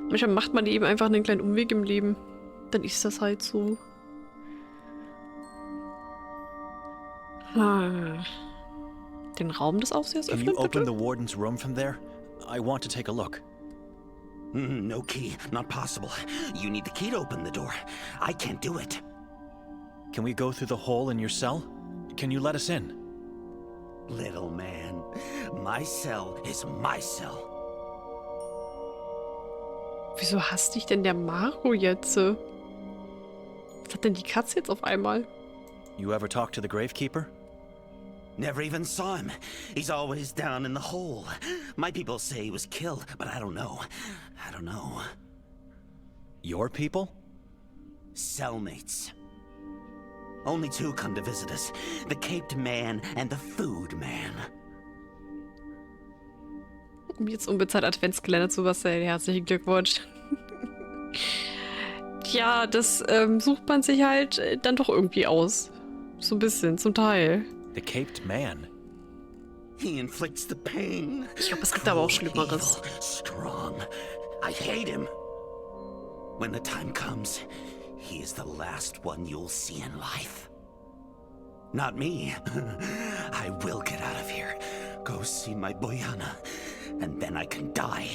manchmal macht man eben einfach einen kleinen Umweg im Leben. Dann ist das halt so. Den Raum des Aufsehers öffnen, Can you open bitte? the warden's room from there? I want to take a look. No key, not possible. You need the key to open the door. I can't do it. Can we go through the hole in your cell? Can you let us in? Little man, my cell is my cell. Wieso hasst dich denn der Maro jetzt? Was hat denn die Katze jetzt auf einmal? You ever talk to the gravekeeper? Never even saw him. He's always down in the hole. My people say he was killed, but I don't know. I don't know. Your people? Cellmates. Only two come to visit us. The Caped Man and the Food Man. Um jetzt unbezahlt Adventskalender zu basteln. Herzlichen Glückwunsch. Tja, das sucht man sich halt dann doch irgendwie aus. So ein bisschen, zum Teil. The Caped Man? He inflicts the pain. Ich glaube, es gibt aber auch Schlimmeres. Evil, strong. I hate him. When the time comes, he is the last one you'll see in life. Not me. I will get out of here. Go see my Boyana, and then I can die.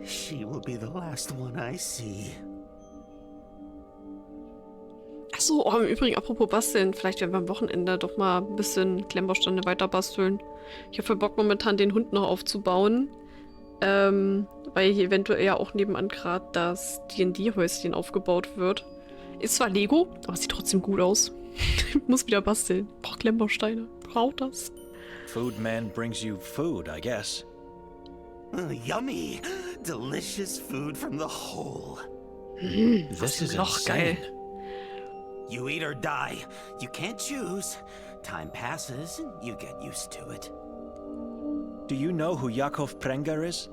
She will be the last one I see. Achso, oh, im Übrigen, apropos basteln, vielleicht werden wir am Wochenende doch mal ein bisschen Klemmbausteine weiter basteln. Ich habe voll Bock momentan den Hund noch aufzubauen, weil hier eventuell ja auch nebenan gerade das D&D-Häuschen aufgebaut wird. Ist zwar Lego, aber sieht trotzdem gut aus. Muss wieder basteln. Braucht Klemmbausteine. Braucht das. Food Man brings you food, I guess. Yummy! Delicious food from the hole. This is noch insane. geil. You eat or die. You can't choose. Time passes and you get used to it. Do you know who Yakov Prenger is?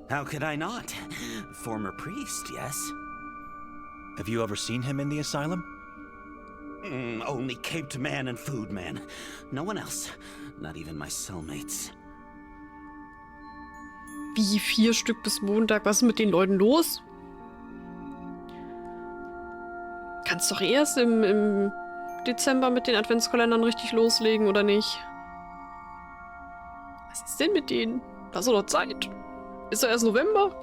How could I not? Former priest, yes. Have you ever seen him in the asylum? Only Caped Man and Food Man. No one else. Not even my cellmates. Wie 4 Stück bis Montag? Was ist mit den Leuten los? Kannst doch erst im Dezember mit den Adventskalendern richtig loslegen, oder nicht? Was ist denn mit denen? Da ist doch noch Zeit. Ist doch erst November.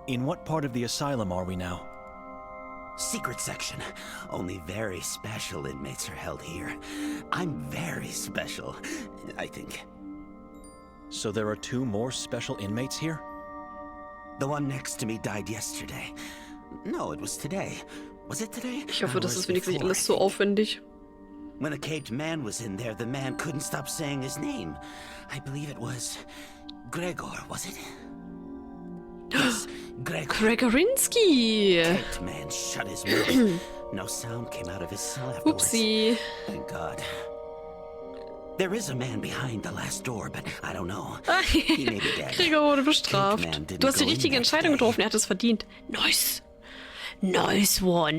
In what part of the asylum are we now? Secret section. Only very special inmates are held here. I'm very special, I think. So there are 2 more special inmates here? The one next to me died yesterday. No, it was today. Was it today? Ich hoffe, das Or ist wenigstens nicht before, alles so I think. aufwendig. When a Caped Man was in there, the man couldn't stop saying his name. I believe it was Gregor, was it? Yes, Gregor. Gregorinski! Caped Man shut his mouth. No sound came out of his cell afterwards. Upsi. Thank God. There is a man behind the last door, but I don't know. He may be dead. Gregor wurde bestraft. Caped Man didn't Du hast die go in richtige that Entscheidung day. getroffen. Er hat es verdient. Nice. Nice one.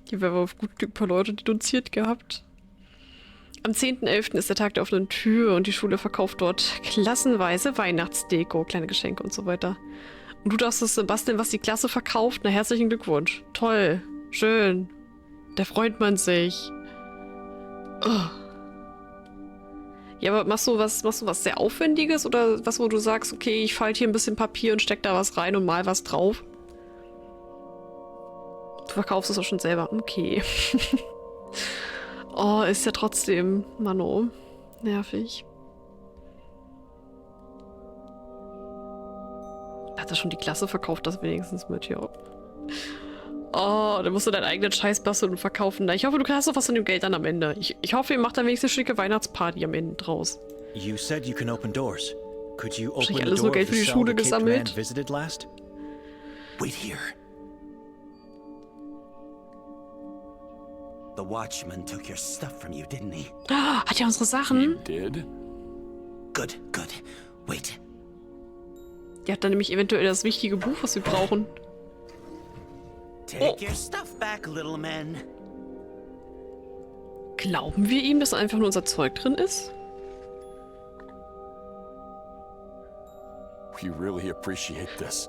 Hier wären wir auf gut Glück ein paar Leute denunziert gehabt. Am 10.11. ist der Tag der offenen Tür und die Schule verkauft dort klassenweise Weihnachtsdeko, kleine Geschenke und so weiter. Und du darfst das basteln, was die Klasse verkauft. Na, herzlichen Glückwunsch. Toll. Schön. Da freut man sich. Oh. Ja, aber machst du was sehr Aufwendiges oder was, wo du sagst, okay, ich falte hier ein bisschen Papier und steck da was rein und mal was drauf? Du verkaufst es auch schon selber. Okay. Oh, ist ja trotzdem, Mano, nervig. Hat er schon die Klasse verkauft, das wenigstens mit, ja. Oh, dann musst du deinen eigenen Scheiß basteln und verkaufen. Ich hoffe, du hast noch was von dem Geld dann am Ende. Ich hoffe, ihr macht dann wenigstens eine schicke Weihnachtsparty am Ende draus. You said you can open doors. Could you open the alles door nur Geld of für the die cell Schule the caped man gesammelt. visited last? Wait here. The watchman took your stuff from you, didn't he? Hat er unsere Sachen? Did? Good, good. Wait. Der hat dann nämlich eventuell das wichtige Buch, was wir brauchen. Take your stuff back, little man. Glauben wir ihm, dass einfach nur unser Zeug drin ist? We really appreciate this.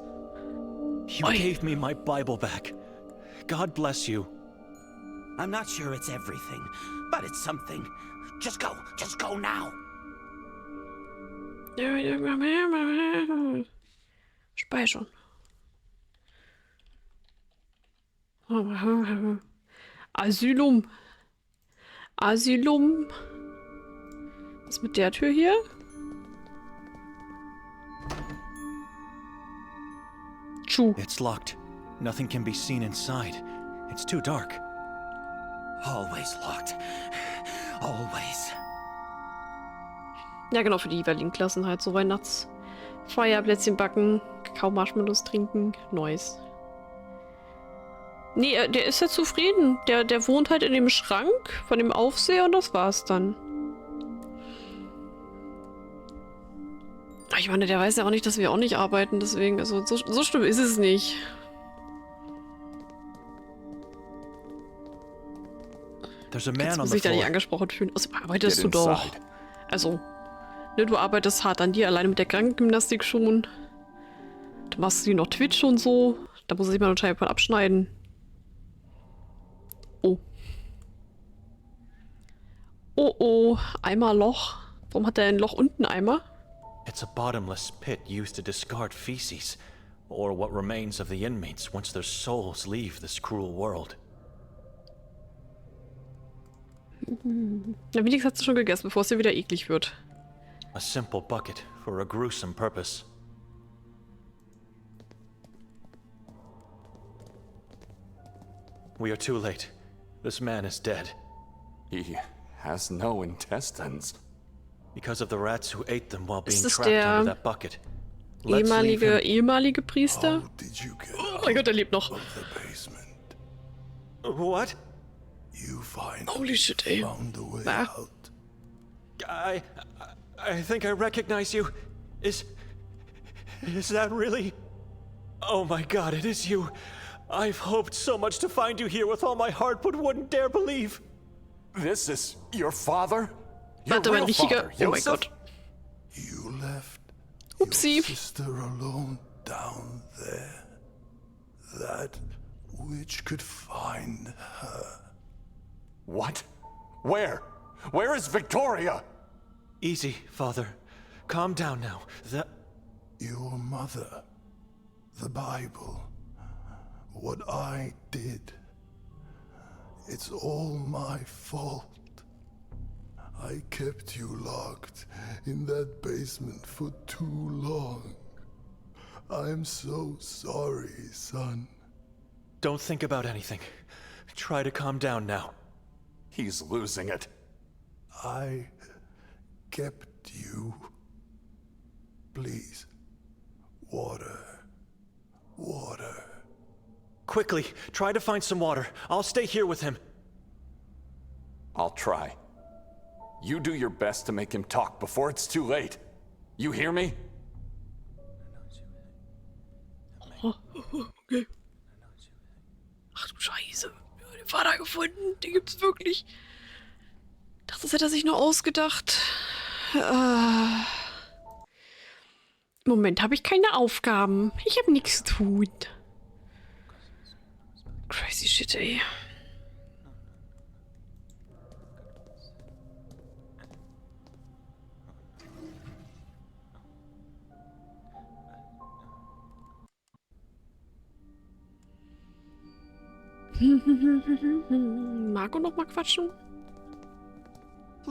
You gave me my Bible back. God bless you. I'm not sure it's everything, but it's something. Just go now. Speichern. Asylum. Asylum. Was mit der Tür hier? Tschu. It's locked. Nothing can be seen inside. It's too dark. Always locked. Always. Ja, genau, für die jeweiligen Klassen halt so Weihnachtsfeier, Plätzchen backen, Kakao-Marshmallows trinken, Neues. Nee, der ist ja zufrieden. Der wohnt halt in dem Schrank von dem Aufseher und das war's dann. Ich meine, der weiß ja auch nicht, dass wir auch nicht arbeiten, deswegen, also so schlimm ist es nicht. There's a Jetzt man on muss the ich da nicht floor. angesprochen fühlen. Also arbeitest Get du doch. inside. Also, ne, du arbeitest hart an dir, alleine mit der Krankengymnastik schon. Du machst sie noch Twitch und so. Da muss er sich mal anscheinend von abschneiden. Oh. Oh oh, Eimerloch. Warum hat er ein Loch unten Eimer? It's a bottomless pit used to discard feces, or what remains of the inmates once their souls leave this cruel world. Na, wenigstens hast du schon gegessen, bevor es dir wieder eklig wird. A simple bucket for a gruesome purpose. We are too late. This man is dead. He has no intestines. Because of the rats who ate them while being Ist es trapped under der that bucket. Let's leave him. ehemalige Priester? Did you get Oh mein Gott, er lebt noch. out of the basement? What? You finally Holy shit, ey. found the way Ah. out. I think I recognize you. Is that really? Oh my God, it is you. I've hoped so much to find you here with all my heart, but wouldn't dare believe. This is your father? Your Warte, mein real richtiger... father, Oh mein Joseph? Gott. You left Upsi. your sister alone down there. That which could find her. What? Where? Where is Victoria? Easy, Father. Calm down now. Your mother. The Bible. What I did. It's all my fault. I kept you locked in that basement for too long. I'm so sorry, son. Don't think about anything. Try to calm down now. He's losing it. I kept you. Please. Water. Water. Quickly, try to find some water. I'll stay here with him. I'll try. You do your best to make him talk before it's too late. You hear me? Okay. Ach du Scheiße. Den Vater gefunden. Den gibt's wirklich. Das hätte er sich nur ausgedacht. Im Moment habe ich keine Aufgaben. Ich habe nichts zu tun. Crazy shit, ey. Marco noch mal quatschen?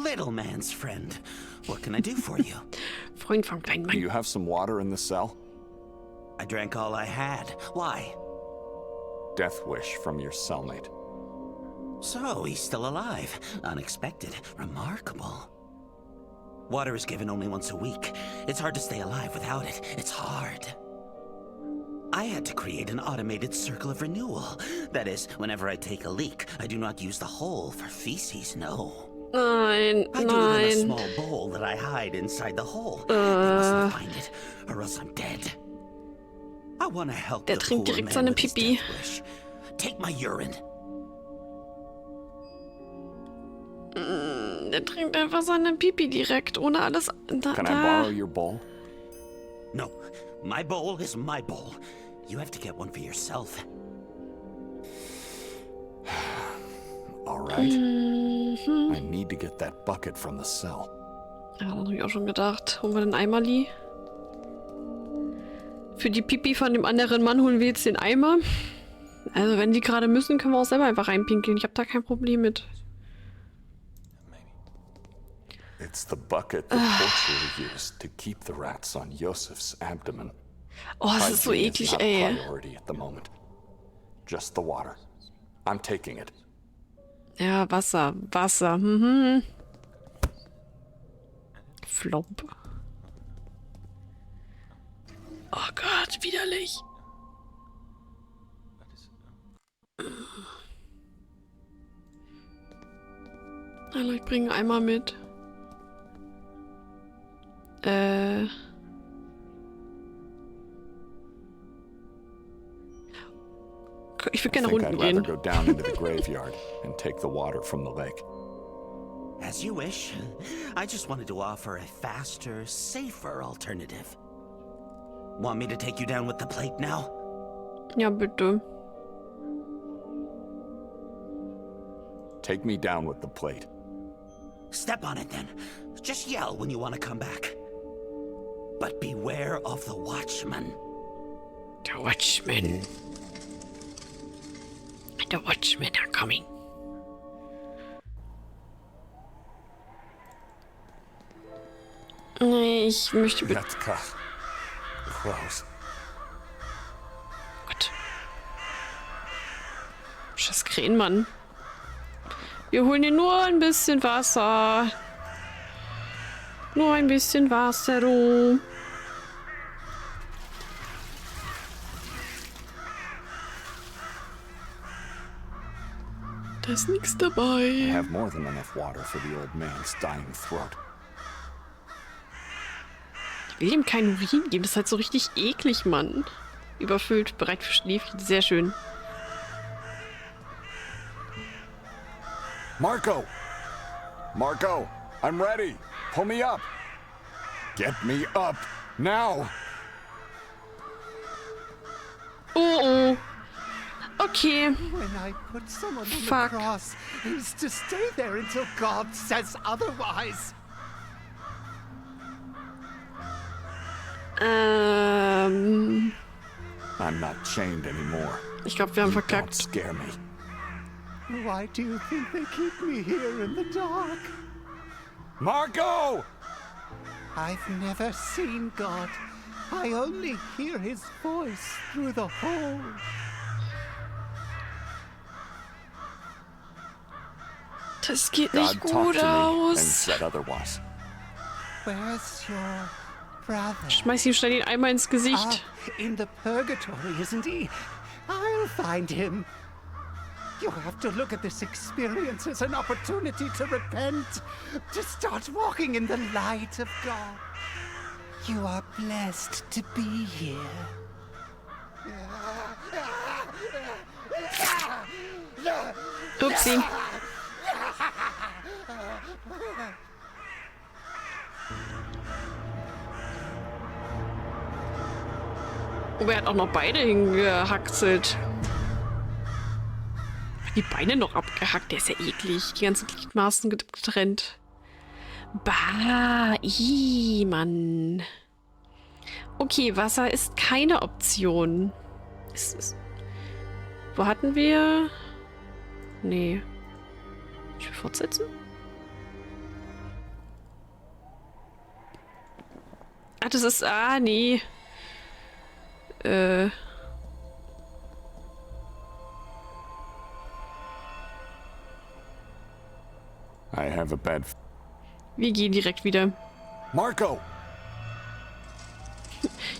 Little man's friend. What can I do for you? Freund vom kleinen Do Mann. you have some water in the cell? I drank all I had. Why? Death wish from your cellmate. So, he's still alive. Unexpected. Remarkable. Water is given only once a week. It's hard to stay alive without it. It's hard. I had to create an automated circle of renewal. That is, whenever I take a leak, I do not use the hole for feces, no. Nein, I do it in a nein. small bowl that I hide inside the hole. They must not find it, or else I'm dead. I want to help Der the trinkt poor direkt man seine with his Pipi. death wish. Take my urine. Der trinkt einfach seine Pipi direkt, ohne alles. Can I borrow your bowl? No, my bowl is my bowl. You have to get one for yourself. All right. I need to get that bucket from the cell. Ja, da habe ich auch schon gedacht. Holen wir den Eimerli. Für die Pipi von dem anderen Mann holen wir jetzt den Eimer. Also wenn die gerade müssen, können wir auch selber einfach reinpinkeln. Ich habe da kein Problem mit. It's the bucket the butcher used to keep the rats on Yosef's abdomen. Oh, es ist so Hygiene eklig, not a ey. priority at the moment. Just the water. I'm taking it. Ja, Wasser. Wasser. Flop. Oh Gott, widerlich. Hallo, ich bringe einen Eimer mit. Ich würde gerne nach unten I'd rather gehen. go down into the graveyard and take the water from the lake. As you wish. I just wanted to offer a faster, safer alternative. Want me to take you down with the plate now? Ja, bitte. Take me down with the plate. Step on it then. Just yell when you want to come back. But beware of the Watchman. The Watchmen. The Watchmen are coming. Nee, ich möchte bitte. Gross. Gott. Scheiß Krähenmann. Wir holen dir nur ein bisschen Wasser. Nur ein bisschen Wasser. Da ist nichts I dabei. have more than enough water for the old man's dying throat. Ich will ihm keinen Urin geben. Das ist halt so richtig eklig, Mann. Überfüllt, bereit für Schläfchen. Sehr schön. Marco! Marco! I'm ready! Pull me up! Get me up! Now! Oh, oh. Okay. When I put someone on the Fuck. cross, who's to stay there until God says otherwise? I'm not chained anymore. Ich glaube, wir haben Don't verkackt. scare me. Why do you think they keep me here in the dark? Marco! I've never seen God. I only hear his voice through the hole. Das geht God nicht talked gut to me and aus. said otherwise. Where's your brother? Schmeiß ihm schnell den Eimer ins Gesicht. In the purgatory, isn't he? I'll find him. You have to look at this experience as an opportunity to repent, to start walking in the light of God. You are blessed to be here. Upsi. Oh, er hat auch noch beide hingehackselt. Die Beine noch abgehackt. Der ist ja eklig. Die ganzen Gliedmaßen getrennt. Bah, Mann. Okay, Wasser ist keine Option. Wo hatten wir? Nee. Ich will fortsetzen? Ah, das ist... Ah, nee. I have a bad... Wir gehen direkt wieder. Marco!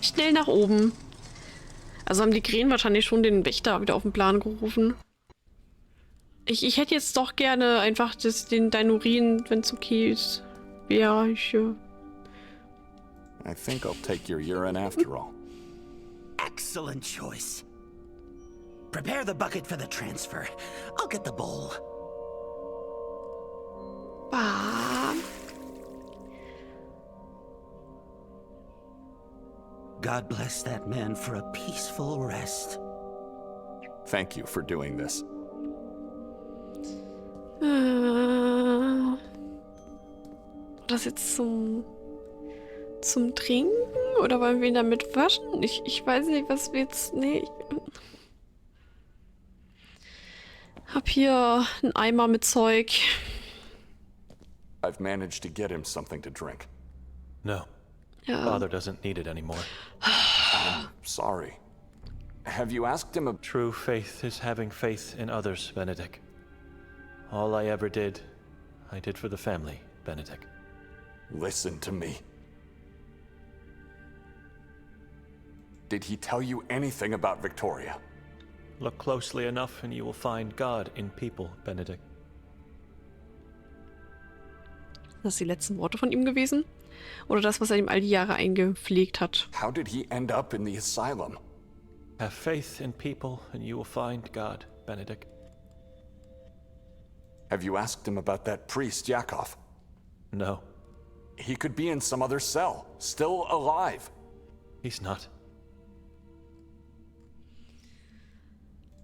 Schnell nach oben. Also haben die Krähen wahrscheinlich schon den Wächter wieder auf den Plan gerufen. Ich hätte jetzt doch gerne einfach dein Urin, wenn es okay ist. Ja, I think I'll take your urine after all. Excellent choice. Prepare the bucket for the transfer. I'll get the bowl. God bless that man for a peaceful rest. Thank you for doing this. Das jetzt zum Trinken? Oder wollen wir ihn damit waschen? Ich weiß nicht, was wir jetzt... Nee, ich hab hier einen Eimer mit Zeug. I've managed to get him something to drink. No. Ja. Father doesn't need it anymore. I'm sorry. Have you asked him True faith is having faith in others, Benedict. All I ever did, I did for the family, Benedict. Listen to me. Did he tell you anything about Victoria? Look closely enough and you will find God in people, Benedict. Das die letzten Worte von ihm gewesen? Oder das, was ihm all die Jahre eingepflegt hat? How did he end up in the asylum? Have faith in people and you will find God, Benedict. Have you asked him about that priest, Yakov? No. He could be in some other cell, still alive. He's not.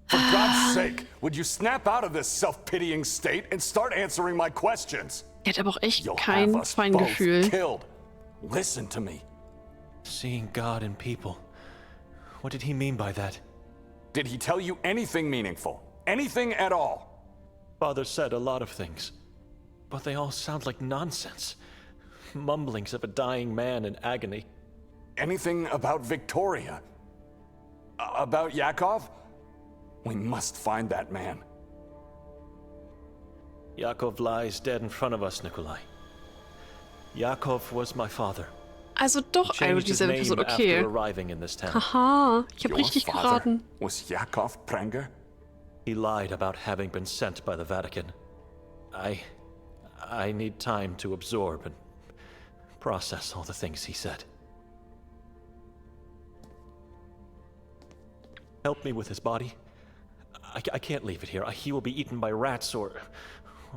For God's sake, would you snap out of this self-pitying state and start answering my questions? Er hat aber auch echt You'll kein have us Feingefühl. both killed. Listen to me. Seeing God in people. What did he mean by that? Did he tell you anything meaningful? Anything at all? Father said a lot of things, but they all sound like nonsense. Mumblings of a dying man in agony. Anything about Victoria? About Yakov? We must find that man. Yakov lies dead in front of us, Nikolai. Yakov was my father. Also doch eine dieselbe Person, okay. Arriving in this town. Haha, ich habe Your richtig father geraten. Was Yakov Prenger? He lied about having been sent by the Vatican. I need time to absorb and process all the things he said. Help me with his body. I can't leave it here. He will be eaten by rats or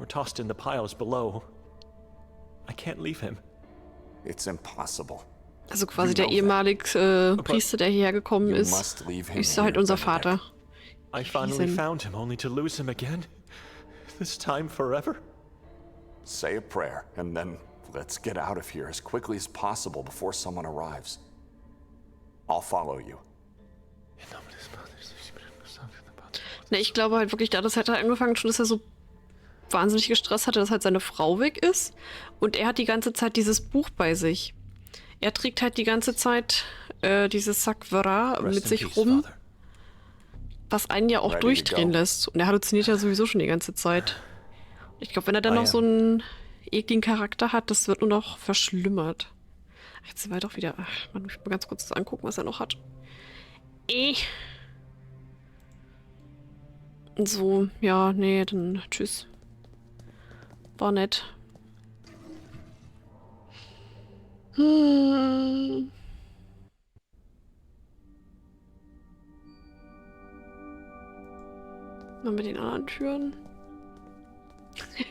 tossed in the piles below. I can't leave him. It's impossible. Also quasi der ehemalige Priester, der hierher gekommen ist, ist halt unser Vater. I finally found him, only to lose him again. This time forever. Say a prayer, and then let's get out of here as quickly as possible before someone arrives. I'll follow you. Ne, ich glaube halt wirklich, da das hat angefangen schon, dass er so wahnsinnig gestresst hatte, dass halt seine Frau weg ist. Und er hat die ganze Zeit dieses Buch bei sich. Er trägt halt die ganze Zeit dieses Sakvara mit sich rum, was einen ja auch durchdrehen lässt. Und er halluziniert ja sowieso schon die ganze Zeit. Ich glaube, wenn er dann noch so einen ekligen Charakter hat, das wird nur noch verschlimmert. Jetzt sind wir doch wieder... Ach, man muss mal ganz kurz angucken, was er noch hat. So, ja, nee, dann tschüss. War nett. Machen wir den anderen Türen.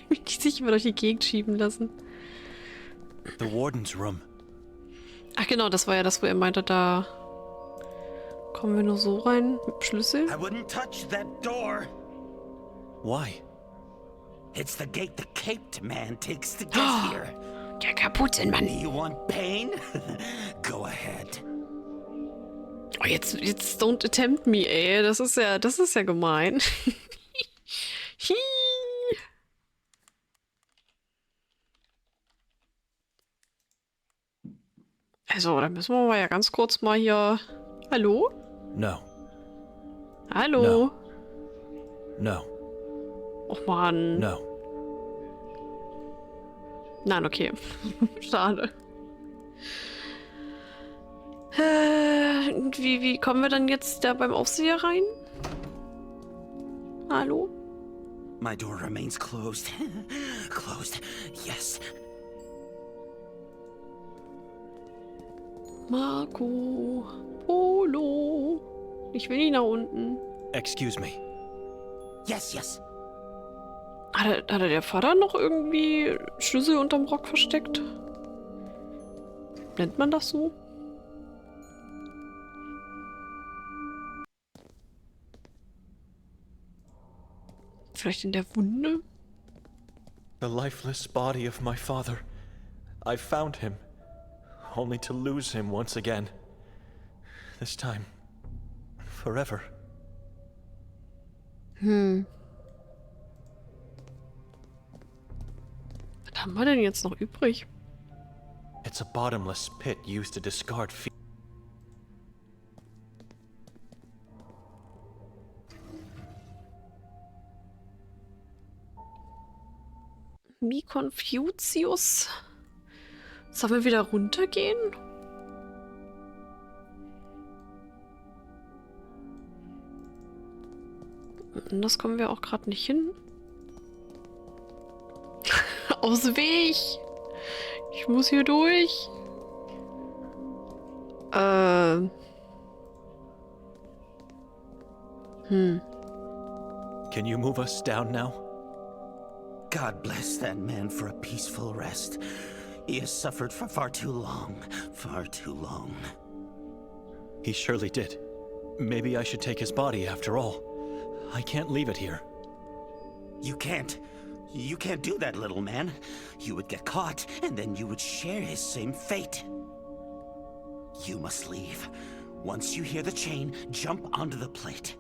Die sich immer durch die Gegend schieben lassen. The warden's room. Ach genau, das war ja das, wo er meinte, da kommen wir nur so rein mit dem Schlüssel. I wouldn't touch that door. Why? It's the gate the caped man takes to get here. Der Kapuzenmann. You want pain? Go ahead. Oh, jetzt don't attempt me, ey. Das ist ja gemein. Also, dann müssen wir mal ja ganz kurz mal hier... Hallo? No. Hallo? No. Och Mann. No. Nein, okay. Schade. Wie kommen wir dann jetzt da beim Aufseher rein? Hallo? My door remains closed. Closed. Yes. Marco. Polo. Ich will nicht nach unten. Excuse me. Yes, yes. Hat der Vater noch irgendwie Schlüssel unterm Rock versteckt? Nennt man das so? Vielleicht in der Wunde? The lifeless body of my father. I found him, only to lose him once again. This time, forever. Was haben wir denn jetzt noch übrig? It's a bottomless pit used to discard feet. Mi Confucius? Sollen wir wieder runtergehen? Das kommen wir auch gerade nicht hin. Aus dem Weg! Ich muss hier durch. Can you move us down now? God bless that man for a peaceful rest. He has suffered for far too long. Far too long. He surely did. Maybe I should take his body after all. I can't leave it here. You can't. You can't do that, little man. You would get caught, and then you would share his same fate. You must leave. Once you hear the chain, jump onto the plate.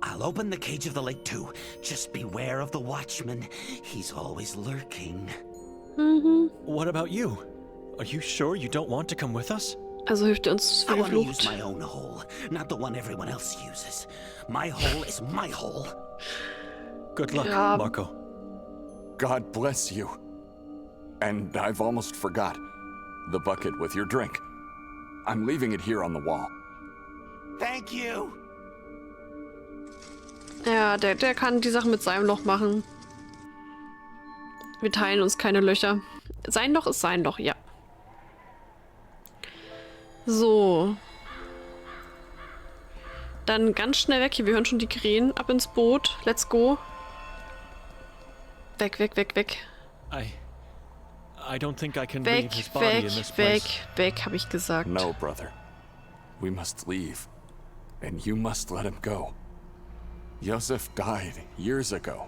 I'll open the cage of the lake too. Just beware of the watchman. He's always lurking. What about you? Are you sure you don't want to come with us? Also hilft uns für I die want to use Flucht. my own hole, not the one everyone else uses. My hole is my hole. Good luck, Ja. Marco. God bless you. And I've almost forgot. The bucket with your drink. I'm leaving it here on the wall. Thank you. Ja, der kann die Sachen mit seinem Loch machen. Wir teilen uns keine Löcher. Sein Loch ist sein Loch, ja. So. Dann ganz schnell weg hier. Wir hören schon die Krähen. Ab ins Boot. Let's go. Weg, weg, weg, weg. I don't think I can Weg, leave his body weg, in this weg, place. weg, habe ich gesagt. No, brother. We must leave. And you must let him go. Joseph died years ago.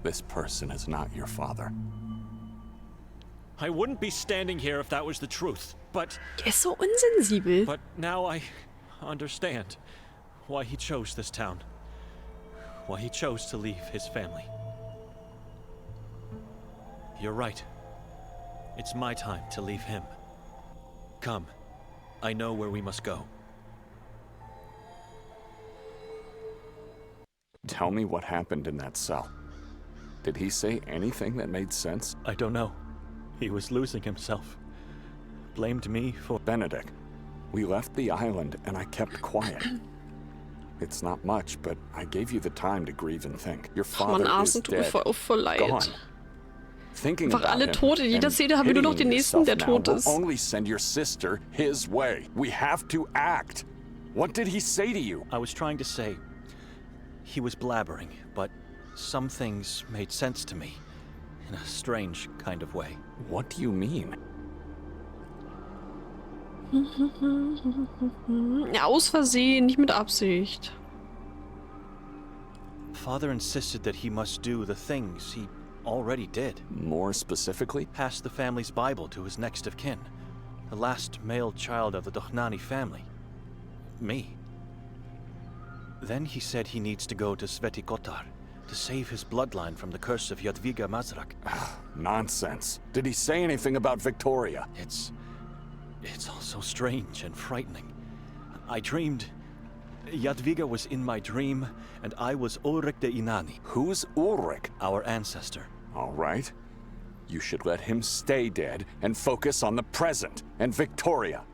This person is not your father. I wouldn't be standing here if that was the truth, but... Der ist so unsensibel. But now I understand why he chose this town. Why he chose to leave his family. You're right. It's my time to leave him. Come. I know where we must go. Tell me what happened in that cell. Did he say anything that made sense? I don't know. He was losing himself. Blamed me for... Benedict, we left the island and I kept quiet. It's not much, but I gave you the time to grieve and think. Your father is dead. Gone. Thinking Einfach about alle him tot. In jeder and Szene haben wir nur noch den pitying nächsten, der yourself tot now ist. will only send your sister his way. We have to act. What did he say to you? I was trying to say... He was blabbering, but some things made sense to me. In a strange kind of way. What do you mean? Ja, aus Versehen, nicht mit Absicht. Father insisted that he must do the things he already did. More specifically? Pass the family's Bible to his next of kin. The last male child of the Dochnani family. Me. Then he said he needs to go to Sveti Kotar to save his bloodline from the curse of Jadwiga Mazrak. Nonsense. Did he say anything about Victoria? It's all so strange and frightening. I dreamed... Jadwiga was in my dream, and I was Ulrich de Inani. Who's Ulrich? Our ancestor. All right. You should let him stay dead and focus on the present and Victoria.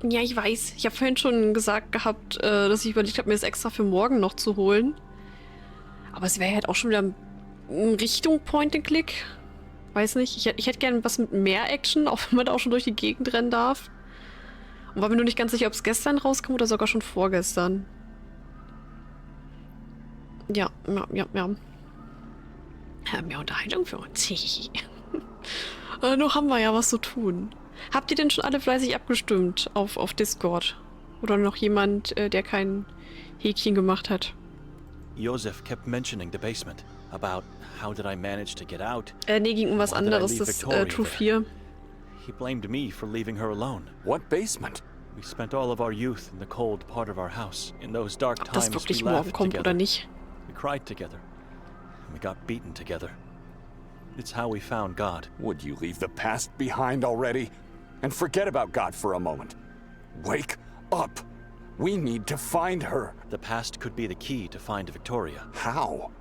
Ja, ich weiß. Ich habe vorhin schon gesagt gehabt, dass ich überlegt habe, mir das extra für morgen noch zu holen. Aber es wäre halt auch schon wieder in Richtung Point-and-Click. Weiß nicht. Ich hätte gerne was mit mehr Action, auch wenn man da auch schon durch die Gegend rennen darf. Und war mir nur nicht ganz sicher, ob es gestern rauskam oder sogar schon vorgestern. Ja. Mehr Unterhaltung für uns. Noch haben wir ja was zu tun. Habt ihr denn schon alle fleißig abgestimmt auf Discord? Oder noch jemand, der kein Häkchen gemacht hat? Joseph kept mentioning the basement. About how did I manage to get out? Nee, ging um was anderes, das True 4. He blamed me for leaving her alone. What basement? We spent all of our youth in the cold part of our house. In those dark Ob das times wirklich we morgen laughed kommt oder together. nicht? We cried together. And we got beaten together. It's how we found God. Would you leave the past behind already? And forget about God for a moment. Wake up! We need to find her. The past could be the key to find Victoria. How?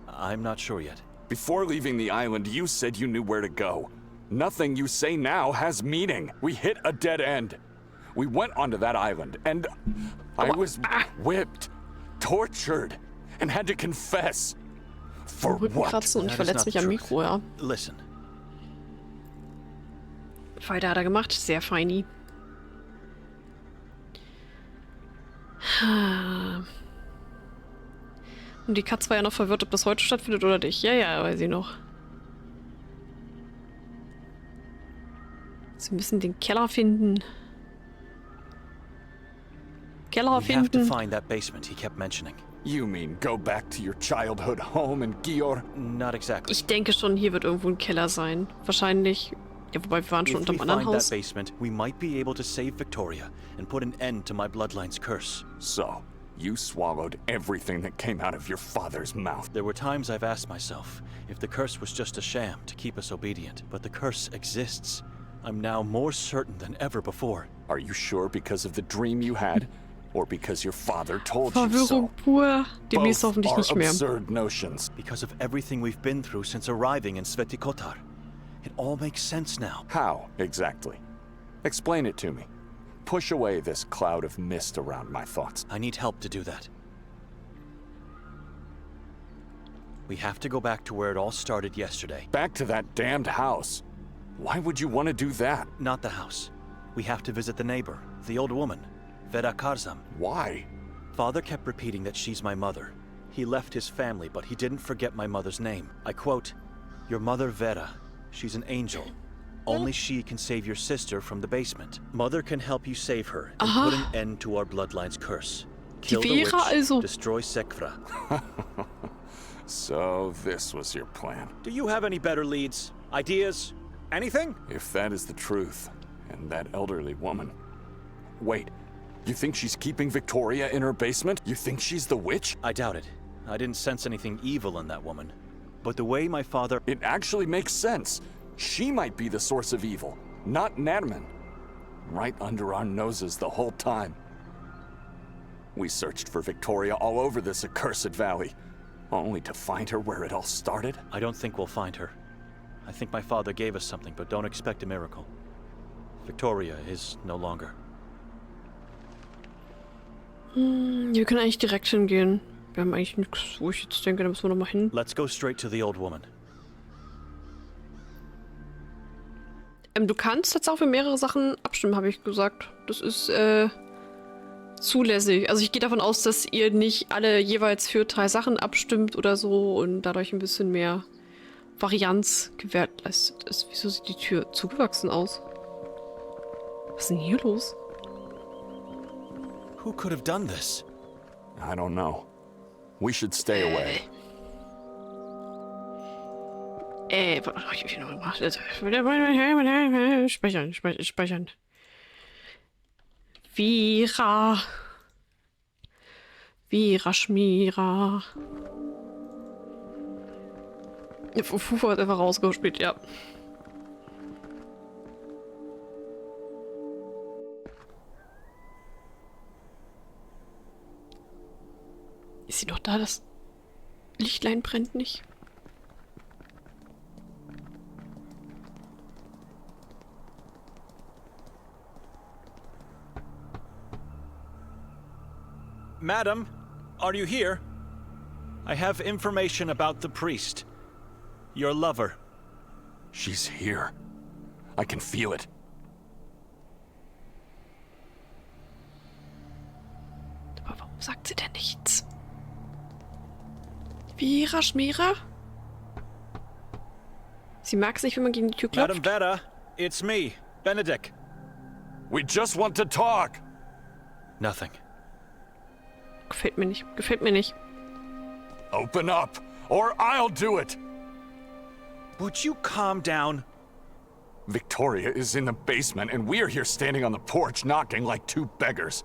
I'm not sure yet. Before leaving the island, you said you knew where to go. Nothing you say now has meaning. We hit a dead end. We went onto that island, and I was whipped, tortured, and had to confess. For what? Kratzen und ich verletze mich am Mikro, ja. Listen. Weiter hat er gemacht, sehr feini. Und die Katze war ja noch verwirrt, ob das heute stattfindet oder nicht. Ja, weiß ich noch. Sie müssen den Keller finden. We have to find that basement he kept mentioning. You mean go back to your childhood home in Gior? Not exactly. Ich denke schon, hier wird irgendwo ein Keller sein. Wahrscheinlich. Ja, wobei wir waren schon If unterm we anderen find Haus. that basement, we might be able to save Victoria and put an end to my bloodline's curse. So, you swallowed everything that came out of your father's mouth. There were times I've asked myself if the curse was just a sham to keep us obedient, but the curse exists. I'm now more certain than ever before. Are you sure because of the dream you had? Or because your father told you Verwirrung so? pur. Demnächst Both hoffentlich are nicht mehr. absurd notions. Because of everything we've been through since arriving in Sveti Kotar. It all makes sense now. How, exactly? Explain it to me. Push away this cloud of mist around my thoughts. I need help to do that. We have to go back to where it all started yesterday. Back to that damned house. Why would you want to do that? Not the house. We have to visit the neighbor, the old woman, Vera Karzam. Why? Father kept repeating that she's my mother. He left his family, but he didn't forget my mother's name. I quote, "Your mother Vera, she's an angel. Only she can save your sister from the basement. Mother can help you save her and put an end to our bloodline's curse. Kill the Vera witch, also. destroy Sekvra." So this was your plan. Do you have any better leads? Ideas? Anything? If that is the truth, and that elderly woman... Wait, you think she's keeping Victoria in her basement? You think she's the witch? I doubt it. I didn't sense anything evil in that woman. But the way my father... It actually makes sense. She might be the source of evil, not Nadman. Right under our noses the whole time. We searched for Victoria all over this accursed valley, only to find her where it all started. I don't think we'll find her. I think my father gave us something, but don't expect a miracle. Victoria is no longer. Wir können eigentlich direkt hingehen. Wir haben eigentlich nichts, wo ich jetzt denke, da müssen wir nochmal hin. Let's go straight to the old woman. Du kannst jetzt auch für mehrere Sachen abstimmen, habe ich gesagt. Das ist zulässig. Also ich gehe davon aus, dass ihr nicht alle jeweils für 3 Sachen abstimmt oder so und dadurch ein bisschen mehr Varianz gewährleistet ist. Wieso sieht die Tür zugewachsen aus? Was ist denn hier los? Who could have done this? I don't know. We should stay away. Was hab ich noch gemacht? Speichern. Vera Schmira. Fufu hat einfach rausgespielt, ja. Ist sie noch da? Das Lichtlein brennt nicht. Madam, are you here? I have information about the priest. Your lover. She's here. I can feel it. Aber warum sagt sie denn nichts? Vera Schmera? Sie mag es nicht, wenn man gegen die Tür klopft. Madam Vera, it's me, Benedict. We just want to talk. Nothing. Gefällt mir nicht. Gefällt mir nicht. Open up, or I'll do it. Would you calm down? Victoria is in the basement, and we're here standing on the porch knocking like two beggars.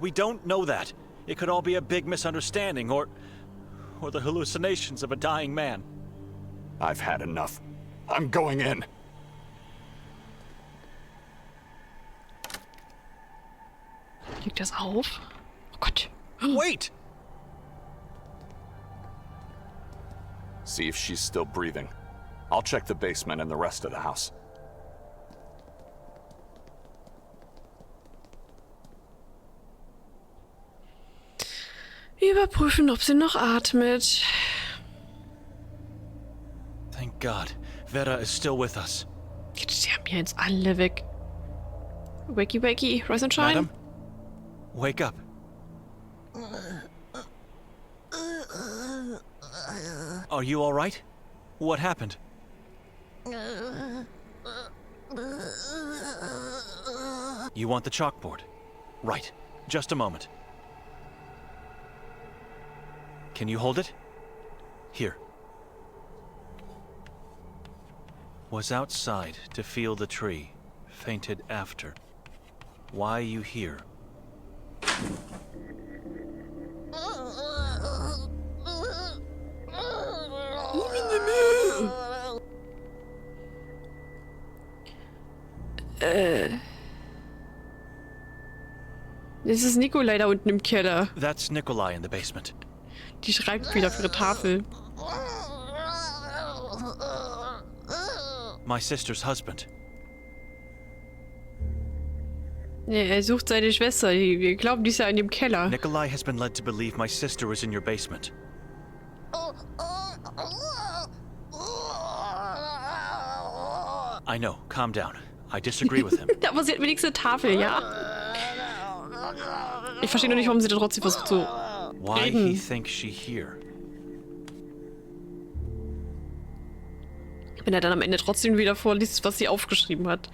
We don't know that. It could all be a big misunderstanding, or the hallucinations of a dying man. I've had enough. I'm going in. Liegt das auf? Oh Gott. Wait! See if she's still breathing. I'll check the basement and the rest of the house. Überprüfen, ob sie noch atmet. Thank God. Vera is still with us. Jetzt sterben hier jetzt alle weg. Wakey, wakey, rise and shine. Madam, wake up. Are you all right? What happened? You want the chalkboard? Right. Just a moment. Can you hold it? Here. Was outside to feel the tree. Fainted after. Why you here? Das ist Nikolai da unten im Keller. That's Nikolai in the basement. Die schreibt wieder auf ihre Tafel. My sister's husband. Nee, er sucht seine Schwester. Wir glauben, die ist ja in dem Keller. Nikolai has been led to believe my sister is in your basement. I know, calm down. I disagree with him. Aber sie hat wenigstens eine Tafel, ja? Ich verstehe nur nicht, warum sie da trotzdem versucht zu Why reden. he thinks she here? Wenn er dann am Ende trotzdem wieder vorliest, was sie aufgeschrieben hat.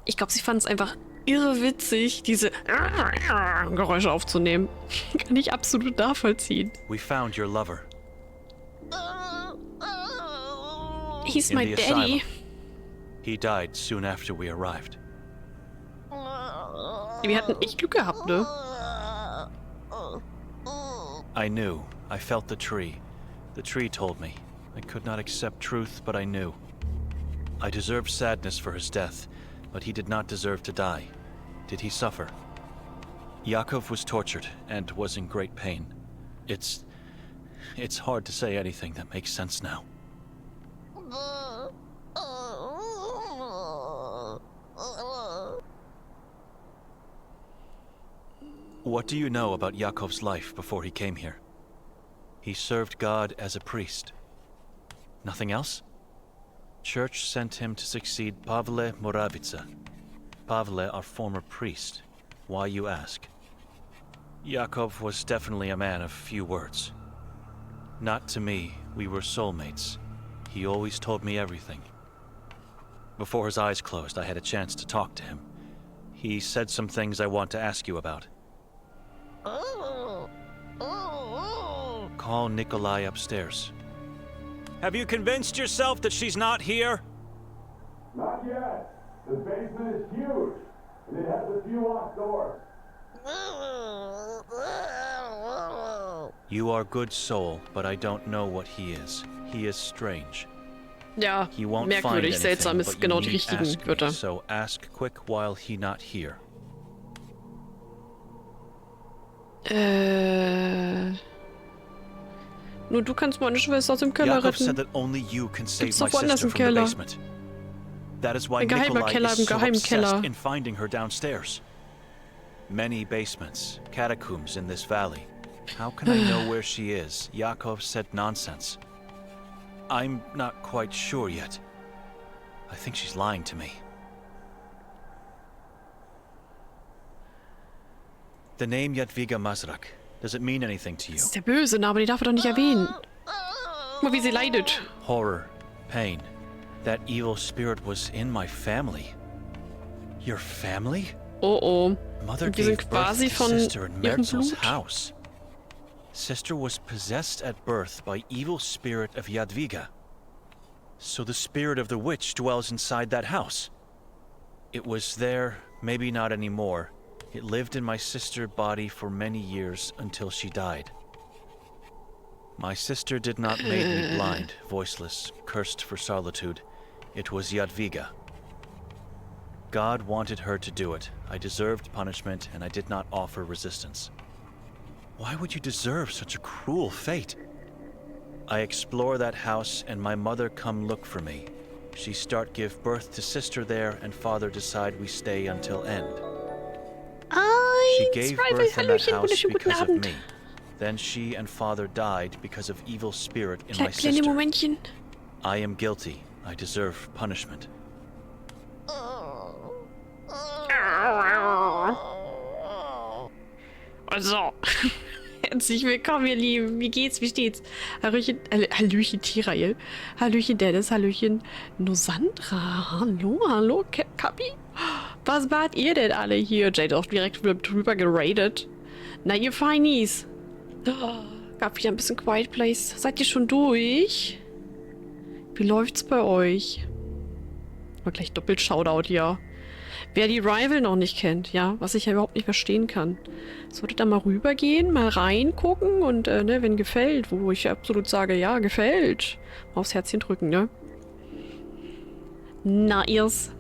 Ich glaube, sie fand es einfach irre witzig, diese Geräusche aufzunehmen. Kann ich absolut nachvollziehen. We found your lover. He's In my the daddy. asylum. He died soon after we arrived. Wir hatten echt Glück gehabt, ne? I knew. I felt the tree. The tree told me. I could not accept truth, but I knew. I deserved sadness for his death, but he did not deserve to die. Did he suffer? Yakov was tortured and was in great pain. It's hard to say anything that makes sense now. What do you know about Yakov's life before he came here? He served God as a priest. Nothing else? Church sent him to succeed Pavle Moravica. Pavle, our former priest. Why, you ask? Yakov was definitely a man of few words. Not to me, we were soulmates. He always told me everything. Before his eyes closed, I had a chance to talk to him. He said some things I want to ask you about. Call Nikolai upstairs. Have you convinced yourself that she's not here? Not yet. The basement is huge, and it has a few locked doors. You are good soul, but I don't know what he is. He is strange. Ja, He won't find merkwürdig, anything, seltsam ist but you genau die need richtigen ask me, Wörter. so ask quick while he not here. Nur du kannst meine Schwester aus dem Keller Yakov retten. said that only you can save Gibt's my doch woanders sister im from the Keller. basement. That is why Ein geheimer Nikolai Keller is im so geheimen Keller. obsessed in finding her downstairs. Many basements, catacombs in this valley. How can I know where she is? Yakov said nonsense. I'm not quite sure yet. I think she's lying to me. The name Jadwiga Mazrak, does it mean anything to you? Das ist der böse Name, den darf er doch nicht erwähnen. Guck mal, wie sie leidet. Horror, pain. That evil spirit was in my family. Your family? Oh oh. Mother Und wir sind gave quasi birth to von sister in ihrem Merzel's Blut. house. Sister was possessed at birth by evil spirit of Jadwiga. So the spirit of the witch dwells inside that house. It was there, maybe not anymore. It lived in my sister's body for many years until she died. My sister did not make me blind, voiceless, cursed for solitude. It was Jadwiga. God wanted her to do it. I deserved punishment, and I did not offer resistance. Why would you deserve such a cruel fate? I explore that house, and my mother come look for me. She start give birth to sister there, and father decide we stay until end. She gave birth in that house because of me. Then she and father died because of evil spirit in my sister. Momentchen. I am guilty. I deserve punishment. Also, herzlich willkommen, ihr Lieben. Wie geht's? Wie steht's? Hallöchen, Hallöchen, Tirael. Hallöchen, Dennis. Hallöchen, Nosandra. Hallo, hallo, Kapi. Was wart ihr denn alle hier? Jade auch direkt drüber geradet. Na, ihr Feinies. Oh, gab wieder ein bisschen Quiet Place. Seid ihr schon durch? Wie läuft's bei euch? Mal gleich doppelt Shoutout hier. Wer die Rival noch nicht kennt, ja, was ich ja überhaupt nicht verstehen kann, sollte da mal rübergehen, mal reingucken und, ne, wenn gefällt, wo ich absolut sage, ja, gefällt, mal aufs Herzchen drücken, ne? Na, ihr's.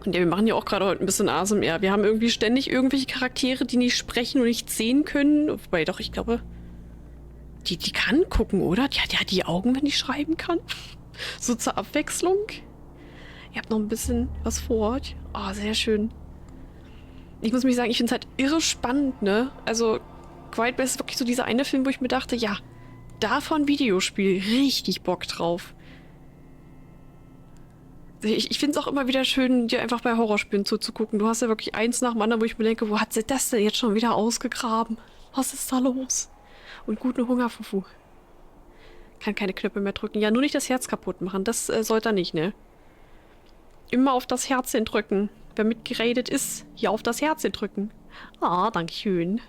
Und ja, wir machen ja auch gerade heute ein bisschen ASMR. Wir haben irgendwie ständig irgendwelche Charaktere, die nicht sprechen und nicht sehen können. Wobei doch, ich glaube, die kann gucken, oder? Die hat ja die Augen, wenn die schreiben kann. So zur Abwechslung. Ihr habt noch ein bisschen was vor. Oh, sehr schön. Ich muss mich sagen, ich finde es halt irre spannend, ne? Also, Quiet Place ist wirklich so dieser eine Film, wo ich mir dachte, ja, davon Videospiel, richtig Bock drauf. Ich finde es auch immer wieder schön, dir einfach bei Horrorspielen zuzugucken. Du hast ja wirklich eins nach dem anderen, wo ich mir denke, wo hat sie das denn jetzt schon wieder ausgegraben? Was ist da los? Und guten Hunger, Fufu. Kann keine Knöpfe mehr drücken. Ja, nur nicht das Herz kaputt machen. Das sollte er nicht, ne? Immer auf das Herzchen drücken. Wer mitgeredet ist, hier auf das Herzchen drücken. Ah, dankeschön.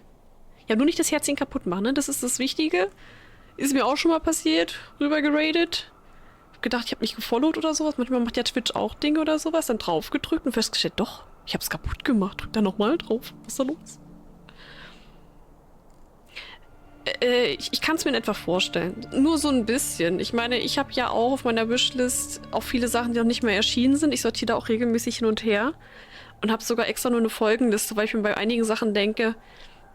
Ja, nur nicht das Herzchen kaputt machen, ne? Das ist das Wichtige. Ist mir auch schon mal passiert. Rüber geradet. Gedacht, ich habe mich gefollowt oder sowas. Manchmal macht ja Twitch auch Dinge oder sowas. Dann drauf gedrückt und festgestellt, doch, ich habe es kaputt gemacht. Drück da nochmal drauf. Was ist da los? Ich kann es mir in etwa vorstellen. Nur so ein bisschen. Ich meine, ich habe ja auch auf meiner Wishlist auch viele Sachen, die noch nicht mehr erschienen sind. Ich sortiere da auch regelmäßig hin und her. Und habe sogar extra nur eine Folgenliste, weil ich mir bei einigen Sachen denke,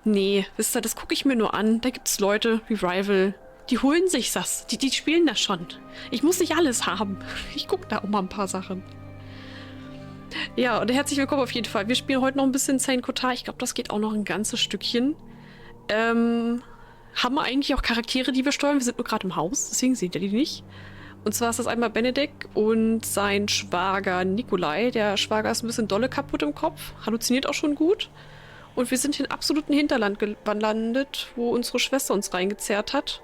nee, wisst ihr, das gucke ich mir nur an. Da gibt es Leute wie Rival, die holen sich das. Die spielen das schon. Ich muss nicht alles haben. Ich gucke da auch mal ein paar Sachen. Ja, und herzlich willkommen auf jeden Fall. Wir spielen heute noch ein bisschen Saint Kotar. Ich glaube, das geht auch noch ein ganzes Stückchen. Haben wir eigentlich auch Charaktere, die wir steuern? Wir sind nur gerade im Haus, deswegen seht ihr die nicht. Und zwar ist das einmal Benedikt und sein Schwager Nikolai. Der Schwager ist ein bisschen dolle kaputt im Kopf, halluziniert auch schon gut. Und wir sind in absoluten Hinterland gelandet, wo unsere Schwester uns reingezerrt hat.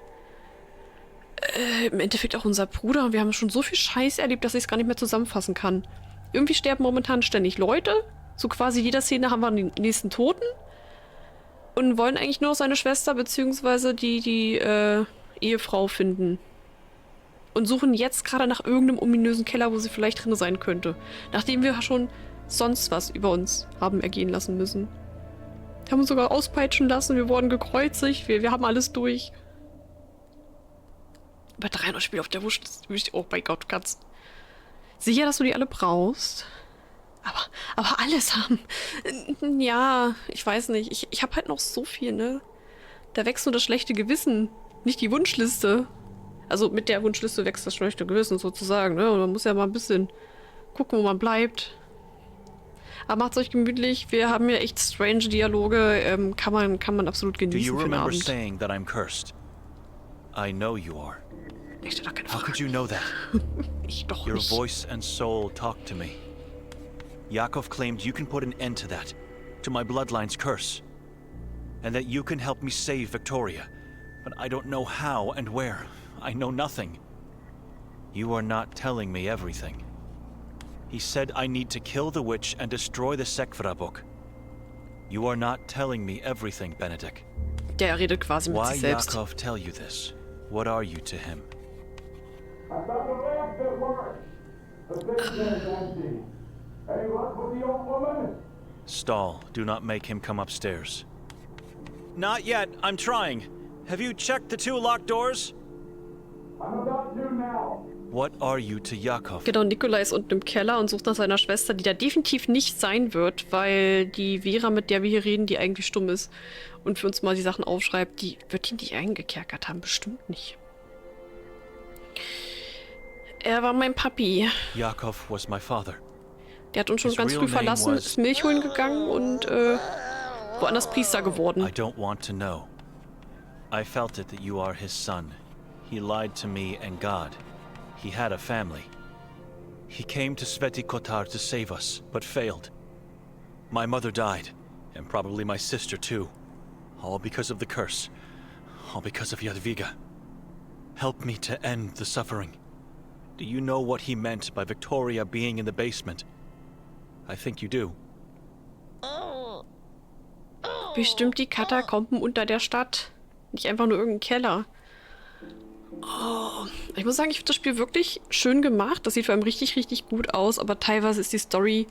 Im Endeffekt auch unser Bruder. Und wir haben schon so viel Scheiß erlebt, dass ich es gar nicht mehr zusammenfassen kann. Irgendwie sterben momentan ständig Leute. So quasi jeder Szene haben wir den nächsten Toten. Und wollen eigentlich nur noch seine Schwester bzw. die Ehefrau finden. Und suchen jetzt gerade nach irgendeinem ominösen Keller, wo sie vielleicht drin sein könnte. Nachdem wir schon sonst was über uns haben ergehen lassen müssen. Wir haben uns sogar auspeitschen lassen, wir wurden gekreuzigt, wir haben alles durch. Bei 300 Spiele auf der Wurst. Oh mein Gott, Katz. Sicher, dass du die alle brauchst? Aber alles haben. Ja, ich weiß nicht. Ich habe halt noch so viel, ne? Da wächst nur das schlechte Gewissen. nicht die Wunschliste. Also mit der Wunschliste wächst das schlechte Gewissen sozusagen, ne? Und man muss ja mal ein bisschen gucken, wo man bleibt. Aber macht's euch gemütlich. Wir haben hier echt strange Dialoge. Kann man absolut genießen für den Abend. Saying that I'm cursed? I know you are. Ich stelle doch keine How Frage. could you know that? Ich doch Your nicht. voice and soul talk to me. Yakov claimed you can put an end to that, to my bloodline's curse, and that you can help me save Victoria. But I don't know how and where. I know nothing. You are not telling me everything. He said I need to kill the witch and destroy the Sekvra book. You are not telling me everything, Benedict. Der redet quasi mit Why sich selbst. Yakov tell you this? What are you to him? I found a lamp that works. The thing is empty. Any luck with the old woman? Stall, do not make him come upstairs. Not yet, I'm trying. Have you checked the 2 locked doors? I'm about to now. What are you to Yakov? Genau, Nikolai ist unten im Keller und sucht nach seiner Schwester, die da definitiv nicht sein wird, weil die Vera, mit der wir hier reden, die eigentlich stumm ist und für uns mal die Sachen aufschreibt, die wird ihn nicht eingekerkert haben. Bestimmt nicht. Er war mein Papi. Yakov was my father. Der hat uns schon ganz früh verlassen, ist Milch holen gegangen und woanders Priester geworden. I don't want to know. I felt it that you are his son. He lied to me and God. He had a family. He came to Sveti Kotar to save us, but failed. My mother died, and probably my sister too. All because of the curse. All because of Jadwiga. Help me to end the suffering. Do you know what he meant by Victoria being in the basement? I think you do. Bestimmt die Katakomben unter der Stadt. Nicht einfach nur irgendein Keller. Oh, ich muss sagen, ich finde das Spiel wirklich schön gemacht. Das sieht vor allem richtig, richtig gut aus. Aber teilweise ist die Story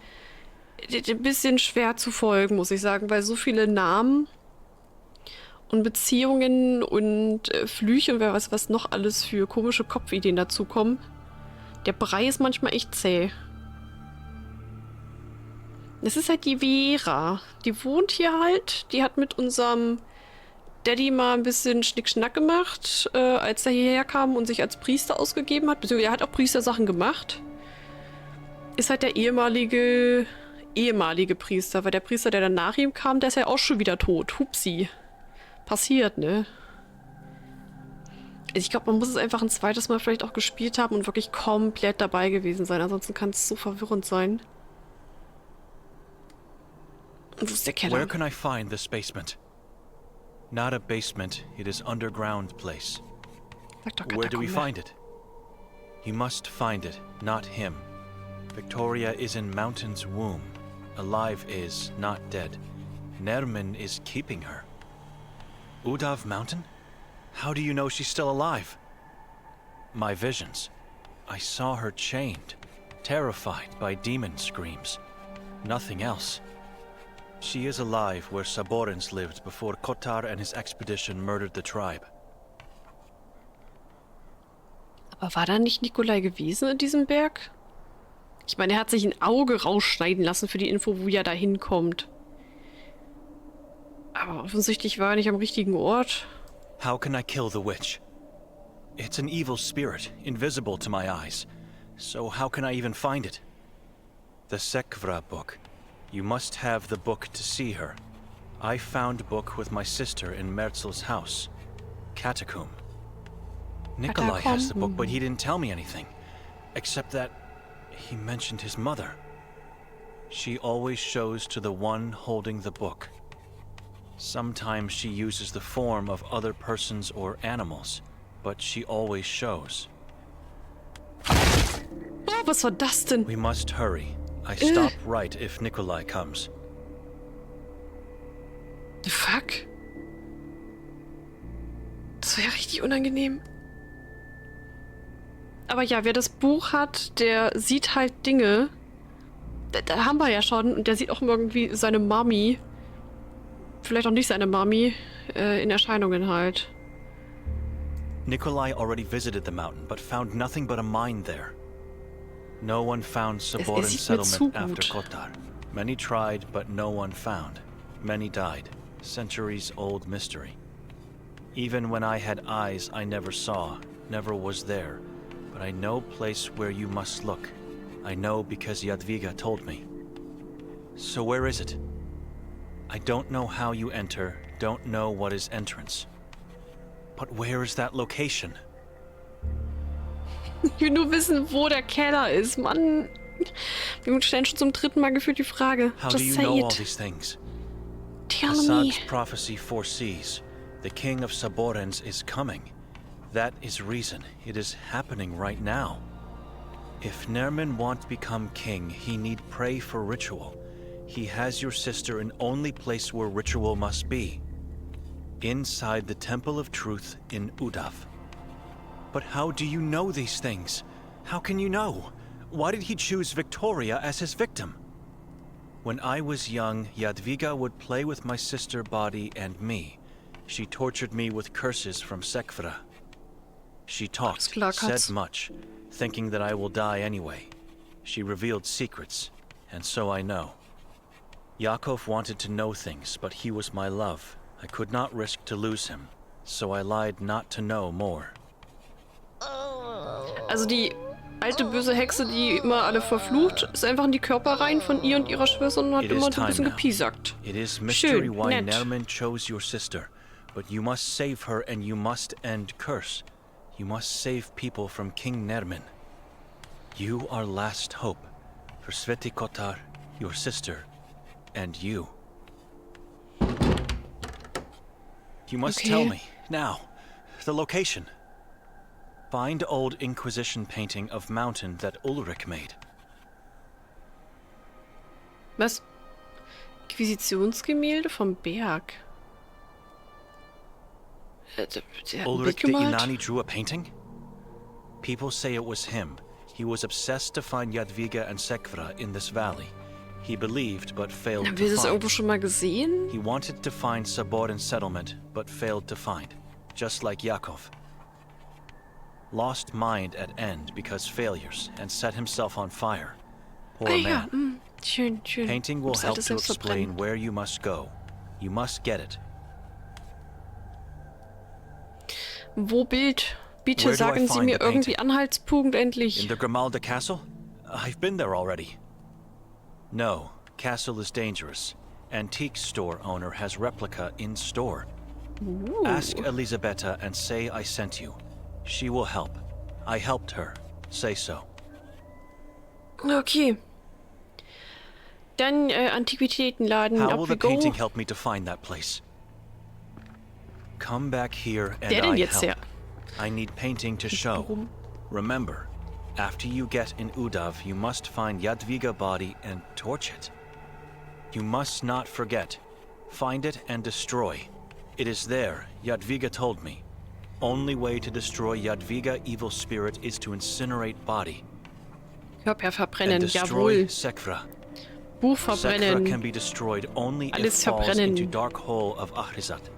ein bisschen schwer zu folgen, muss ich sagen. Weil so viele Namen und Beziehungen und Flüche und wer weiß was noch alles für komische Kopfideen dazukommen. Der Brei ist manchmal echt zäh. Das ist halt die Vera. Die wohnt hier halt. Die hat mit unserem Daddy mal ein bisschen Schnickschnack gemacht, als er hierher kam und sich als Priester ausgegeben hat. Beziehungsweise er hat auch Priestersachen gemacht. Ist halt der ehemalige Priester. Weil der Priester, der dann nach ihm kam, der ist ja auch schon wieder tot. Hupsi. Passiert, ne? Ich glaube, man muss es einfach ein zweites Mal vielleicht auch gespielt haben und wirklich komplett dabei gewesen sein. Ansonsten kann es so verwirrend sein. Und wo ist der Keller? Where can I find this basement? Not a basement, it is underground place. Where do we find it? You must find it, not him. Victoria is in Mountain's womb. Alive is, not dead. Nermin is keeping her. Udav Mountain? How do you know she's still alive? My visions. I saw her chained, terrified by demon screams. Nothing else. She is alive where Saborins lived before Kotar and his expedition murdered the tribe. Aber war da nicht Nikolai gewesen in diesem Berg? Ich meine, er hat sich ein Auge rausschneiden lassen für die Info, wo er da hinkommt. Aber offensichtlich war er nicht am richtigen Ort. How can I kill the witch? It's an evil spirit, invisible to my eyes. So how can I even find it? The Sekvra book. You must have the book to see her. I found book with my sister in Merzel's house. Catacomb. Nikolai has the book, but he didn't tell me anything. Except that he mentioned his mother. She always shows to the one holding the book. Sometimes she uses the form of other persons or animals, but she always shows. Oh, was war das denn? We must hurry. I stop right if Nikolai comes. The fuck? Das wäre richtig unangenehm. Aber ja, wer das Buch hat, der sieht halt Dinge. Da haben wir ja schon. Und der sieht auch irgendwie seine Mami. Vielleicht auch nicht seine Mami. In Erscheinungen halt. Nikolai already visited the mountain, but found nothing but a mine there. No one found Saborin settlement after Kotar. Many tried, but no one found. Many died. Centuries-old mystery. Even when I had eyes I never saw, never was there. But I know place where you must look. I know because Jadwiga told me. So where is it? I don't know how you enter, don't know what is entrance. But where is that location? Ich will nur wissen, wo der Keller ist, Mann. Wir stellen schon zum 3. Mal gefühlt die Frage. How do you know all these things? Tell me. Assad's prophecy foresees. The king of Saborens is coming. That is reason. It is happening right now. If Nerman want to become king, he need pray for ritual. He has your sister in only place where ritual must be. Inside the Temple of Truth in Udav. But how do you know these things? How can you know? Why did he choose Victoria as his victim? When I was young, Jadwiga would play with my sister body and me. She tortured me with curses from Sekvra. She talked, said much, thinking that I will die anyway. She revealed secrets, and so I know. Yakov wanted to know things, but he was my love. I could not risk to lose him, so I lied not to know more. Also die alte böse Hexe, die immer alle verflucht, ist einfach in die Körper rein von ihr und ihrer Schwester und hat immer so ein bisschen gepiesackt. It is mystery Schön, why nett. Nerman chose your sister, but you must save her and you must end curse. You must save people from King Nerman. You are last hope for Sveti Kotar, your sister, and you. You must tell me, now, the location. Find old Inquisition painting of mountain that Ulrich made. Was? Inquisitionsgemälde vom Berg. Ulrich the Inani drew a painting? People say it was him. He was obsessed to find Jadwiga and Sekvra in this valley. He believed, but failed Haben wir to das irgendwo find. schon mal gesehen? He wanted to find Saborin settlement, but failed to find, just like Yakov. Lost mind at end because failures, and set himself on fire. Poor ja, man. Schön, schön. Painting will Muss help alles to selbst explain verbrennen. where you must go. You must get it. Wo Bild? Bitte Where do I sagen Sie find mir the irgendwie painting? Anhaltspunkt endlich. In the Grimalda castle? I've been there already. No, castle is dangerous. Antique store owner has replica in store. Ooh. Ask Elisabetta and say I sent you. She will help. I helped her. Say so. Okay. Dann Antiquitätenladen. How Up will we the painting go. help me to find that place? Come back here and Wer denn I jetzt help. her? I need painting to show. Warum? Remember, after you get in Udav, you must find Jadwiga body and torch it. You must not forget. Find it and destroy. It is there, Jadwiga told me. Only way to destroy Jadwiga evil spirit is to incinerate body. Körper And verbrennen, destroy jawohl. Sekvra. Buch Sekvra verbrennen. can be destroyed only if Alles falls verbrennen. into dark hole of Ahrizat.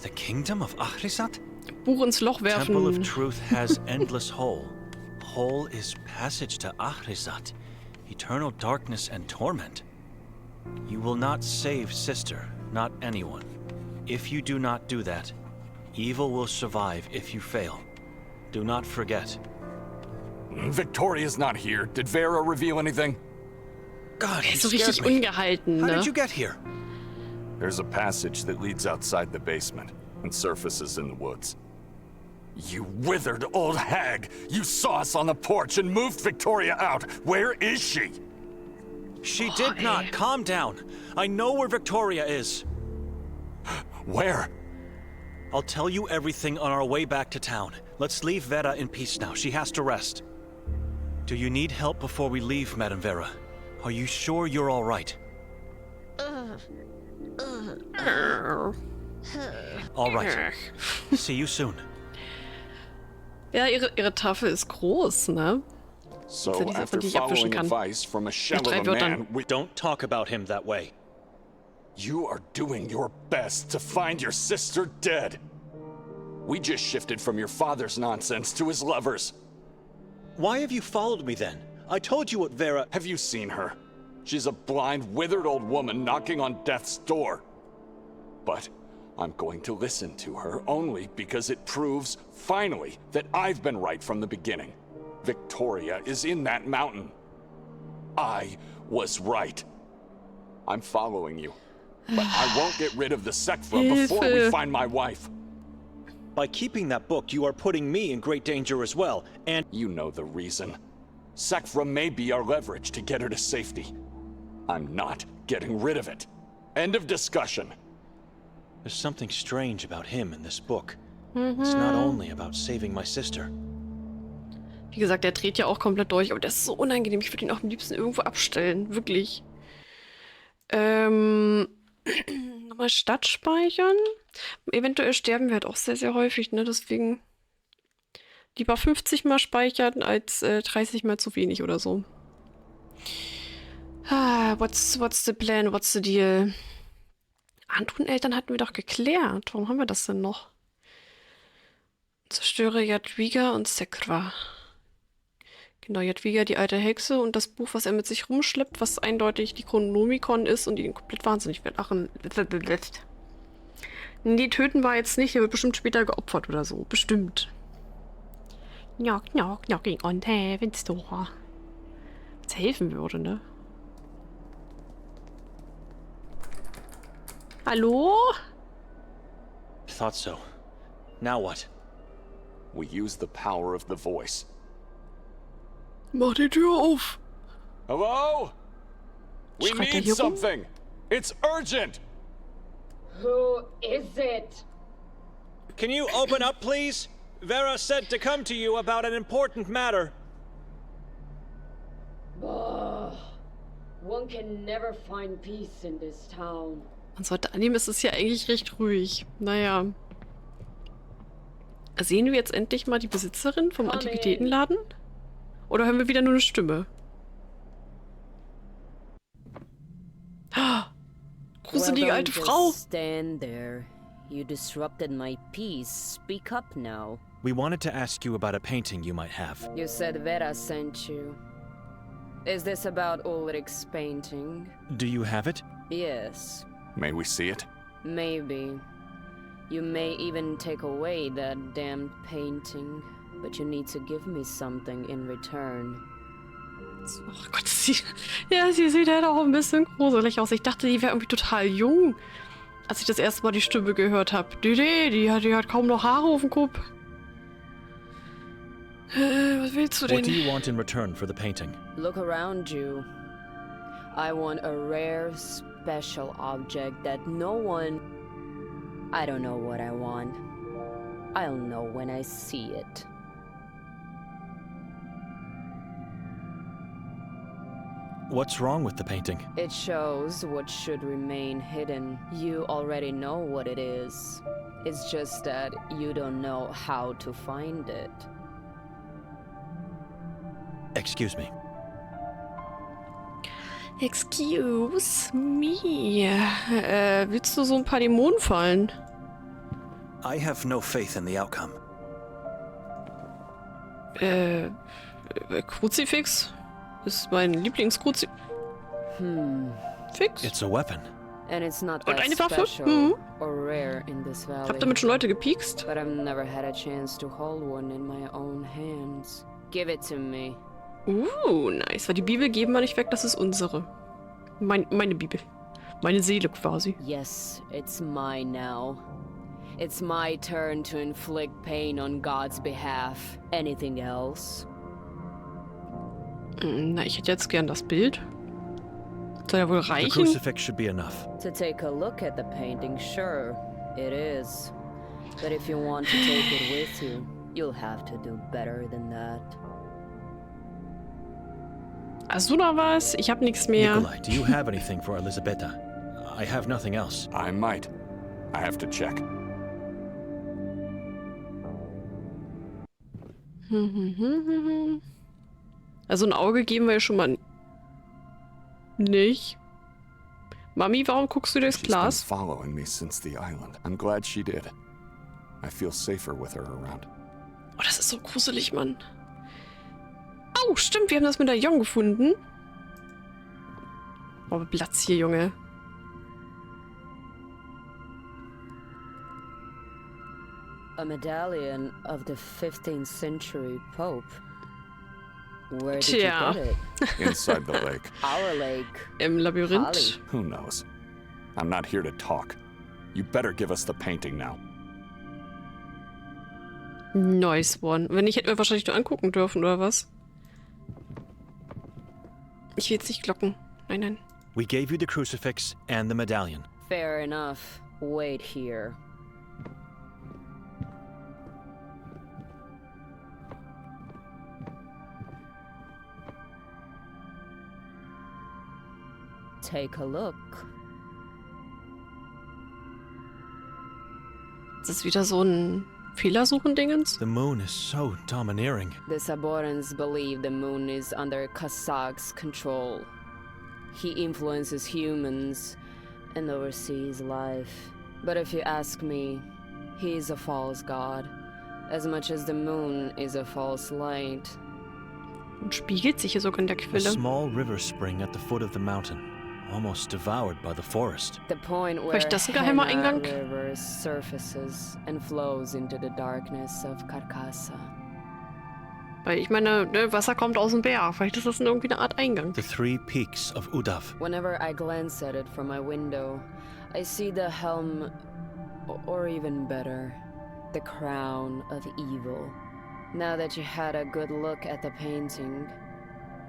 The kingdom of Ahrizat? Buch ins Loch werfen. Temple of Truth has endless hole. Hole is passage to Ahrizat, eternal darkness and torment. You will not save sister, not anyone. If you do not do that, evil will survive if you fail. Do not forget. Victoria's not here. Did Vera reveal anything? God, Er you ist so scared richtig me. ungehalten, How ne? did you get here? There's a passage that leads outside the basement and surfaces in the woods. You withered old hag! You saw us on the porch and moved Victoria out! Where is she? She did not. Calm down. I know where Victoria is. Where? I'll tell you everything on our way back to town. Let's leave Vera in peace now. She has to rest. Do you need help before we leave, Madame Vera? Are you sure you're all right? All right. See you soon. Ja, ihre Tafel ist groß, ne? So, Dass er die after einfach nicht abwischen following kann. advice from a shell drei of a Wörtern. man, we... Don't talk about him that way. You are doing your best to find your sister dead. We just shifted from your father's nonsense to his lovers. Why have you followed me then? I told you what Vera... Have you seen her? She's a blind, withered old woman knocking on death's door. But I'm going to listen to her only because it proves, finally, that I've been right from the beginning. Victoria is in that mountain. I was right. I'm following you. But I won't get rid of the Sekfra before we find my wife. By keeping that book, you are putting me in great danger as well, and— You know the reason. Sekfra may be our leverage to get her to safety. I'm not getting rid of it. End of discussion. There's something strange about him in this book. It's not only about saving my sister. Wie gesagt, der dreht ja auch komplett durch, aber der ist so unangenehm. Ich würde ihn auch am liebsten irgendwo abstellen. Wirklich. Nochmal Stadt speichern. Eventuell sterben wir halt auch sehr, sehr häufig, ne? Deswegen lieber 50 Mal speichern als 30 Mal zu wenig oder so. What's the plan? What's the deal? Anton-Eltern hatten wir doch geklärt. Warum haben wir das denn noch? Zerstöre Jadwiga und Sekra. Genau, Jadwiga, die alte Hexe, und das Buch, was er mit sich rumschleppt, was eindeutig die Chronomikon ist und ihn komplett wahnsinnig wird. Ach, nee, töten wir jetzt nicht. Er wird bestimmt später geopfert oder so. Bestimmt. Knocking on heaven's door. Was helfen würde, ne? Hallo? Thought so. Now what? We use the power of the voice. Mach die Tür auf. Hello? We need something. It's urgent. Who is it? Can you open up, please? Vera said to come to you about an important matter. One can never find peace in this town. Man sollte annehmen, es ist ja eigentlich recht ruhig. Naja. Sehen wir jetzt endlich mal die Besitzerin vom Antiquitätenladen? Oder hören wir wieder nur eine Stimme? Gruselige alte Frau! Stand there. You disrupted my peace. Speak up now. We wanted to ask you about a painting you might have. You said Vera sent you. Is this about Ulrich's painting? Do you have it? Yes. May we see it? Maybe. You may even take away that damned painting, but you need to give me something in return. Oh Gott, sie sieht halt auch ein bisschen gruselig aus. Ich dachte, die wäre irgendwie total jung, als ich das erste Mal die Stimme gehört habe. Die hat kaum noch Haare auf dem Kopf. Was willst du denn? What do you want in return for the painting? Look around you. I want a rare, special object that no one... I don't know what I want. I'll know when I see it. What's wrong with the painting? It shows what should remain hidden. You already know what it is. It's just that you don't know how to find it. Excuse me. Excuse me. Willst du so ein paar Dämonen fallen? I have no faith in the outcome. Kruzifix? Ist mein Lieblingskruzifix. Fix? It's a weapon. And it's not Und that eine Waffe? special or rare in this valley. Ich hab damit schon Leute gepiekst. But I've never had a chance to hold one in my own hands. Give it to me. Nice. Weil die Bibel geben wir nicht weg, das ist unsere. Meine Bibel. Meine Seele quasi. Yes, it's mine now. It's my turn to inflict pain on God's behalf. Anything else? Na, ich hätte jetzt gern das Bild. Soll ja wohl The reichen? crucifix should be enough. To take a look at the painting, sure, it is. But if you want to take it with you, you'll have to do better than that. Hast du noch was? Ich hab nichts mehr. Nikolai, do you have anything for Elisabetta? I have nothing else. I might. I have to check. Also ein Auge geben wir ja schon mal nicht. Mami, warum guckst du durchs Glas? She's been following me since the island. I'm glad she did. I feel safer with her around. Oh, das ist so gruselig, Mann. Oh, stimmt, wir haben das Medaillon gefunden. Oh, Platz hier, Junge. A medallion of the 15th century Pope. Where did you Tja. get it? Inside the lake. Our lake. Im Labyrinth. Who knows? I'm not here to talk. You better give us the painting now. Nice one. Wenn nicht, hätten wir wahrscheinlich nur angucken dürfen, oder was? Ich will jetzt nicht glocken. Nein, nein. We gave you the crucifix and the medallion. Fair enough. Wait here. Take a look. Ist das wieder so ein Fehlersuchen-Dingens? The moon is so domineering. The Saborans believe the moon is under Kasag's control. He influences humans and oversees life. But if you ask me, he is a false god, as much as the moon is a false light. Und spiegelt sich hier sogar in der A Quelle. small river spring at the foot of the mountain, almost devoured by the forest. The point where Vielleicht das ein geheimer Henna Eingang? River surfaces and flows into the darkness of Carcassa. Weil ich meine, ne, Wasser kommt aus dem Berg. Vielleicht ist das irgendwie eine Art Eingang. The three peaks of Udav. Whenever I glance at it from my window, I see the helm, or even better, the crown of evil. Now that you had a good look at the painting,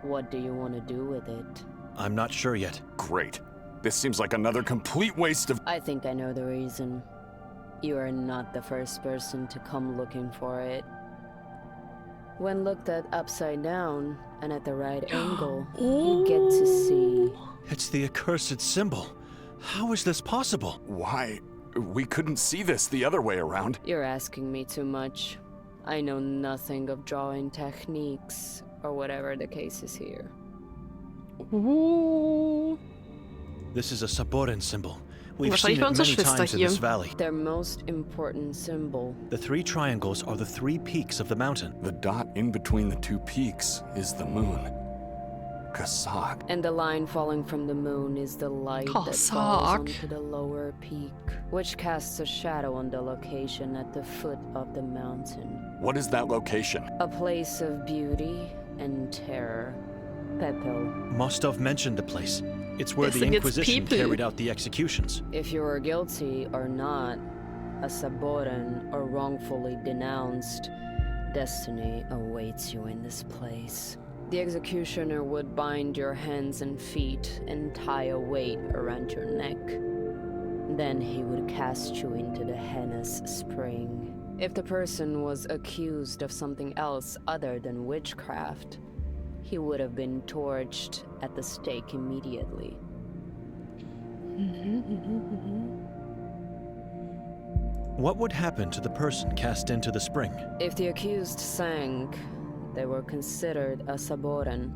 what do you want to do with it? I'm not sure yet. Great. This seems like another complete waste of... I think I know the reason. You are not the first person to come looking for it. When looked at upside down and at the right angle, you get to see. It's the accursed symbol. How is this possible? Why? We couldn't see this the other way around. You're asking me too much. I know nothing of drawing techniques, or whatever the case is here. Oh. This is a Saboran symbol. We've Wahrscheinlich seen bei it unserer many Schwester times in hier. this valley. Their most important symbol. The three triangles are the three peaks of the mountain. The dot in between the two peaks is the moon. Kasag. And the line falling from the moon is the light that falls Kasag. onto the lower peak, which casts a shadow on the location at the foot of the mountain. What is that location? A place of beauty and terror. Pepel. Mostov mentioned the place. It's where Das the sind jetzt Inquisition People. carried out the executions. If you are guilty or not, a Saboran or wrongfully denounced, destiny awaits you in this place. The executioner would bind your hands and feet and tie a weight around your neck. Then he would cast you into the Henna's spring. If the person was accused of something else other than witchcraft, he would have been torched at the stake immediately. What would happen to the person cast into the spring? If the accused sank, they were considered a Saboran,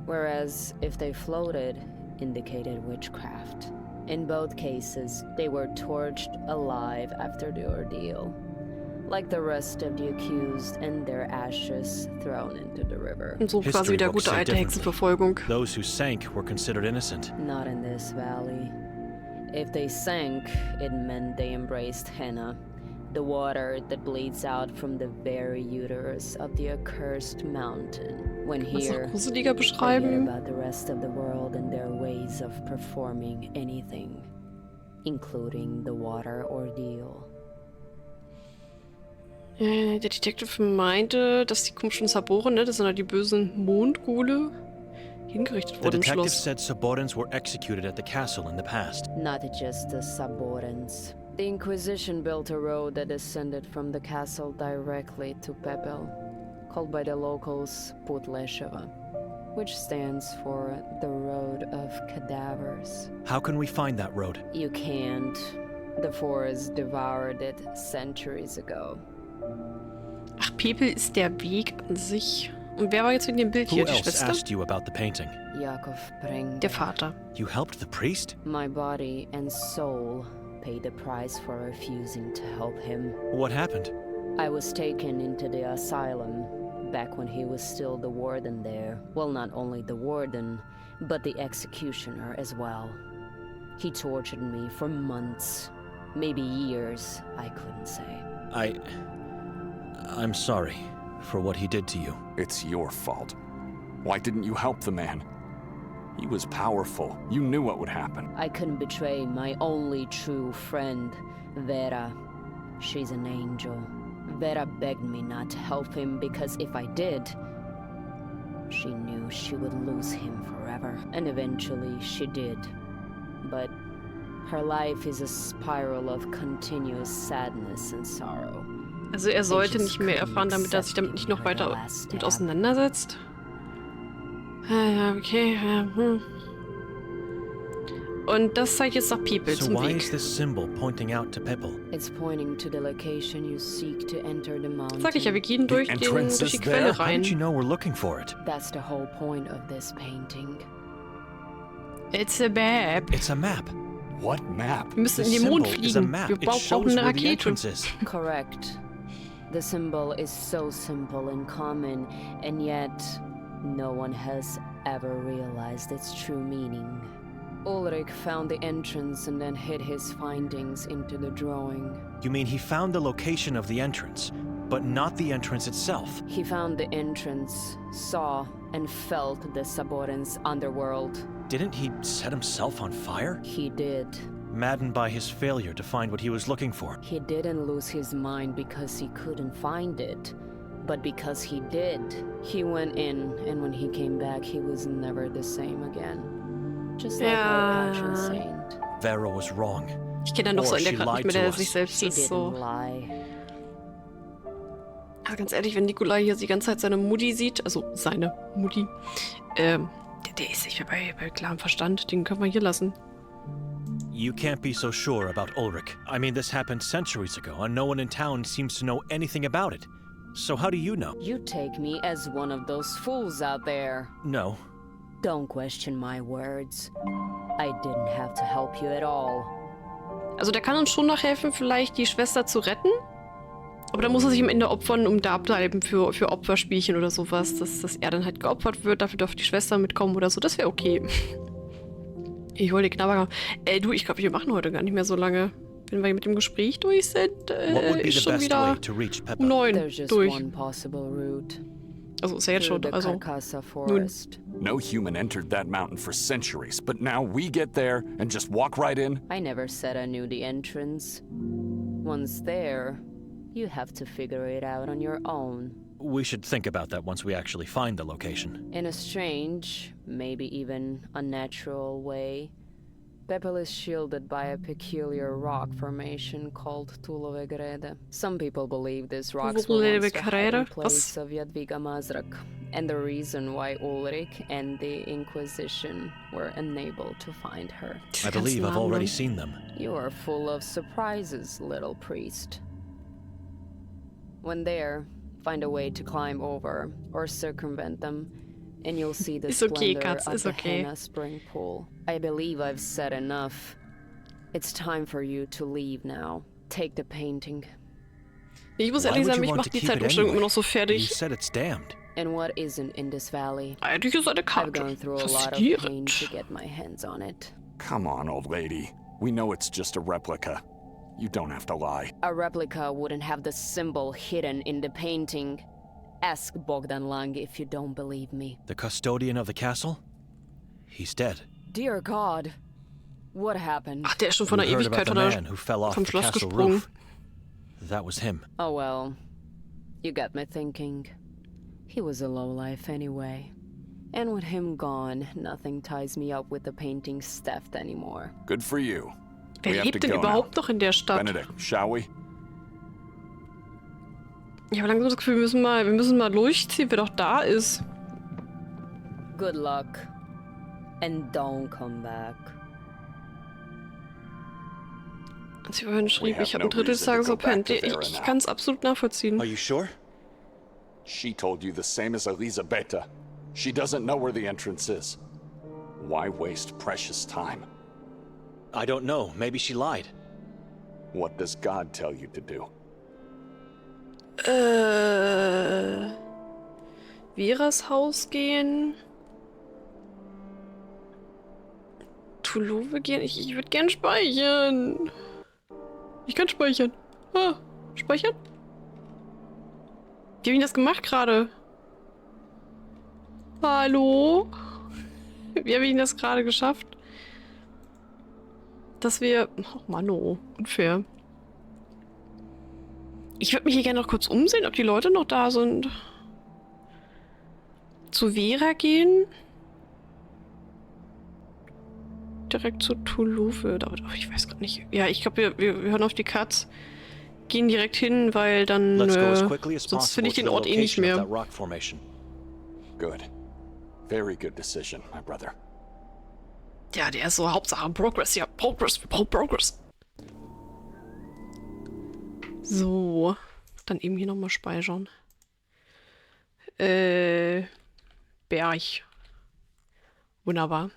whereas if they floated, indicated witchcraft. In both cases, they were torched alive after the ordeal, like the rest of the accused and their ashes thrown into the river. Und so quasi wieder gute alte Hexenverfolgung. Those who sank were considered innocent. Not in this valley. If they sank, it meant they embraced Henna, the water that bleeds out from the very uterus of the accursed mountain. When Kannst du here, noch gruseliger forget beschreiben? about the rest of the world and their ways of performing anything, including the water ordeal. Der Detective meinte, dass die komischen Saboren, ne, das sind ja die bösen Mondgule, hingerichtet The wurden im detective Schloss. said Saborans were executed at the castle in the past. Not just the Saborans. The Inquisition built a road that descended from the castle directly to Pepel, called by the locals Putlesheva, which stands for the Road of Cadavers. How can we find that road? You can't. The forest devoured it centuries ago. Ach, Pepel ist der Weg an sich. Und wer war jetzt in dem Bild Who hier? Die else Schwester? asked you about the painting? Yakov Breng. Der Vater. You helped the priest? My body and soul paid the price for refusing to help him. What happened? I was taken into the asylum back when he was still the warden there. Well, not only the warden, but the executioner as well. He tortured me for months, maybe years, I couldn't say. I'm sorry for what he did to you. It's your fault. Why didn't you help the man? He was powerful. You knew what would happen. I couldn't betray my only true friend, Vera. She's an angel. Vera begged me not to help him because if I did, she knew she would lose him forever. And eventually she did. But her life is a spiral of continuous sadness and sorrow. Also er sollte nicht mehr erfahren, damit er sich damit nicht noch weiter mit auseinandersetzt. Ja, okay. Und das zeigt jetzt nach People So zum why Weg. is this symbol pointing out to People? It's pointing to the location you seek to enter the mountain. Sag ich ja, wir gehen durch die Quelle How rein. did you know we're looking for it? That's the whole point of this painting. It's a map. It's a map. What map? Wir müssen The in den Mond symbol is a fliegen. map. Wir It brauchen shows eine where the Rakete. entrance is. Correct. The symbol is so simple and common, and yet no one has ever realized its true meaning. Ulrich found the entrance and then hid his findings into the drawing. You mean he found the location of the entrance, but not the entrance itself? He found the entrance, saw and felt the Saboren's underworld. Didn't he set himself on fire? He did. Maddened by his failure to find what he was looking for. He didn't lose his mind because he couldn't find it, but because he did. He went in, and when he came back, he was never the same again. Just like our patron saint. Vera was wrong. Ich kenne noch so einen, der gerade nicht mehr der sich selbst She ist. So. didn't lie. Also ganz ehrlich, wenn Nikolai hier die ganze Zeit seine Mutti sieht, also seine Mutti, der ist nicht mehr bei klarem Verstand. Den können wir hier lassen. You can't be so sure about Ulrich. I mean, this happened centuries ago, and no one in town seems to know anything about it. So how do you know? You take me as one of those fools out there. No. Don't question my words. I didn't have to help you at all. Also der kann uns schon noch helfen, vielleicht die Schwester zu retten. Aber dann muss er sich am Ende opfern, um da bleiben für Opferspielchen oder sowas. Dass er dann halt geopfert wird, dafür darf die Schwester mitkommen oder so. Das wäre okay. Ich hol die Knabber. Du, ich glaube, wir machen heute gar nicht mehr so lange. Wenn wir mit dem Gespräch durch sind, ist schon wieder um 9 durch. Also ist ja jetzt schon, also nun. No human entered that mountain for centuries, but now we get there and just walk right in? I never said I knew the entrance. Once there, you have to figure it out on your own. We should think about that once we actually find the location. In a strange, maybe even unnatural way, Pepel is shielded by a peculiar rock formation called Tulovegrede. Some people believe this rocks were once the hiding place of Jadwiga Mazrak, and the reason why Ulrich and the Inquisition were unable to find her. I believe I've already seen them. You are full of surprises, little priest. When there, find a way to climb over or circumvent them, and you'll see the splendor of the Henna Spring Pool. I believe I've said enough. It's time for you to leave now. Take the painting. Ich muss ehrlich sagen, mich macht die Zeitumstellung immer noch so fertig. You said it's damned. And what isn't in this valley? Eigentlich ist eine Karte. I've gone through a lot of pain to get my hands on it. Come on, old lady. We know it's just a replica. You don't have to lie. A replica wouldn't have the symbol hidden in the painting. Ask Bogdan Lang if you don't believe me. The custodian of the castle? He's dead. Dear God, what happened? Ach, der ist schon von der Ewigkeit oder vom Schloss gesprungen. That was him. Oh well, you got me thinking. He was a lowlife anyway. And with him gone, nothing ties me up with the painting's theft anymore. Good for you. Wer lebt denn überhaupt noch in der Stadt? Benedict, shall we? Ich habe langsam das Gefühl, wir müssen mal durchziehen, wer doch da ist. Good luck. And don't come back. Als sie vorhin schrieb, ich habe ein Drittel des Tages verpennt. Ich kann es absolut nachvollziehen. Are you sure? She told you the same as Elisabetta. She doesn't know where the entrance is. Why waste precious time? I don't know. Maybe she lied. What does God tell you to do? Veras Haus gehen. Tulove gehen. Ich würde gern speichern. Ich kann speichern. Ah, Speichern? Wie habe ich das gemacht gerade? Hallo? Wie habe ich das gerade geschafft? Dass wir... Oh Mann, oh. Unfair. Ich würde mich hier gerne noch kurz umsehen, ob die Leute noch da sind. Zu Vera gehen. Direkt zu Toulouse. Aber ich weiß gar nicht. Ja, ich glaube, wir hören auf die Cuts. Gehen direkt hin, weil dann... sonst finde ich den Ort eh nicht mehr. Good. Very good decision, my brother. Ja, der ist so Hauptsache Progress. Ja, Progress. Progress. So. Dann eben hier nochmal speichern. Berg. Wunderbar.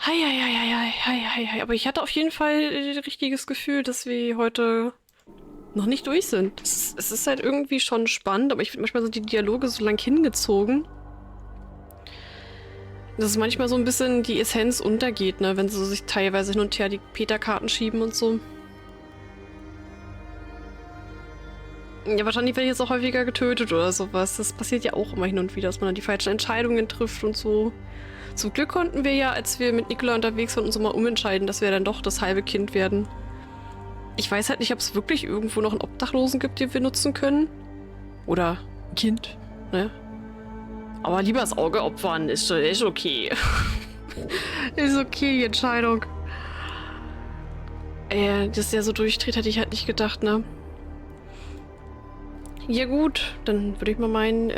Hei. Aber ich hatte auf jeden Fall ein richtiges Gefühl, dass wir heute noch nicht durch sind. Es ist halt irgendwie schon spannend, aber ich finde manchmal sind die Dialoge so lang hingezogen, dass es manchmal so ein bisschen die Essenz untergeht, ne? Wenn sie sich teilweise hin und her die Peter-Karten schieben und so. Ja, wahrscheinlich werde ich jetzt auch häufiger getötet oder sowas. Das passiert ja auch immer hin und wieder, dass man dann die falschen Entscheidungen trifft und so. Zum Glück konnten wir ja, als wir mit Nicola unterwegs waren, uns mal umentscheiden, dass wir dann doch das halbe Kind werden. Ich weiß halt nicht, ob es wirklich irgendwo noch einen Obdachlosen gibt, den wir nutzen können. Oder ein Kind, ne? Aber lieber das Auge opfern, ist okay. Ist okay, die Entscheidung. Dass der so durchdreht, hätte ich halt nicht gedacht, ne? Ja gut, dann würde ich mal meinen,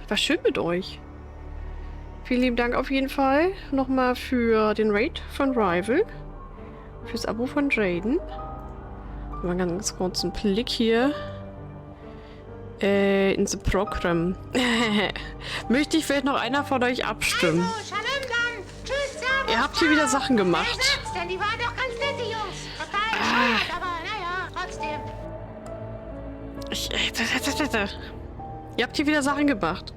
war schön mit euch. Vielen lieben Dank auf jeden Fall nochmal für den Raid von Rival. Fürs Abo von Jaden. Mal ganz kurz einen Blick hier. In the Programm. Möchte ich vielleicht noch einer von euch abstimmen? Also, Shalom dann. Tschüss, Servus. Ihr habt hier wieder Sachen gemacht. Denn die waren doch ganz nette Jungs. Total schade, aber naja, trotzdem. Ihr habt hier wieder Sachen gemacht.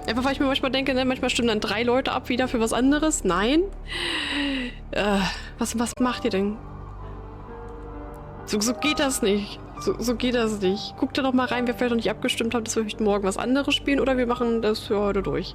Einfach weil ich mir manchmal denke, ne, manchmal stimmen dann 3 Leute ab wieder für was anderes. Nein. Was macht ihr denn? So geht das nicht. So geht das nicht. Guckt da doch mal rein, wer vielleicht noch nicht abgestimmt hat, dass wir vielleicht morgen was anderes spielen oder wir machen das für heute durch.